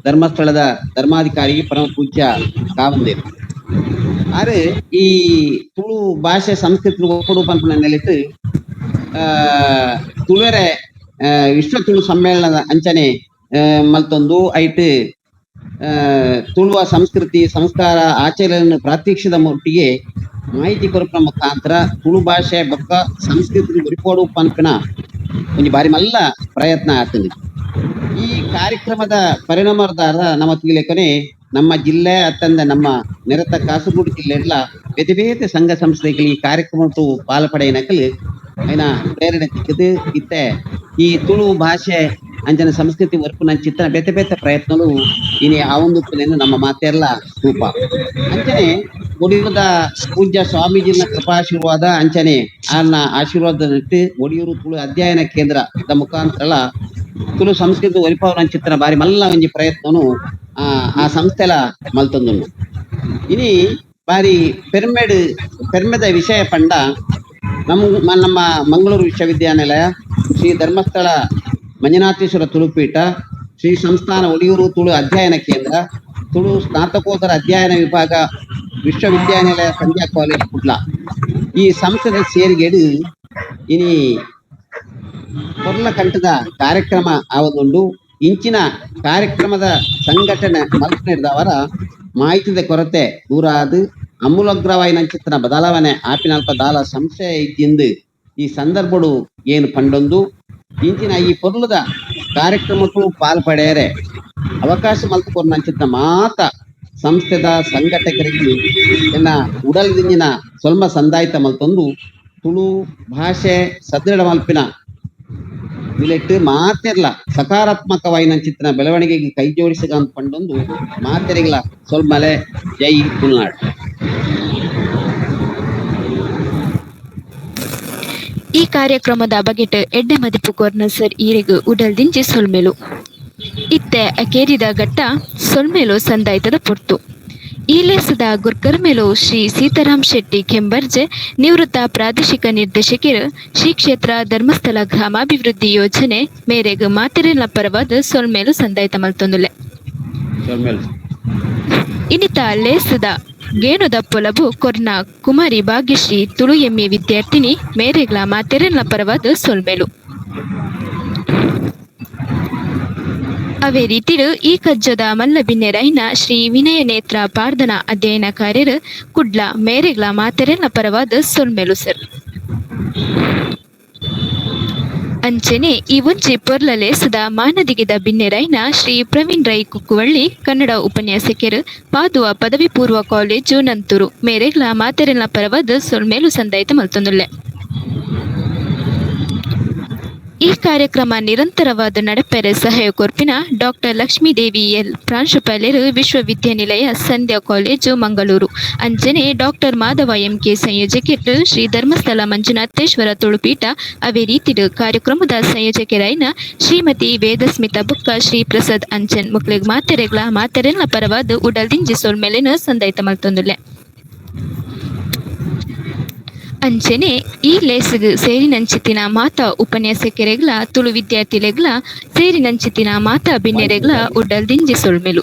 ಧರ್ಮಸ್ಥಳದ ಧರ್ಮಾಧಿಕಾರಿ ಪರಮ ಪೂಜ್ಯ ಕಾವಂದೇರು ಆರು ಈ ತುಳು ಭಾಷೆ ಸಂಸ್ಕೃತಿ ಒಪ್ಪಡು ಪನ್ಪುಣ ನೆಲೆತು ತುಳುವೆರೆ ವಿಶ್ವ ತುಳು ಸಮ್ಮೇಳನದ ಅಂಚನೆ ಮಲ್ತೊಂದು ಐಟ್ ತುಳುವ ಸಂಸ್ಕೃತಿ ಸಂಸ್ಕಾರ ಆಚರಣೆ ಪ್ರಾತ್ಯಕ್ಷದ ಒಟ್ಟಿಗೆ ಮಾಹಿತಿ ಕೊರಪನ ಮುಖಾಂತರ ತುಳು ಭಾಷೆ ಬೊಕ್ಕ ಸಂಸ್ಕೃತಿ ಒರಿಪೋಡು ಪನ್ಪುಣ ಒಂದು ಬಾರಿ ಮಲ್ಲ ಪ್ರಯತ್ನ ಆಗ್ತದೆ. ಈ ಕಾರ್ಯಕ್ರಮದ ಪರಿಣಾಮದಾರ ನಮ್ಮ ತಿಳಿಲೇಕನೆ ನಮ್ಮ ಜಿಲ್ಲೆ ಅತ್ತಂದ ನಮ್ಮ ನೆರೆತ ಕಾಸರಗೋಡು ಜಿಲ್ಲೆ ಎಲ್ಲ ಬೇತೆ ಬೇತೆ ಸಂಘ ಸಂಸ್ಥೆಗಳು ಈ ಕಾರ್ಯಕ್ರಮಕ್ಕೂ ಪಾಲ್ಪಡೆಯನಕಲು ಐನ ಪ್ರೇರಣೆ ಸಿಕ್ಕದು ಇತ್ತೆ ಈ ತುಳು ಭಾಷೆ ಅಂಜನ ಸಂಸ್ಕೃತಿ ವರ್ಪುನ ಚಿತ್ರ ಬೇತೆ ಬೇತೆ ಪ್ರಯತ್ನಗಳು ಇನಿ ಆವೊಂದು ನಮ್ಮ ಮಾತೆಲ್ಲ ರೂಪ ಅಂಚನೆ ಒಡಿಯೂರದ ಪೂಜ್ಯ ಸ್ವಾಮೀಜಿನ ಕೃಪಾಶೀರ್ವಾದ ಅಂಚನೆ ಆರ್ನ ಆಶೀರ್ವಾದ ನಿಟ್ಟು ಒಡಿಯೂರು ತುಳು ಅಧ್ಯಯನ ಕೇಂದ್ರದ ಮುಖಾಂತರ ತುಳು ಸಂಸ್ಕೃತಿ ಒರಿಪವನ ಚಿತ್ರ ಬಾರಿ ಮಲ್ಲ ಒಂಜಿ ಪ್ರಯತ್ನನು ಆ ಸಂಸ್ಥೆಲ ಮಲ್ತೊಂದು ಇನಿ ಬಾರಿ ಪೆರ್ಮೆದ ವಿಷಯ ಪಂಡ ನಮ್ಮ ಮಂಗಳೂರು ವಿಶ್ವವಿದ್ಯಾನಿಲಯ ಶ್ರೀ ಧರ್ಮಸ್ಥಳ ಮಂಜುನಾಥೇಶ್ವರ ತುಳುಪೀಠ ಶ್ರೀ ಸಂಸ್ಥಾನ ಒಡಿಯೂರು ತುಳು ಅಧ್ಯಯನ ಕೇಂದ್ರ ತುಳು ಸ್ನಾತಕೋತ್ತರ ಅಧ್ಯಯನ ವಿಭಾಗ ವಿಶ್ವವಿದ್ಯಾನಿಲಯ ಸಂಧ್ಯಾ ಕಾಲೇಜ್ ಕುಡ್ಲ ಈ ಸಂಸ್ಥೆದ ಸೇರಿಗೆಡು ಇನಿ ಕೊರ್ಲ ಕಂಠದ ಕಾರ್ಯಕ್ರಮ ಆವದುಂಡು ಇಂಚಿನ ಕಾರ್ಯಕ್ರಮದ ಸಂಘಟನೆ ಮಲ್ಪನಿಡಿದವರ ಮಾಹಿತಿದ ಕೊರತೆ ದೂರಾದು ಅಮೂಲಾಗ್ರವಾಯಿನ ಚಿತ್ರ ಬದಲಾವಣೆ ಆಪಿನಲ್ಪ ದಾಲ ಸಂಶಯ ಇದ್ದಿಂದು ಈ ಸಂದರ್ಭಡು ಏನು ಪಂಡೊಂದು ಇಂಚಿನ ಈ ಪೊರ್ಲದ ಕಾರ್ಯಕ್ರಮಕ್ಕೂ ಪಾಲ್ಪಡೆಯರೆ ಅವಕಾಶ ಮಲ್ತುಕೊರ್ನ ಚಿತ್ರ ಮಾತ ಸಂಸ್ಥೆದ ಸಂಘಟಕರಿಗೆ ಎನ್ನ ಉಡಲ್ದಿಂಜಿನ ಸ್ವಲ್ಪ ಸಂದಾಯಿತ ಮಲ್ತೊಂದು ತುಳು ಭಾಷೆ ಸದೃಢ ಮಲ್ಪಿನ ಇಲೆಟ್ಟು ಮಾತೆರ್ಲ ಸಕಾರಾತ್ಮಕವಾಯಿನ ಚಿತ್ರ ಬೆಳವಣಿಗೆಗೆ ಕೈ ಜೋಡಿಸಿದ ಅಂತ ಪಂಡೊಂದು ಮಾತೆರಿಗಳ ಸೊಲ್ಮಲೆ ಜೈ ತುಳುನಾಡು. ಈ ಕಾರ್ಯಕ್ರಮದ ಬಗೆಟ್ ಎಡ್ಡೆ ಮದಿಪು ಕೊರ್ನ ಸರ್ ಈರೆಗು ಉಡಲ್ದಿಂಜಿ ಸೊಲ್ಮೆಲು ಇತ್ತೆ ಅಕೇರಿದ ಘಟ್ಟ ಸೊಲ್ಮೆಲು ಸಂದಾಯಿತದ ಪೊರ್ತು ಈ ಲೇಸದ ಗುರ್ಕರ್ಮೆಲು ಶ್ರೀ ಸೀತಾರಾಮ್ ಶೆಟ್ಟಿ ಕೆಂಬರ್ಜೆ ನಿವೃತ್ತ ಪ್ರಾದೇಶಿಕ ನಿರ್ದೇಶಕರು ಶ್ರೀ ಕ್ಷೇತ್ರ ಧರ್ಮಸ್ಥಳ ಗ್ರಾಮಾಭಿವೃದ್ಧಿ ಯೋಜನೆ ಮೇರೆಗೆ ಮಾತೆರೆಲ ಪರವಾದ ಸೊಲ್ಮೆಲು ಸಂದಾಯಿತ ಮಲ್ತೊಂದುಲೆ ಇನ್ನಿತ ಲೇಸದ ಗೇಣುದ ಪೊಲಬು ಕೊರ್ನ ಕುಮಾರಿ ಭಾಗ್ಯಶ್ರೀ ತುಳು ಎಮ್ಮೆ ವಿದ್ಯಾರ್ಥಿನಿ ಮೇರೆಗ್ಲ ಮಾತೆರೆಲ ಪರವಾದ ಸೊಲ್ಮೆಲು ಅವೇ ರೀತಿಡು ಈ ಕಜ್ಜದ ಮಲ್ಲಬಿನ್ನೆರೈನ ಶ್ರೀ ವಿನಯ ನೇತ್ರ ಪ್ರಾರ್ಥನಾ ಅಧ್ಯಯನ ಕಾರ್ಯರು ಕುಡ್ಲ ಮೇರೆಗ್ಲ ಮಾತೆರೆಲ ಪರವಾದ ಸೊಲ್ಮೆಲು ಸರ್ ಅಂಚನೆ ಈ ಒಂಜಿ ಪೊರ್ಲ ಲೇಸದ ಮಾನದಿಗಿದ ಬಿನ್ನೆರೈನ ಶ್ರೀ ಪ್ರವೀಣ್ ರೈ ಕುಕ್ಕುವಳ್ಳಿ ಕನ್ನಡ ಉಪನ್ಯಾಸಕರು ಪಾದುವ ಪದವಿ ಪೂರ್ವ ಕಾಲೇಜು ನಂತೂರು ಮೇರೆಗ್ಲ ಮಾತೆರೆಲ ಪರವಾದ ಸೊಲ್ಮೆಲು ಸಂದಾಯಿತ ಮಲ್ತೊಂದುಲ್ಲೆ. ಈ ಕಾರ್ಯಕ್ರಮ ನಿರಂತರವಾದ ನಡಪೆರೆ ಸಹಾಯ ಕೊರ್ಪಿನ ಡಾಕ್ಟರ್ ಲಕ್ಷ್ಮೀದೇವಿ ಎಲ್ ಪ್ರಾಂಶುಪಾಲರು ವಿಶ್ವವಿದ್ಯಾನಿಲಯ ಸಂಧ್ಯಾ ಕಾಲೇಜು ಮಂಗಳೂರು ಅಂಜನೆ ಡಾಕ್ಟರ್ ಮಾಧವ ಎಂಕೆ ಸಂಯೋಜಕರು ಶ್ರೀ ಧರ್ಮಸ್ಥಳ ಮಂಜುನಾಥೇಶ್ವರ ತುಳುಪೀಠ ಅವೇ ರೀತಿಡು ಕಾರ್ಯಕ್ರಮದ ಸಂಯೋಜಕರಾಯಿನ ಶ್ರೀಮತಿ ವೇದಸ್ಮಿತಾ ಬುಕ್ಕ ಶ್ರೀ ಪ್ರಸಾದ್ ಅಂಚನ್ ಮುಕ್ಲೆಗ್ ಮಾತೆರೆಗ್ಲ ಪರವಾದ ಉಡಲ್ದಿಂಜಿ ಸೊಲ್ಮೆಲೆನ ಸಂದಾಯಿತ ಮಲ್ತೊಂದುಲ್ಲೆ. ಅಂಚನೆ ಈ ಲೇಸಗ್ ಸೇರಿನಂಚಿತಿನ ಮಾತಾ ಉಪನ್ಯಾಸಕರೆಗ್ಲ ತುಳು ವಿದ್ಯಾರ್ಥಿಲೆಗ್ಲ ಸೇರಿನಂಚಿತಿನ ಮಾತಾ ಬಿನ್ನೆರೆಗ್ಲ ಉಡಲ್ದಿಂಜಿ ಸೊಲ್ಮೆಲು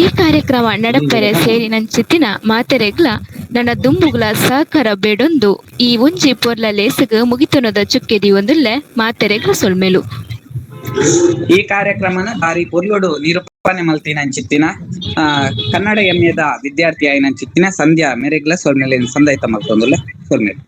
ಈ ಕಾರ್ಯಕ್ರಮ ನಡಪೆರೆ ಸೇರಿನಂಚಿತಿನ ಮಾತೆರೆಗ್ಲ ನನ್ನ ದುಂಬುಗ್ಲ ಸಹಕಾರ ಬೇಡೊಂದು ಈ ಒಂಜಿ ಪೊರ್ಲ ಲೇಸಗ್ ಮುಗಿತುನದ ಚುಕ್ಕೆದಿ ಒಂದುಲ್ಲೆ ಮಾತೆರೆಗ್ಲ ಸೊಲ್ಮೆಲು. ಈ ಕಾರ್ಯಕ್ರಮನ ಬಾರಿ ಪೊರ್ಲುಡು ನಿರೂಪಣೆ ಮಲ್ತಿನ ಅಂಚಿತ್ತಿನ ಕನ್ನಡ ಎಮ್ಮೆದ ವಿದ್ಯಾರ್ಥಿ ಆಯ್ನ ಅಂಚಿತ್ತಿನ ಸಂಧ್ಯಾ ಮೇರೆಗ್ಲ ಸೊಲ್ಮೆಲೆ ಸಂದಾಯಿತ ಮಲ್ತೊಂದುಲ್ಲೆ ಸೊಲ್ಮೆಲು.